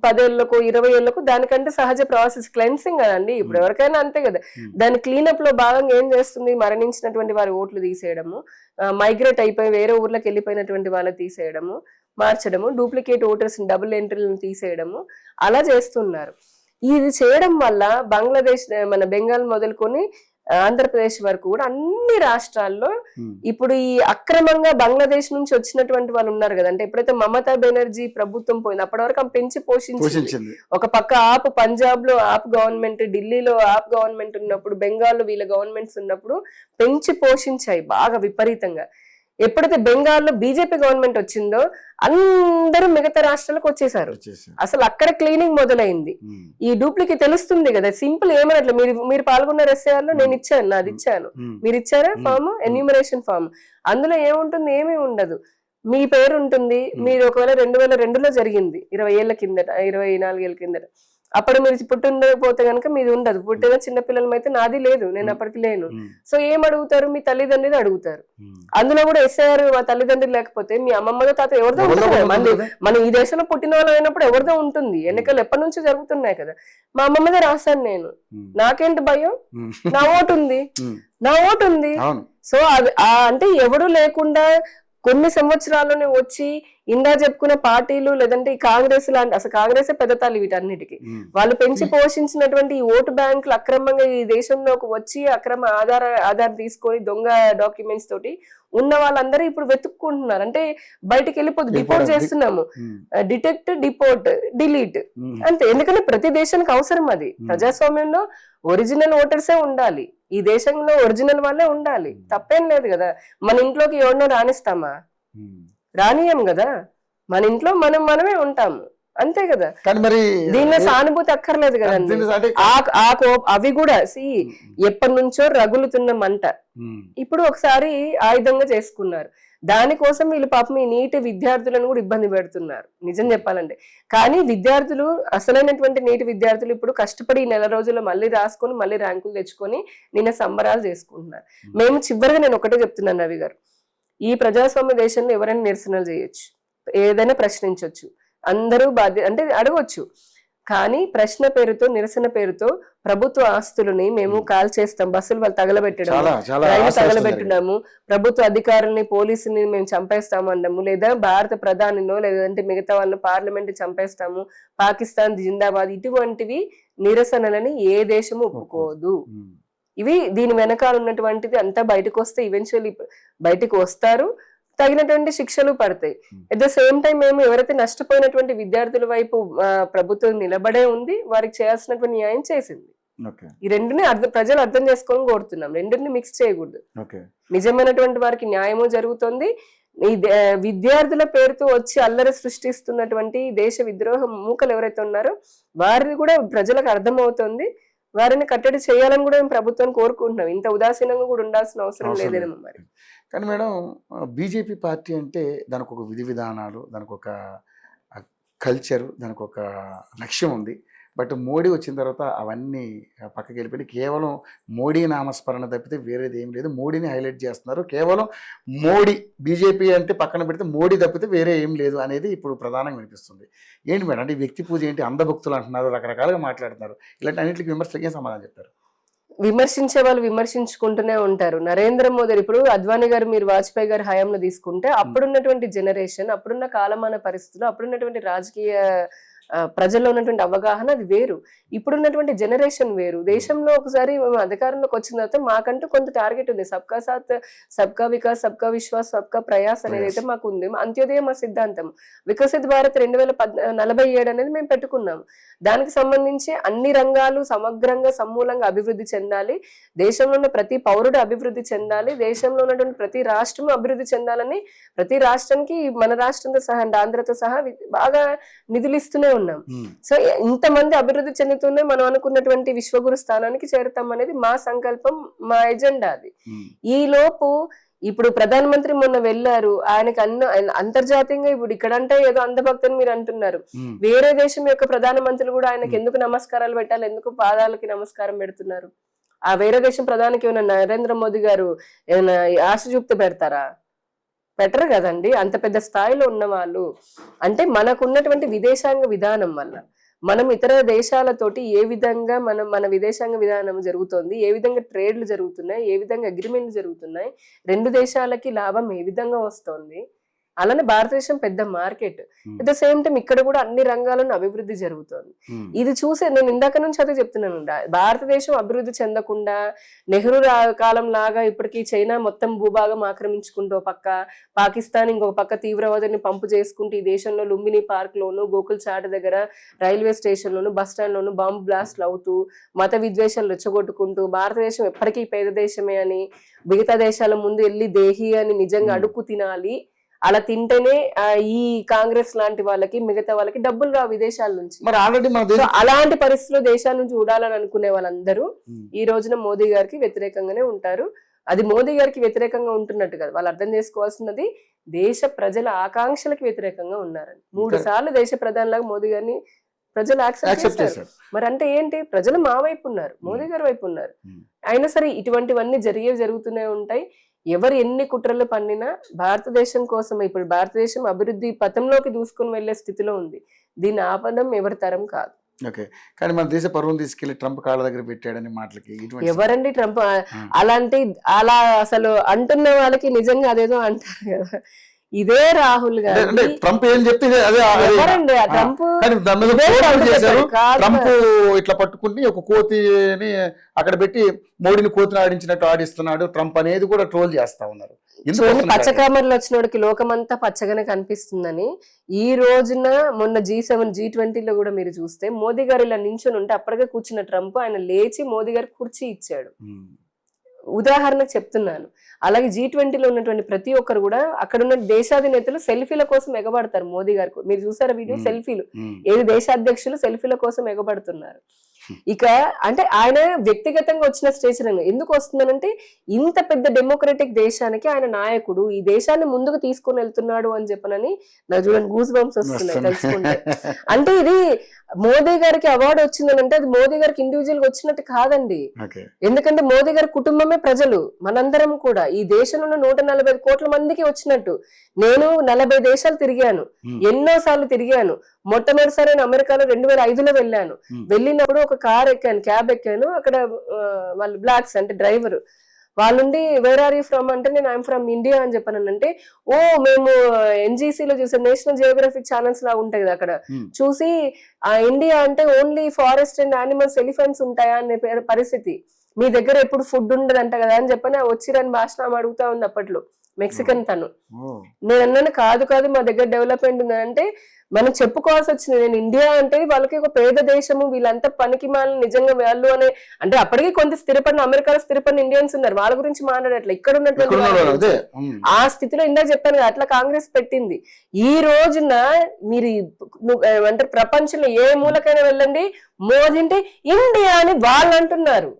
10 ఏళ్లకు 20 ఏళ్లకు దానికంటే సహజ ప్రాసెస్ క్లెన్సింగ్ కదండి. ఇప్పుడు ఎవరికైనా అంతే కదా. దాని క్లీనప్ లో భాగంగా ఏం చేస్తుంది? మరణించినటువంటి వారి ఓట్లు తీసేయడము, మైగ్రేట్ అయిపోయి వేరే ఊర్లకు వెళ్ళిపోయినటువంటి వాళ్ళని తీసేయడము, మార్చడము, డూప్లికేట్ ఓటర్స్ డబుల్ ఎంట్రీలను తీసేయడము, అలా చేస్తున్నారు. ఇది చేయడం వల్ల బంగ్లాదేశ్ మన బెంగాల్ మొదలుకొని ఆంధ్రప్రదేశ్ వరకు కూడా అన్ని రాష్ట్రాల్లో ఉమ్, ఇప్పుడు ఈ అక్రమంగా బంగ్లాదేశ్ నుంచి వచ్చినటువంటి వాళ్ళు ఉన్నారు కదా, అంటే ఎప్పుడైతే మమతా బెనర్జీ ప్రభుత్వం పోయింది అప్పటి వరకు ఆమె పెంచి పోషించింది. పోషించింది. ఒక పక్క ఆప్ పంజాబ్ లో ఆప్ గవర్నమెంట్, ఢిల్లీలో ఆప్ గవర్నమెంట్ ఉన్నప్పుడు, బెంగాల్లో వీళ్ళ గవర్నమెంట్స్ ఉన్నప్పుడు పెంచి పోషించాయి బాగా విపరీతంగా. ఎప్పుడైతే బెంగాల్లో బీజేపీ గవర్నమెంట్ వచ్చిందో అందరూ మిగతా రాష్ట్రాలకు వచ్చేసారు. వచ్చేసారు. అసలు అక్కడ క్లీనింగ్ మొదలైంది. ఉమ్, ఈ డూప్లికేట్ తెలుస్తుంది కదా, సింపుల్ ఏమనట్లు మీరు పాల్గొన్న ఎస్ఐఆర్ లో నేను ఇచ్చాను, నాది ఇచ్చాను, ఉమ్, మీరు ఇచ్చారా ఫామ్, ఎన్యూమరేషన్ ఫామ్. అందులో ఏముంటుంది, ఏమీ ఉండదు. మీ పేరు ఉంటుంది. మీరు ఒకవేళ 2002లో జరిగింది, 20 ఏళ్ల కిందట, 24 ఏళ్ల కిందట, అప్పుడు మీరు పుట్టిండకపోతే కనుక మీది ఉండదు. పుట్టిన చిన్నపిల్లలమైతే అయితే నాది లేదు, నేను అప్పటికి లేను. ఉమ్, సో ఏం అడుగుతారు, మీ తల్లిదండ్రులు అడుగుతారు. ఉమ్. అందులో కూడా ఎస్ఐఆర్ మా తల్లిదండ్రులు లేకపోతే మీ అమ్మమ్మతో తాత ఎవరిదో ఎవరిదో ఉంటుంది కదా. ఉంటుంది మన మనం ఈ దేశంలో పుట్టిన వాళ్ళు అయినప్పుడు ఎవరిదో ఉంటుంది. ఎన్నికలు ఎప్పటి నుంచో జరుగుతున్నాయి కదా. మా అమ్మమ్మదే రాశాను నేను, ఉమ్, నాకేంటి భయం, ఉమ్, నా ఓటు ఉంది, ఉమ్, నా ఓటు ఉంది. అవును. సో అది అంటే ఎవడు లేకుండా కొన్ని సంవత్సరాల్లోనే వచ్చి ఇందా చెప్పుకున్న పార్టీలు, లేదంటే ఈ కాంగ్రెస్ లాంటి, అసలు కాంగ్రెస్ పెద్ద తల్లి వీటన్నిటికీ, ఉమ్, వాళ్ళు పెంచి పోషించినటువంటి ఈ ఓటు బ్యాంకులు అక్రమంగా ఈ దేశంలోకి వచ్చి అక్రమ ఆధార్ తీసుకొని దొంగ డాక్యుమెంట్స్ తోటి ఉన్న వాళ్ళందరూ ఇప్పుడు వెతుక్కుంటున్నారు. అంటే బయటికి వెళ్ళిపోతుంది, డిపోర్ట్ చేస్తున్నాము, ఉమ్, డిటెక్ట్, డిపోర్ట్, డిలీట్ ఉమ్, అంతే. ఎందుకంటే ప్రతి దేశానికి అవసరం అది. ప్రజాస్వామ్యంలో ఒరిజినల్ ఓటర్సే ఉండాలి, ఈ దేశంలో ఒరిజినల్ వాళ్ళే ఉండాలి, తప్పేం లేదు కదా. మన ఇంట్లోకి ఎవరినో రాణిస్తామా, ఉమ్. రానియం కదా. మన ఇంట్లో మనమే ఉంటాము, అంతే కదా. కానీ మరి దీనిలో సానుభూతి అక్కర్లేదు కదండి. దీని అంటే అవి కూడా ఎప్పటి నుంచో రగులుతున్న మంట ఉమ్, ఇప్పుడు ఒకసారి ఆయుధంగా చేసుకున్నారు. దానికోసం వీళ్ళు పాపం ఈ నీటి విద్యార్థులను కూడా ఇబ్బంది పెడుతున్నారు నిజం చెప్పాలంటే. కానీ విద్యార్థులు, అసలైనటువంటి నీటి విద్యార్థులు ఇప్పుడు కష్టపడి ఈ నెల రోజుల్లో మళ్ళీ రాసుకొని మళ్ళీ ర్యాంకులు తెచ్చుకొని నిన్న సంబరాలు చేసుకుంటున్నారు. మేము చివరిగా నేను ఒకటే చెప్తున్నాను రవి గారు, ఈ ప్రజాస్వామ్య దేశంలో ఎవరైనా నిరసనలు చేయొచ్చు, ఏదైనా ప్రశ్నించవచ్చు, అందరూ అంటే అడగొచ్చు. కానీ ప్రశ్న పేరుతో, నిరసన పేరుతో ప్రభుత్వ ఆస్తులని మేము కాల్ చేస్తాం, బస్సులు వాళ్ళు తగలబెట్టడం, చాలా చాలా రైలు ఆశ్చర్యం తగలబెట్టడము, ప్రభుత్వ అధికారుల్ని, పోలీసుని మేము చంపేస్తాము అనడము, లేదా భారత ప్రధానినో లేదంటే మిగతా వాళ్ళని పార్లమెంట్ చంపేస్తాము, పాకిస్తాన్ జిందాబాద్, ఇటువంటివి నిరసనలని ఏ దేశము ఒప్పుకోదు. ఉమ్, ఇవి దీని వెనకాల ఉన్నటువంటిది అంతా బయటకు వస్తే ఈవెన్చువల్లీ బయటకు వస్తారు, తగినటువంటి శిక్షలు పడతాయి. అట్ ద సేమ్ టైం మేము ఎవరైతే నష్టపోయినటువంటి విద్యార్థుల వైపు ప్రభుత్వం నిలబడే ఉంది, వారికి చేయాల్సినటువంటి న్యాయం చేసింది. ఓకే, ఈ రెండుని ప్రజలు అర్థం చేసుకొని కోరుతున్నాం, రెండుని మిక్స్ చేయకూడదు. ఓకే, నిజమైనటువంటి వారికి న్యాయము జరుగుతుంది. ఈ విద్యార్థుల పేరుతో వచ్చి అల్లరి సృష్టిస్తున్నటువంటి దేశ విద్రోహ మూకలు ఎవరైతే ఉన్నారో వారిని కూడా ప్రజలకు అర్థమవుతుంది, వారిని కట్టడి చేయాలని కూడా మేము ప్రభుత్వాన్ని కోరుకుంటున్నాం. ఇంత ఉదాసీనంగా కూడా ఉండాల్సిన అవసరం లేదేమో మరి. కానీ మేడం, బీజేపీ పార్టీ అంటే దానికి ఒక విధి విధానాలు, దానికి ఒక కల్చరు, దానికి ఒక లక్ష్యం ఉంది. బట్ మోడీ వచ్చిన తర్వాత అవన్నీ పక్కకి వెళ్ళిపోయి కేవలం మోడీ నామస్మరణ తప్పితే వేరేది ఏం లేదు. మోడీని హైలైట్ చేస్తున్నారు. కేవలం మోడీ, బీజేపీ అంటే పక్కన పెడితే మోడీ తప్పితే వేరే ఏం లేదు అనేది ఇప్పుడు ప్రధానంగా వినిపిస్తుంది. ఏంటి మేడం అంటే వ్యక్తి పూజ ఏంటి, అంధభక్తులు అంటున్నారు, రకరకాలుగా మాట్లాడుతున్నారు. ఇలాంటి అన్నింటికి విమర్శలకి ఏం సమాధానం చెప్తారు? విమర్శించే వాళ్ళు విమర్శించుకుంటూనే ఉంటారు. నరేంద్ర మోదీ, ఇప్పుడు అద్వానీ గారు, మీరు వాజ్పేయి గారి హయాంలో తీసుకుంటే అప్పుడున్నటువంటి జనరేషన్, అప్పుడున్న కాలమాన పరిస్థితులు, అప్పుడున్నటువంటి రాజకీయ ప్రజల్లో ఉన్నటువంటి అవగాహన అది వేరు, ఇప్పుడున్నటువంటి జనరేషన్ వేరు. దేశంలో ఒకసారి మేము అధికారంలోకి వచ్చిన తర్వాత మాకంటూ కొంత టార్గెట్ ఉంది. సబ్కా సాత్, సబ్కా వికాస్, సబ్కా విశ్వాస్, సబ్కా ప్రయాస్ అనేది అయితే మాకు ఉంది. అంత్యోదయ మా సిద్ధాంతం. వికసిత్ భారత్ 2047 అనేది మేము పెట్టుకున్నాము. దానికి సంబంధించి అన్ని రంగాలు సమగ్రంగా సమూలంగా అభివృద్ధి చెందాలి, దేశంలో ఉన్న ప్రతి పౌరుడు అభివృద్ధి చెందాలి, దేశంలో ఉన్నటువంటి ప్రతి రాష్ట్రం అభివృద్ధి చెందాలని ప్రతి రాష్ట్రానికి మన రాష్ట్రంతో సహా ఆంధ్రతో సహా బాగా నిధులు ఇస్తూనే ఉన్నాం. సో ఇంతమంది అభివృద్ధి చెందుతూనే మనం అనుకున్నటువంటి విశ్వగురు స్థానానికి చేరుతాం అనేది మా సంకల్పం, మా ఎజెండా అది. ఈ లోపు ఇప్పుడు ప్రధానమంత్రి మొన్న వెళ్ళారు, ఆయనకి అంతర్జాతీయంగా ఇప్పుడు ఇక్కడంటే ఏదో అంధభక్తని మీరు అంటున్నారు, వేరే దేశం యొక్క ప్రధానమంత్రులు కూడా ఆయనకి ఎందుకు నమస్కారాలు పెట్టాలి, ఎందుకు పాదాలకి నమస్కారం పెడుతున్నారు? ఆ వేరే దేశం ప్రధానికి ఏమైనా నరేంద్ర మోదీ గారు ఏమైనా ఆశ చూపుతూ పెడతారా? పెట్టరు కదండి. అంత పెద్ద స్థాయిలో ఉన్న వాళ్ళు అంటే మనకున్నటువంటి విదేశాంగ విధానం వల్ల మనం ఇతర దేశాలతోటి ఏ విధంగా మన విదేశాంగ విధానం జరుగుతోంది, ఏ విధంగా ట్రేడ్లు జరుగుతున్నాయి, ఏ విధంగా అగ్రిమెంట్లు జరుగుతున్నాయి, రెండు దేశాలకి లాభం ఏ విధంగా వస్తోంది, అలానే భారతదేశం పెద్ద market. At the same time ఇక్కడ కూడా అన్ని రంగాలను అభివృద్ధి జరుగుతోంది. ఇది చూసే నేను ఇందాక నుంచి అదే చెప్తున్నాను, భారతదేశం అభివృద్ధి చెందకుండా నెహ్రూ కాలం లాగా ఇప్పటికీ చైనా మొత్తం భూభాగం ఆక్రమించుకుంటూ ఒక పక్క, పాకిస్తాన్ ఇంకొక పక్క తీవ్రవాదాన్ని పంపు చేసుకుంటూ ఈ దేశంలో లుంబిని పార్క్ లోను, గోకుల్ చాట్ దగ్గర రైల్వే స్టేషన్ లోను, బస్ స్టాండ్ లోను బాంబు బ్లాస్ట్లు అవుతూ మత విద్వేషాలు రెచ్చగొట్టుకుంటూ భారతదేశం ఎప్పటికీ పేద దేశమే అని, మిగతా దేశాల ముందు వెళ్ళి దేహి అని నిజంగా అడుక్కు తినాలి, అలా తింటేనే ఈ కాంగ్రెస్ లాంటి వాళ్ళకి మిగతా వాళ్ళకి డబ్బులు రావు విదేశాల నుంచి. మరి ఆల్రెడీ మన అలాంటి పరిస్థితుల్లో దేశాల నుంచి చూడాలని అనుకునే వాళ్ళందరూ ఈ రోజున మోదీ గారికి వ్యతిరేకంగానే ఉంటారు. అది మోదీ గారికి వ్యతిరేకంగా ఉంటున్నట్టు కదా, వాళ్ళు అర్థం చేసుకోవాల్సినది దేశ ప్రజల ఆకాంక్షలకు వ్యతిరేకంగా ఉన్నారని. 3 సార్లు దేశ ప్రధానిలాగా మోదీ గారిని ప్రజలు యాక్సెప్ట్ చేశారు. మరి అంటే ఏంటి, ప్రజలు మా వైపు ఉన్నారు, మోదీ గారి వైపు ఉన్నారు. అయినా సరే ఇటువంటివన్నీ జరుగుతూనే ఉంటాయి. ఎవరు ఎన్ని కుట్రలు పన్నినా భారతదేశం కోసం, ఇప్పుడు భారతదేశం అభివృద్ధి పథంలోకి దూసుకుని వెళ్లే స్థితిలో ఉంది. దీన్ని ఆపడం ఎవరి తరం కాదు. ఓకే, కానీ మన దేశ పరువును తీసుకెళ్లి ట్రంప్ కాళ్ళ దగ్గర పెట్టాడని మాటలకి ఎవరండి ట్రంప్ అలా అసలు అంటున్న వాళ్ళకి నిజంగా అదేదో అంటారు కదా, ఇదే రాహుల్ గాంధీ. ట్రంప్ ఏం చెప్తే ఎవరండి ఆ ట్రంప్? ట్రంప్ ఇట్లా పట్టుకుని ఒక కోతిని అక్కడ పెట్టి మోడీని కోతిని ఆడించినట్టు ఆడిస్తున్నాడు ట్రంప్ అనేది కూడా ట్రోల్ చేస్తా ఉన్నారు. పచ్చకామర్లు వచ్చినోడికి లోకమంతా పచ్చగానే కనిపిస్తుందని ఈ రోజున మొన్న G7 G20లో కూడా మీరు చూస్తే మోదీ గారు ఇలా నించుని ఉంటే అప్పటికే కూర్చున్న ట్రంప్ ఆయన లేచి మోదీ గారికి కుర్చీ ఇచ్చాడు. ఉదాహరణకు చెప్తున్నాను. అలాగే G20లో ఉన్నటువంటి ప్రతి ఒక్కరు కూడా అక్కడ ఉన్న దేశాధినేతలు సెల్ఫీల కోసం ఎగబడతారు మోదీ గారికి. మీరు చూసారా వీడియో? సెల్ఫీలు, ఏది దేశాధ్యక్షులు సెల్ఫీల కోసం ఎగబడుతున్నారు. ఇక అంటే ఆయన వ్యక్తిగతంగా వచ్చిన స్టేజ్ ఎందుకు వస్తుందనంటే ఇంత పెద్ద డెమోక్రటిక్ దేశానికి ఆయన నాయకుడు, ఈ దేశాన్ని ముందుకు తీసుకొని వెళ్తున్నాడు అని చెప్పనని నాకు చూడండి గూస్ బంప్స్ వస్తున్నాయి తెలుసుకుంటే. అంటే ఇది మోదీ గారికి అవార్డు వచ్చిందనంటే అది మోదీ గారికి ఇండివిజువల్ గా వచ్చినట్టు కాదండి. ఎందుకంటే మోదీ గారి కుటుంబమే ప్రజలు, మనందరం కూడా ఈ దేశంలో ఉన్న 145 కోట్ల మందికి వచ్చినట్టు. నేను 40 దేశాలు తిరిగాను, ఎన్నో సార్లు తిరిగాను. మొట్టమొదటిసారి నేను అమెరికాలో 2005లో వెళ్ళాను. వెళ్ళినప్పుడు ఒక కార్ ఎక్కాను, క్యాబ్ ఎక్కాను. అక్కడ వాళ్ళు బ్లాక్స్ అంటే డ్రైవర్ వాళ్ళుండి వేర్ ఆర్ యూ ఫ్రమ్ అంటే నేను ఐఎమ్ ఫ్రమ్ ఇండియా అని చెప్పాను. అంటే ఓ మేము NGC-లో చూసాం, నేషనల్ జియోగ్రఫిక్ ఛానల్స్ లా ఉంటాయి కదా, అక్కడ చూసి ఆ ఇండియా అంటే only forest and animals, elephants ఉంటాయా అనే పరిస్థితి, మీ దగ్గర ఎప్పుడు ఫుడ్ ఉండదంట కదా అని చెప్పని వచ్చిరని భాష అడుగుతా ఉంది అప్పట్లో మెక్సికన్ తను. నేను అన్నాను కాదు మా దగ్గర డెవలప్మెంట్ ఉందని. అంటే మనం చెప్పుకోవాల్సి వచ్చింది, నేను ఇండియా అంటే వాళ్ళకి ఒక పేద దేశము, వీళ్ళంతా పనికి మాలని నిజంగా వాళ్ళు అనే అంటే అప్పటికి కొంత స్థిరపడిన అమెరికాలో స్థిరపడిన ఇండియన్స్ ఉన్నారు, వాళ్ళ గురించి మాట్లాడట్లే ఇక్కడ ఉన్నటువంటి ఆ స్థితిలో ఇందాక చెప్పాను కదా, అట్లా కాంగ్రెస్ పెట్టింది. ఈ రోజున మీరు అంటే ప్రపంచంలో ఏ మూలకైనా వెళ్ళండి, మోదీ అంటే ఇండియా అని వాళ్ళు అంటున్నారు,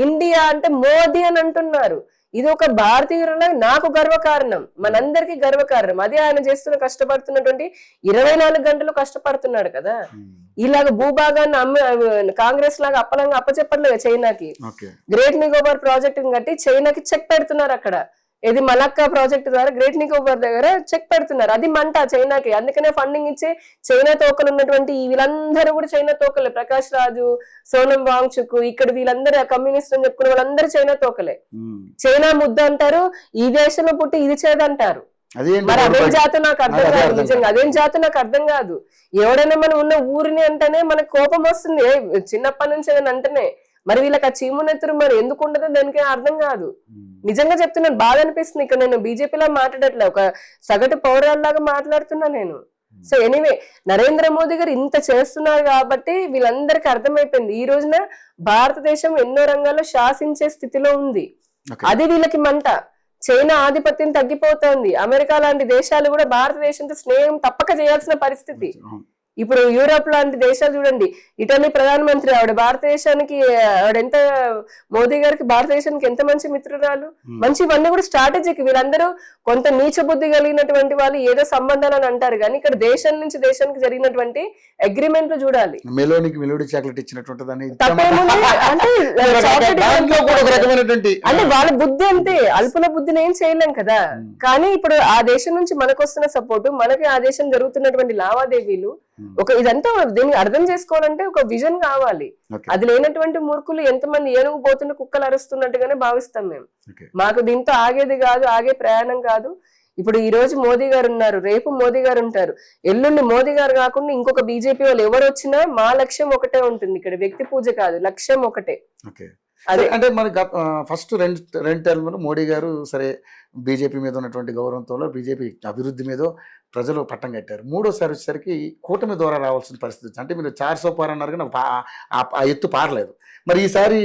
ఇండియా అంటే మోదీ అని అంటున్నారు. ఇది ఒక భారతీయుల నాకు గర్వకారణం, మనందరికీ గర్వకారణం. అదే ఆయన చేస్తున్న కష్టపడుతున్నటువంటి 24 గంటలు కష్టపడుతున్నాడు కదా. ఇలాగ భూభాగాన్ని కాంగ్రెస్ లాగా అప్పచెప్పట్లేదు చైనాకి. గ్రేట్ నికోబార్ ప్రాజెక్ట్ కట్టి చైనాకి చెక్ పెడుతున్నారు అక్కడ. ఇది మలక్కా ప్రాజెక్ట్ ద్వారా గ్రేట్ నికోబార్ దగ్గర చెక్ పెడుతున్నారు. అది మంట చైనాకి. అందుకనే ఫండింగ్ ఇచ్చే చైనా తోకలు ఉన్నటువంటి వీళ్ళందరూ కూడా చైనా తోకలే. ప్రకాష్ రాజు, సోనం వాంగ్చుక్, ఇక్కడ వీళ్ళందరూ కమ్యూనిస్ట్ అని చెప్పుకునే వాళ్ళందరూ చైనా తోకలే. చైనా ముద్ద అంటారు, ఈ దేశంలో పుట్టి ఇది చేదంటారు. మరి అదేం జాతో నాకు అర్థం కాదు, నిజంగా అదేం జాతో నాకు అర్థం కాదు. ఎవడైనా మనం ఉన్న ఊరిని అంటేనే మనకు కోపం వస్తుంది, చిన్నప్పటి నుంచి ఏదైనా అంటేనే. మరి వీళ్ళకి ఆ చీమునెత్తురు మరి ఎందుకు ఉండదో దానికి అర్థం కాదు. నిజంగా చెప్తున్నాను, బాధ అనిపిస్తుంది. ఇక్కడ నేను బీజేపీలా మాట్లాడట్లే, ఒక సగటు పౌరాల్లాగా మాట్లాడుతున్నా నేను. సో ఎనీవే, నరేంద్ర మోదీ గారు ఇంత చేస్తున్నారు కాబట్టి వీళ్ళందరికీ అర్థమైపోయింది ఈ రోజున భారతదేశం ఎన్నో రంగాల్లో శాసించే స్థితిలో ఉంది. అది వీళ్ళకి మంట. చైనా ఆధిపత్యం తగ్గిపోతోంది. అమెరికా లాంటి దేశాలు కూడా భారతదేశంతో స్నేహం తప్పక చేయాల్సిన పరిస్థితి. ఇప్పుడు యూరోప్ లాంటి దేశాలు చూడండి, ఇటలీ ప్రధానమంత్రి ఆవిడ భారతదేశానికి ఆవిడెంత, మోదీ గారికి భారతదేశానికి ఎంత మంచి మిత్రురాలు. మంచి ఇవన్నీ కూడా స్ట్రాటజిక్. వీళ్ళందరూ కొంత నీచ బుద్ధి కలిగినటువంటి వాళ్ళు ఏదో సంబంధాలు అని అంటారు, కానీ ఇక్కడ దేశం నుంచి దేశానికి జరిగినటువంటి అగ్రిమెంట్లు చూడాలి. అంటే వాళ్ళ బుద్ధి అంతే, అల్పుల బుద్ధిని ఏం చేయలేం కదా. కానీ ఇప్పుడు ఆ దేశం నుంచి మనకు వస్తున్న సపోర్టు, మనకి ఆ దేశం జరుగుతున్నటువంటి లావాదేవీలు, ఒక ఇదంతా దీన్ని అర్థం చేసుకోవాలంటే ఒక విజన్ కావాలి. అది లేనటువంటి మూర్ఖులు ఎంతమంది ఏనుగు పోతున్న కుక్కలు అరుస్తున్నట్టుగానే భావిస్తాం మేము. మాకు దీంతో ఆగేది కాదు, ఆగే ప్రయాణం కాదు. ఇప్పుడు ఈ రోజు మోదీ గారు ఉన్నారు, రేపు మోదీ గారు ఉంటారు, ఎల్లుండి మోదీ గారు కాకుండా ఇంకొక బీజేపీ వాళ్ళు ఎవరు వచ్చినా మా లక్ష్యం ఒకటే ఉంటుంది. ఇక్కడ వ్యక్తి పూజ కాదు, లక్ష్యం ఒకటే. ఓకే, అదే అంటే మరి ఫస్ట్ రెండు టర్మ్లో మోడీ గారు సరే బీజేపీ మీద ఉన్నటువంటి గౌరవంతో బీజేపీ అభివృద్ధి మీద ప్రజలు పట్టం కట్టారు. మూడోసారి వచ్చేసరికి కూటమి ద్వారా రావాల్సిన పరిస్థితి వచ్చింది. అంటే మీరు 400 పార్ అన్నారు కానీ ఆ ఎత్తు పారలేదు. మరి ఈసారి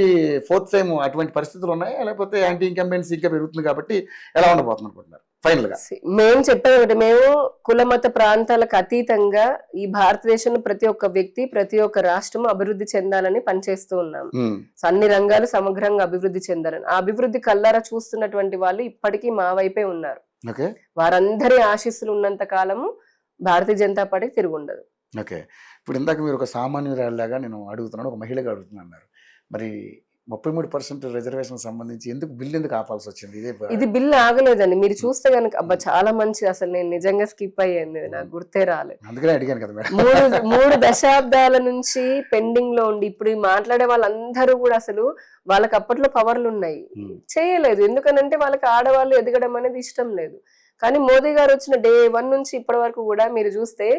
ఫోర్త్ టైం అటువంటి పరిస్థితులు ఉన్నాయా, లేకపోతే యాంటీ ఇన్కంబెన్సీ ఇంకా పెరుగుతుంది కాబట్టి ఎలా ఉండబోతుంది అనుకుంటున్నారు ఫైనల్ గా? మేము చెప్పేది ఒకటి, మేము కుల మత ప్రాంతాలకు అతీతంగా ఈ భారతదేశంలో ప్రతి ఒక్క వ్యక్తి, ప్రతి ఒక్క రాష్ట్రం అభివృద్ధి చెందాలని పనిచేస్తూ ఉన్నాం. సో అన్ని రంగాలు సమగ్రంగా అభివృద్ధి చెందాలని, ఆ అభివృద్ధి కల్లారా చూస్తున్నటువంటి వాళ్ళు ఇప్పటికీ మా వైపే ఉన్నారు. వారందరి ఆశీస్సులు ఉన్నంత కాలము భారతీయ జనతా పార్టీ తిరుగుండదు. ఓకే, ఇప్పుడు ఇందాక మీరు ఒక సామాన్యురాలాగా నేను అడుగుతున్నాను, ఒక మహిళగా అడుగుతున్నాను అన్నారు. మరి 33% రిజర్వేషన్ సంబంధించి బిల్ ఎందుకు ఆపాల్సి వచ్చింది? ఇది బిల్ ఆగలేదండి. మీరు చూస్తే కనుక అబ్బా చాలా మంచి, అసలు నేను నిజంగా స్కిప్ అయ్యింది, నాకు గుర్తే రాలేదు. అందుకనే అడిగాను కదా మేడం. 3 దశాబ్దాల నుంచి పెండింగ్ లో ఉండి ఇప్పుడు మాట్లాడే వాళ్ళందరూ కూడా అసలు వాళ్ళకి అప్పట్లో పవర్లు ఉన్నాయి, చేయలేదు. ఎందుకనంటే వాళ్ళకి ఆడవాళ్ళు ఎదగడం అనేది ఇష్టం లేదు. కానీ మోదీ గారు వచ్చిన డే 1 నుంచి ఇప్పటి వరకు కూడా మీరు చూస్తే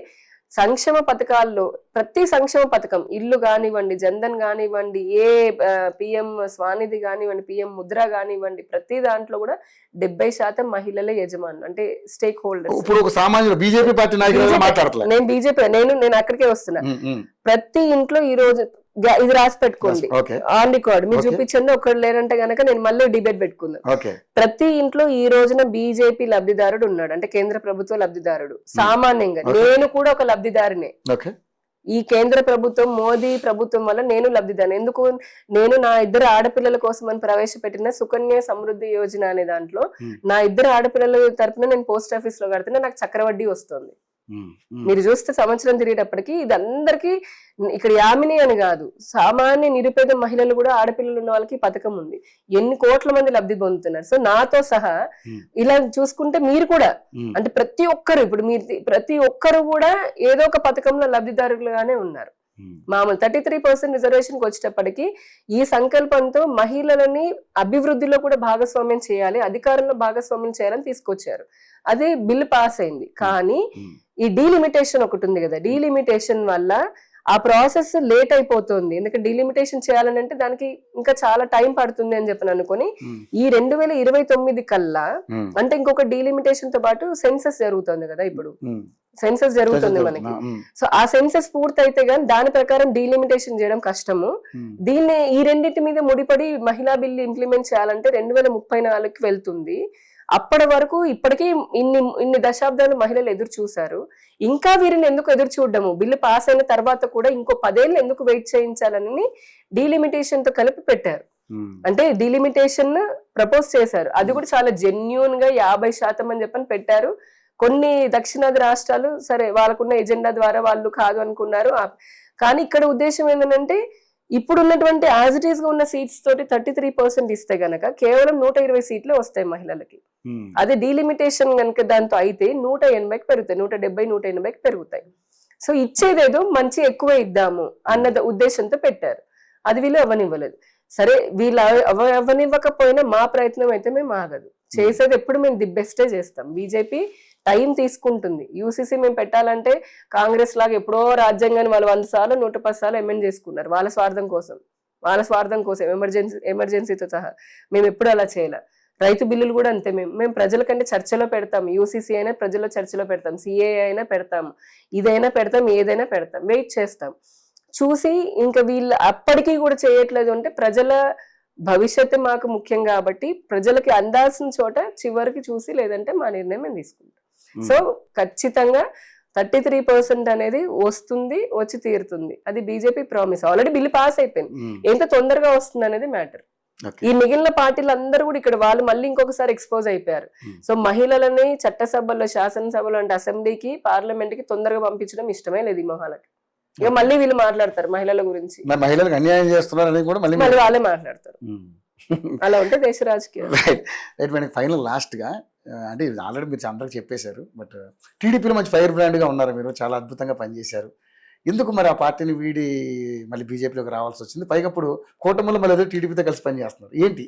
సంక్షేమ పథకాల్లో ప్రతి సంక్షేమ పథకం, ఇల్లు కానివ్వండి, జన్ధన్ కానివ్వండి, ఏ పిఎం స్వానిధి కానివ్వండి, పిఎం ముద్ర కానివ్వండి, ప్రతి దాంట్లో కూడా 70% మహిళలే యజమానులు, అంటే స్టేక్ హోల్డర్స్. ఇప్పుడు ఒక సామాన్యుడు బీజేపీ పార్టీ నాయకులు మాట్లాడట్లేదు, నేను బీజేపీ నేను అక్కడికే వస్తున్నా. ప్రతి ఇంట్లో ఈ రోజు ఇది రాసి పెట్టుకోండి ఆన్ రికార్డ్, మీరు చూపించండి. ఒకరు లేరంటే గనక నేను మళ్ళీ డిబేట్ పెట్టుకుందాం. ప్రతి ఇంట్లో ఈ రోజున బీజేపీ లబ్ధిదారుడు ఉన్నాడు, అంటే కేంద్ర ప్రభుత్వ లబ్ధిదారుడు. సామాన్యంగా నేను కూడా ఒక లబ్ధిదారునే. ఈ కేంద్ర ప్రభుత్వం, మోదీ ప్రభుత్వం వల్ల నేను లబ్ధిదారు. ఎందుకు? నేను నా 2 ఆడపిల్లల కోసం అని ప్రవేశపెట్టిన సుకన్య సమృద్ధి యోజన అనే దాంట్లో నా 2 ఆడపిల్లల తరపున నేను పోస్ట్ ఆఫీస్ లో కడితే నాకు చక్రవడ్డీ వస్తుంది. మీరు చూస్తే సంవత్సరం తిరిగేటప్పటికి ఇది అందరికి, ఇక్కడ యామిని అని కాదు, సామాన్య నిరుపేద మహిళలు కూడా, ఆడపిల్లలు ఉన్న వాళ్ళకి పథకం ఉంది. ఎన్ని కోట్ల మంది లబ్ధి పొందుతున్నారు. సో నాతో సహా ఇలా చూసుకుంటే మీరు కూడా, అంటే ప్రతి ఒక్కరు, ఇప్పుడు మీరు ప్రతి ఒక్కరు కూడా ఏదో ఒక పథకంలో లబ్ధిదారులుగానే ఉన్నారు. మామూలు 33% రిజర్వేషన్ కి వచ్చేటప్పటికి ఈ సంకల్పంతో మహిళలని అభివృద్ధిలో కూడా భాగస్వామ్యం చేయాలి, అధికారంలో భాగస్వామ్యం చేయాలని తీసుకొచ్చారు. అదే బిల్ పాస్ అయింది. కానీ ఈ డీలిమిటేషన్ ఒకటి ఉంది కదా, డీలిమిటేషన్ వల్ల ఆ ప్రాసెస్ లేట్ అయిపోతుంది. ఎందుకంటే డీలిమిటేషన్ చేయాలని అంటే దానికి ఇంకా చాలా టైం పడుతుంది అని చెప్పని అనుకుని ఈ 2029 కల్లా, అంటే ఇంకొక డీలిమిటేషన్ తో పాటు సెన్సస్ జరుగుతుంది కదా, ఇప్పుడు సెన్సస్ జరుగుతుంది మనకి. సో ఆ సెన్సస్ పూర్తయితే గానీ దాని ప్రకారం డీలిమిటేషన్ చేయడం కష్టము. దీన్ని ఈ రెండింటి మీద ముడిపడి మహిళా బిల్లు ఇంప్లిమెంట్ చేయాలంటే 2034కి వెళ్తుంది. అప్పటి వరకు ఇప్పటికీ ఇన్ని దశాబ్దాలు మహిళలు ఎదురు చూశారు. ఇంకా వీరిని ఎందుకు ఎదురు చూడడము? బిల్లు పాస్ అయిన తర్వాత కూడా ఇంకో 10 ఏళ్ళు ఎందుకు వెయిట్ చేయించాలని డీలిమిటేషన్ తో కలిపి పెట్టారు. అంటే డీలిమిటేషన్ ప్రపోజ్ చేశారు, అది కూడా చాలా జెన్యూన్ గా 50% అని చెప్పని పెట్టారు. కొన్ని దక్షిణాది రాష్ట్రాలు సరే వాళ్ళకున్న ఎజెండా ద్వారా వాళ్ళు కాదు అనుకున్నారు. కానీ ఇక్కడ ఉద్దేశం ఏంటంటే ఇప్పుడు ఉన్నటువంటి యాజ్ ఇట్ ఈస్ గా ఉన్న సీట్స్ తోటి 33% ఇస్తే గనక కేవలం 120 సీట్లే వస్తాయి మహిళలకి. అదే డీలిమిటేషన్ కనుక దాంతో అయితే 180కి పెరుగుతాయి, 170, 180కి పెరుగుతాయి. సో ఇచ్చేదేదో మంచి ఎక్కువ ఇద్దాము అన్న ఉద్దేశంతో పెట్టారు. అది వీళ్ళు అవ్వనివ్వలేదు. సరే వీళ్ళు అవ్వనివ్వకపోయినా మా ప్రయత్నం అయితే మేము ఆగదు, చేసేది ఎప్పుడు మేము ది బెస్టే చేస్తాం. బీజేపీ టైం తీసుకుంటుంది. యూసీసీ మేము పెట్టాలంటే కాంగ్రెస్ లాగా ఎప్పుడో రాజ్యాంగాన్ని వాళ్ళు 100 సార్లు 110 సార్లు అమెండ్ చేసుకున్నారు వాళ్ళ స్వార్థం కోసం ఎమర్జెన్సీతో సహా. మేము ఎప్పుడు అలా చేయలే. రైతు బిల్లులు కూడా అంతే. మేము ప్రజల కంటే చర్చలో పెడతాం. యూసీసీ అయినా ప్రజల్లో చర్చలో పెడతాం, సిఏఏ అయినా పెడతాం, ఇదైనా పెడతాం, ఏదైనా పెడతాం, వెయిట్ చేస్తాం. చూసి ఇంకా వీళ్ళు అప్పటికీ కూడా చేయట్లేదు అంటే ప్రజల భవిష్యత్తు మాకు ముఖ్యం కాబట్టి ప్రజలకి అందాల్సిన చోట చివరికి చూసి లేదంటే మా నిర్ణయం మేము తీసుకుంటాం. సో ఖచ్చితంగా 33% అనేది వస్తుంది, వచ్చి తీరుతుంది. అది BJP promise. Already bill pass అయిపోయింది, ఎంత తొందరగా వస్తుంది అనేది మ్యాటర్. ఈ మిగిలిన పార్టీలు అందరూ కూడా ఇక్కడ వాళ్ళు మళ్ళీ ఇంకొకసారి ఎక్స్పోజ్ అయిపోయారు. సో మహిళలని చట్టసభల్లో, శాసనసభలో అంటే అసెంబ్లీకి, పార్లమెంట్ కి తొందరగా పంపించడం ఇష్టమే లేదు ఈ మొహాలకి. ఇక మళ్ళీ వీళ్ళు మాట్లాడతారు మహిళల గురించి, మహిళలకు అన్యాయం చేస్తున్నారు కూడా మళ్ళీ వాళ్ళే మాట్లాడతారు. అలా ఉంటే దేశ రాజకీయం. ఫైనల్ లాస్ట్ గా అంటే ఆల్రెడీ మీరు అందరికి చెప్పేశారు, బట్ టీడీపీలో మంచి ఫైర్ బ్రాండ్ గా ఉన్నారు మీరు, చాలా అద్భుతంగా పనిచేశారు. ఎందుకు మరి ఆ పార్టీని వీడి మళ్ళీ బీజేపీలోకి రావాల్సి వచ్చింది? పైగా ఇప్పుడు కూటమిలో మళ్ళీ ఏదో టీడీపీతో కలిసి పనిచేస్తున్నారు. ఏంటి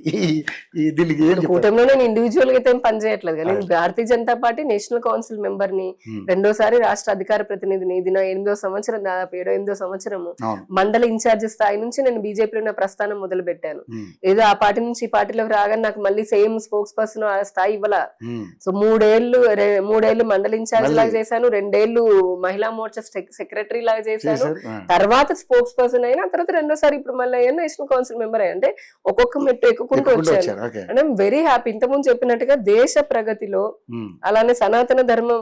దీనికి ఏం చెప్తారు? కూటమిలో నేను ఇండివిజువల్ గా అయితే ఏం పని చేయట్లేదు కానీ నేను Bharatiya Janata Party national council member ని, రెండోసారి రాష్ట్ర అధికార ప్రతినిధిని. ఇది నా 8వ సంవత్సరం, దాదాపు 7వ సంవత్సరము. మండల ఇన్ఛార్జ్ స్థాయి నుంచి నేను బీజేపీలో నా ప్రస్థానం మొదలు పెట్టాను. ఏదో ఆ పార్టీ నుంచి ఈ పార్టీలోకి రాగానే నాకు మళ్ళీ సేమ్ స్పోక్స్ పర్సన్ ఆ స్థాయి ఇవ్వాల. సో 3 ఏళ్ళు మండల ఇన్ఛార్జ్ లాగా చేశాను, 2 ఏళ్ళు మహిళా మోర్చా సెక్రటరీ లాగా చేశాను, తర్వాత స్పోక్స్ పర్సన్ అయినా, తర్వాత రెండోసారి ఇప్పుడు మళ్ళీ అయ్యాను నేషనల్ కౌన్సిల్ మెంబర్ అయ్యా. అంటే ఒక్కొక్క మెట్టు ఎక్కుకుంటూ వచ్చాను. అంటే వెరీ హ్యాపీ. ఇంతకుముందు చెప్పినట్టుగా దేశ ప్రగతిలో అలానే సనాతన ధర్మ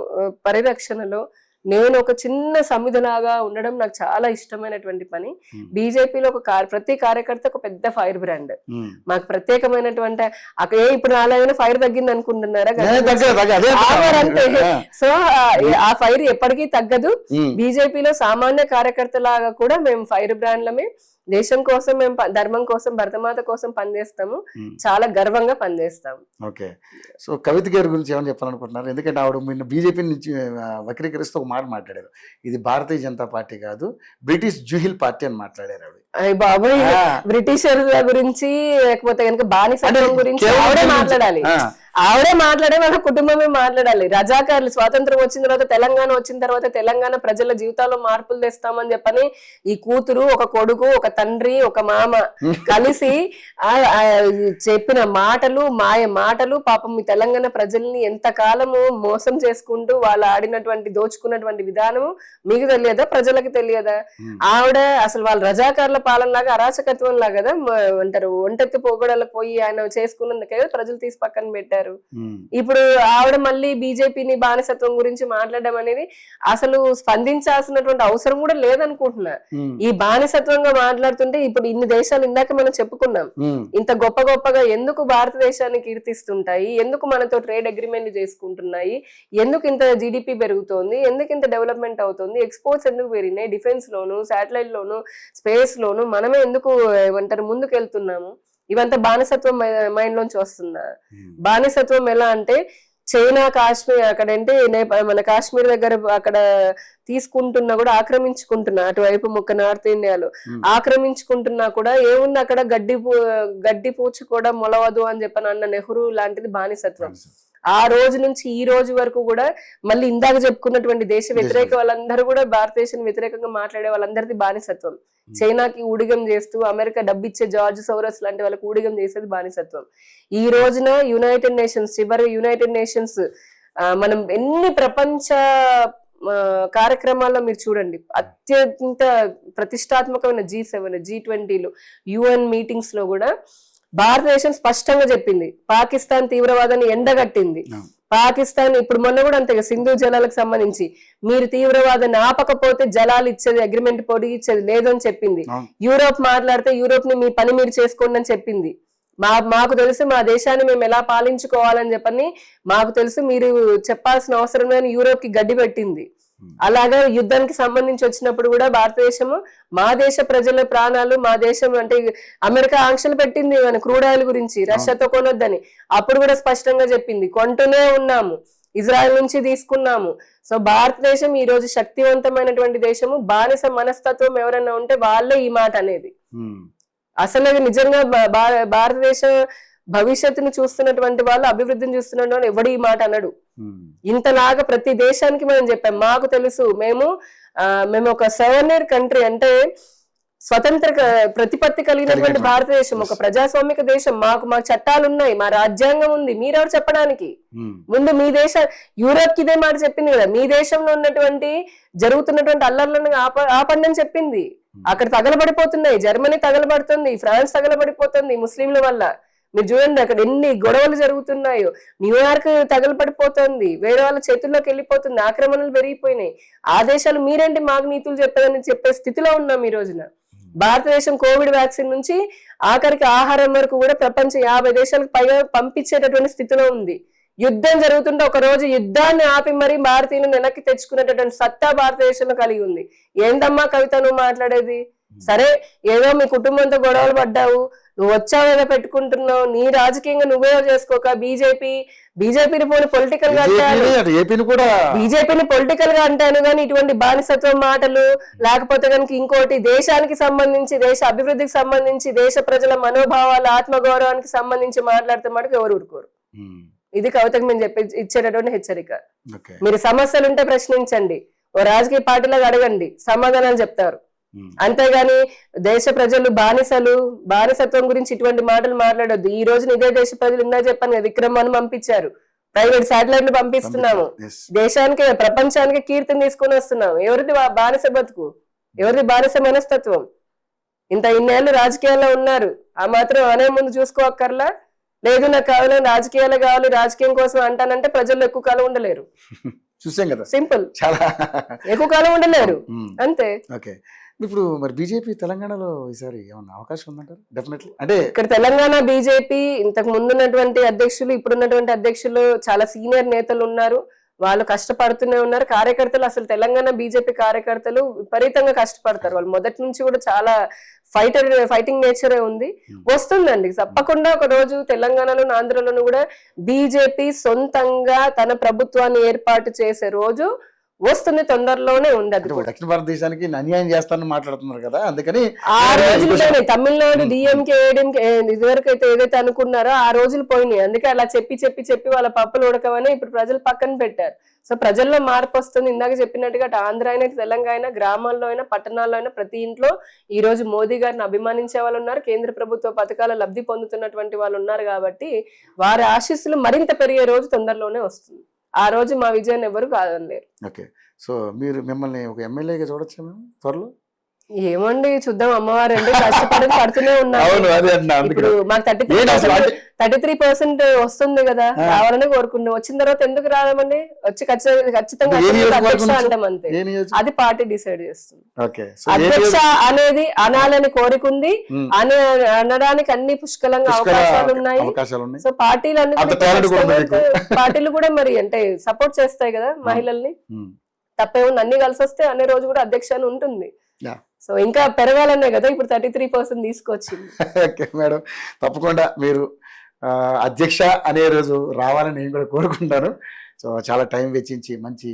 పరిరక్షణలో నేను ఒక చిన్న సమిధలాగా ఉండడం నాకు చాలా ఇష్టమైనటువంటి పని. బీజేపీలో ప్రతి కార్యకర్త ఒక పెద్ద ఫైర్ బ్రాండ్. మాకు ప్రత్యేకమైనటువంటి ఇప్పుడు నాలుగైనా ఫైర్ తగ్గింది అనుకుంటున్నారా? సో ఆ ఫైర్ ఎప్పటికీ తగ్గదు. బీజేపీలో సామాన్య కార్యకర్త లాగా కూడా మేము ఫైర్ బ్రాండ్లమే. దేశం కోసం, మేము ధర్మం కోసం, భరతమాత కోసం పనిచేస్తాము. చాలా గర్వంగా పనిచేస్తాము. ఓకే. సో కవిత గారి గురించి ఏమని చెప్పాలనుకుంటున్నారు? ఎందుకంటే ఆవిడ నిన్న బీజేపీ నుంచి వక్రీకరిస్తూ ఒక మాట మాట్లాడారు. ఇది భారతీయ జనతా పార్టీ కాదు, బ్రిటిష్ జూహిల్ పార్టీ అని మాట్లాడారు ఆవిడ. బాబోయ్, బ్రిటిషర్ల గురించి లేకపోతే కనుక బానిసత్వం గురించి ఆవిడే మాట్లాడాలి. ఆవిడే మాట్లాడే వాళ్ళ కుటుంబమే మాట్లాడాలి. రజాకారులు స్వాతంత్రం వచ్చిన తర్వాత, తెలంగాణ వచ్చిన తర్వాత తెలంగాణ ప్రజల జీవితాల్లో మార్పులు తెస్తామని చెప్పని ఈ కూతురు, ఒక కొడుకు, ఒక తండ్రి, ఒక మామ కలిసి చెప్పిన మాటలు, మాయ మాటలు, పాపం ఈ తెలంగాణ ప్రజల్ని ఎంత కాలము మోసం చేసుకుంటూ వాళ్ళు ఆడినటువంటి, దోచుకున్నటువంటి విధానము మీకు తెలియదా? ప్రజలకు తెలియదా? ఆవిడ అసలు వాళ్ళ రజాకారుల పాలన లాగా, అరాచకత్వం లాగా కదా అంటారు. ఒంటెత్తి పోగొడలకు పోయి ఆయన చేసుకున్నందుకే ప్రజలు తీసి పక్కన పెట్టారు. ఇప్పుడు ఆవిడ మళ్ళీ బీజేపీని బానిసత్వం గురించి మాట్లాడడం అనేది అసలు స్పందించాల్సినటువంటి అవసరం కూడా లేదనుకుంటున్నా. ఈ బానిసత్వంగా మాట్లాడుతుంటే ఇప్పుడు ఇన్ని దేశాలు ఇందాక మనం చెప్పుకున్నాం, ఇంత గొప్పగా ఎందుకు భారతదేశాన్ని కీర్తిస్తుంటాయి, ఎందుకు మనతో ట్రేడ్ అగ్రిమెంట్ చేసుకుంటున్నాయి, ఎందుకు ఇంత జీడిపి పెరుగుతోంది, ఎందుకు ఇంత డెవలప్మెంట్ అవుతుంది, ఎక్స్పోర్ట్స్ ఎందుకు పెరిగినాయి, డిఫెన్స్ లోను, శాటిలైట్ లోను, స్పేస్ లోను మనమే ఎందుకు ఏమంటారు ముందుకు వెళ్తున్నాము? ఇవంతా బానిసత్వం మైండ్ లోంచి వస్తుందా? బానిసత్వం ఎలా అంటే చైనా, కాశ్మీర్, అక్కడంటే మన కాశ్మీర్ దగ్గర అక్కడ తీసుకుంటున్నా కూడా, ఆక్రమించుకుంటున్నా అటువైపు నార్త్ ఇండియాలో ఆక్రమించుకుంటున్నా కూడా ఏముంది అక్కడ, గడ్డి పూచి కూడా మొలవదు అని చెప్పని అన్న నెహ్రూ లాంటిది బానిసత్వం. ఆ రోజు నుంచి ఈ రోజు వరకు కూడా మళ్ళీ ఇందాక చెప్పుకున్నటువంటి దేశ వ్యతిరేక వాళ్ళందరూ కూడా భారతదేశం వ్యతిరేకంగా మాట్లాడే వాళ్ళందరిది బానిసత్వం. చైనాకి ఊడిగం చేస్తూ అమెరికా డబ్బిచ్చే జార్జ్ సోరస్ లాంటి వాళ్ళకి ఊడిగం చేసేది బానిసత్వం. ఈ రోజున యునైటెడ్ నేషన్స్ మనం ఎన్ని ప్రపంచ కార్యక్రమాల్లో మీరు చూడండి, అత్యంత ప్రతిష్టాత్మకమైన G7, G20లు, UN మీటింగ్స్ లో కూడా భారతదేశం స్పష్టంగా చెప్పింది, పాకిస్తాన్ తీవ్రవాదాన్ని ఎండగట్టింది. పాకిస్తాన్ ఇప్పుడు మొన్న కూడా అంతే, సింధు జలాలకు సంబంధించి మీరు తీవ్రవాదాన్ని ఆపకపోతే జలాలు ఇచ్చేది, అగ్రిమెంట్ పొడిగిచ్చేది లేదు అని చెప్పింది. యూరోప్ మాట్లాడితే యూరోప్ ని మీ పని మీరు చేసుకోండి అని చెప్పింది. మాకు తెలుసు మా దేశాన్ని మేము ఎలా పాలించుకోవాలని చెప్పని మాకు తెలుసు, మీరు చెప్పాల్సిన అవసరం లేని యూరోప్ కి గడ్డి పెట్టింది. అలాగే యుద్ధానికి సంబంధించి వచ్చినప్పుడు కూడా భారతదేశము మా దేశ ప్రజల ప్రాణాలు, మా దేశం అంటే అమెరికా ఆంక్షలు పెట్టింది మన క్రూడ్ ఆయిల్ గురించి, రష్యాతో కొనొద్దని. అప్పుడు కూడా స్పష్టంగా చెప్పింది, కొంటూనే ఉన్నాము, ఇజ్రాయెల్ నుంచి తీసుకున్నాము. సో భారతదేశం ఈ రోజు శక్తివంతమైనటువంటి దేశము. బానిస మనస్తత్వం ఎవరైనా ఉంటే వాళ్ళే ఈ మాట అనేది. అసలు నిజంగా భారతదేశ భవిష్యత్తును చూస్తున్నటువంటి వాళ్ళు, అభివృద్ధిని చూస్తున్న వాళ్ళు ఎవడు ఈ మాట అనడు. ఇంతలాగా ప్రతి దేశానికి మనం చెప్పాం, మాకు తెలుసు, మేము ఒక సవర్నర్ కంట్రీ, అంటే స్వతంత్ర ప్రతిపత్తి కలిగినటువంటి భారతదేశం, ఒక ప్రజాస్వామిక దేశం. మా చట్టాలు ఉన్నాయి, మా రాజ్యాంగం ఉంది. మీరెవరు చెప్పడానికి? ముందు మీ యూరోప్ కి ఇదే మాట చెప్పింది కదా, మీ దేశంలో ఉన్నటువంటి జరుగుతున్నటువంటి అల్లర్లను ఆపండి అని చెప్పింది. అక్కడ తగలబడిపోతున్నాయి, జర్మనీ తగలబడుతుంది, ఫ్రాన్స్ తగలబడిపోతుంది ముస్లింల వల్ల. మీరు చూడండి అక్కడ ఎన్ని గొడవలు జరుగుతున్నాయో. న్యూయార్క్ తగలబడిపోతుంది, వేరే వాళ్ళ చేతుల్లోకి వెళ్ళిపోతుంది, ఆక్రమణలు పెరిగిపోయినాయి. ఆ దేశాలు మీరేంటి మాకు నీతులు చెప్పారని చెప్పే స్థితిలో ఉన్నాం ఈ రోజున. భారతదేశం కోవిడ్ వ్యాక్సిన్ నుంచి ఆఖరికి ఆహారం వరకు కూడా ప్రపంచ 50 దేశాలకు పైగా పంపించేటటువంటి స్థితిలో ఉంది. యుద్ధం జరుగుతుంటే ఒక రోజు యుద్ధాన్ని ఆపి మరి భారతీయులను వెనక్కి తెచ్చుకునేటటువంటి సత్తా భారతదేశంలో కలిగి ఉంది. ఏందమ్మా కవిత నువ్వు మాట్లాడేది? సరే ఏదో మీ కుటుంబంతో గొడవలు పడ్డావు, నువ్వు వచ్చావు ఏదో పెట్టుకుంటున్నావు, నీ రాజకీయంగా నువ్వే చేసుకోక బీజేపీని పోనీ పొలిటికల్ గా అంటాను, ఏపీని కూడా బీజేపీని పొలిటికల్ గా అంటాను కానీ ఇటువంటి బానిసత్వం మాటలు లేకపోతే కనుక ఇంకోటి దేశానికి సంబంధించి, దేశ అభివృద్ధికి సంబంధించి, దేశ ప్రజల మనోభావాల ఆత్మగౌరవానికి సంబంధించి మాట్లాడితే మటుకు ఎవరు ఊరుకోరు. ఇది కవితకు మేము ఇచ్చేటటువంటి హెచ్చరిక. మీరు సమస్యలు ఉంటే ప్రశ్నించండి, ఓ రాజకీయ పార్టీలకు అడగండి, సమాధానాలు చెప్తారు. అంతేగాని దేశ ప్రజలు బానిసత్వం గురించి ఇటువంటి మాటలు మాట్లాడొద్దు. ఈ రోజున ఇదే దేశ ప్రజలు ఇందా చెప్పాను కదా, విక్రమాన్ని పంపించారు, ప్రైవేట్ శాటిలైట్లు పంపిస్తున్నాము, దేశానికి ప్రపంచానికి కీర్తిని తీసుకొని వస్తున్నాము. ఎవరిది బానిస బతుకు, ఎవరిది బానిస మనస్తత్వం? ఇన్నేళ్లు రాజకీయాల్లో ఉన్నారు, ఆ మాత్రం అనే ముందు చూసుకోక్కర్లా. లేదు నాకు కావాలని రాజకీయాలు కావాలి, రాజకీయం కోసం అంటానంటే ప్రజలు ఎక్కువ కాలం ఉండలేరు. చూసాం కదా, సింపుల్, చాలా ఎక్కువ కాలం ఉండలేరు అంతే. ఓకే, ఇప్పుడు మరి బీజేపీ తెలంగాణలో ఈసారి ఏమన్నా అవకాశం ఉందంటారు? డెఫినెట్లీ. అంటే ఇక్కడ తెలంగాణ బీజేపీ ఇంతకు ముందున్నటువంటి అధ్యక్షులు, ఇప్పుడున్నటువంటి అధ్యక్షులు చాలా సీనియర్ నేతలు ఉన్నారు, వాళ్ళు కష్టపడుతూనే ఉన్నారు. కార్యకర్తలు అసలు తెలంగాణ బీజేపీ కార్యకర్తలు విపరీతంగా కష్టపడతారు. వాళ్ళు మొదటి నుంచి కూడా చాలా ఫైటింగ్ నేచరే ఉంది. వస్తుందండి తప్పకుండా ఒక రోజు తెలంగాణలో, ఆంధ్రలోనూ కూడా బీజేపీ సొంతంగా తన ప్రభుత్వాన్ని ఏర్పాటు చేసే రోజు వస్తుంది, తొందరలోనే ఉంది. అది దక్షిణ భారతదేశానికి అన్యాయం చేస్తానని మాట్లాడుతున్నారు కదా, అందుకని ఆ రోజుల్లోనే తమిళనాడు డిఎంకే ఏడీఎంకే ఇదివరకు అయితే ఏదైతే అనుకున్నారో ఆ రోజులు పోయినాయి. అందుకే అలా చెప్పి వాళ్ళ పప్పులు ఉడకమని ఇప్పుడు ప్రజలు పక్కన పెట్టారు. సో ప్రజల్లో మార్పు వస్తుంది. ఇందాక చెప్పినట్టుగా అటు ఆంధ్ర అయినా, తెలంగాణ అయినా, గ్రామాల్లో అయినా, పట్టణాల్లో అయినా ప్రతి ఇంట్లో ఈ రోజు మోదీ గారిని అభిమానించే వాళ్ళు ఉన్నారు, కేంద్ర ప్రభుత్వ పథకాల లబ్ధి పొందుతున్నటువంటి వాళ్ళు ఉన్నారు. కాబట్టి వారి ఆశీస్సులు మరింత పెరిగే రోజు తొందరలోనే వస్తుంది. ఆ రోజు మా విజయాన్ని ఎవరు కాదనలేరు. ఓకే, సో మిమ్మల్ని ఒక ఎమ్మెల్యేగా చూడొచ్చు మేము త్వరలో? ఏమండి చూద్దాం, అమ్మవారు అంటే పడుతూనే ఉన్నారు. ఇప్పుడు మాకు 33% వస్తుంది కదా, రావాలని కోరుకుంటాం. వచ్చిన తర్వాత ఎందుకు రాదామండి, వచ్చి ఖచ్చితంగా అధ్యక్ష అంటాం అంతే. అది పార్టీ డిసైడ్ చేస్తుంది. అధ్యక్ష అనేది అనాలని కోరుకుంది, అనడానికి అన్ని పుష్కలంగా అవకాశాలు ఉన్నాయి. సో పార్టీలు కూడా మరి అంటే సపోర్ట్ చేస్తాయి కదా మహిళల్ని. తప్పేముంది, అన్ని కలిసి వస్తే అనే రోజు కూడా అధ్యక్ష అని ఉంటుంది. సో ఇంకా పెరగాలనే కదా ఇప్పుడు 33% తీసుకొచ్చింది. ఓకే మేడం, తప్పకుండా మీరు అధ్యక్ష అనే రోజు రావాలని నేను కూడా కోరుకుంటాను. సో చాలా టైం వెచ్చించి మంచి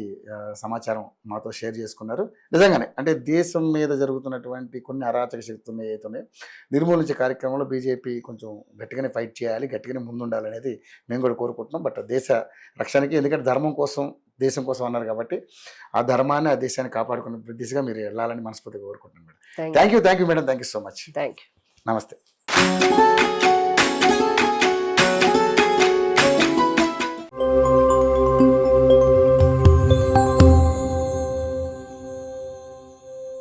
సమాచారం మాతో షేర్ చేసుకున్నారు. నిజంగానే అంటే దేశం మీద జరుగుతున్నటువంటి కొన్ని అరాచక శక్తులు ఏవైతున్నాయో నిర్మూలించే కార్యక్రమంలో బీజేపీ కొంచెం గట్టిగానే ఫైట్ చేయాలి, గట్టిగానే ముందుండాలి అనేది మేము కూడా కోరుకుంటున్నాం. బట్ దేశ రక్షణకి, ఎందుకంటే ధర్మం కోసం, దేశం కోసం అన్నారు కాబట్టి ఆ ధర్మాన్ని, ఆ దేశాన్ని కాపాడుకునే దిశగా మీరు వెళ్ళాలని మనస్ఫూర్తిగా కోరుకుంటున్నాం madam. Thank you madam, thank you so much. Thank you. నమస్తే.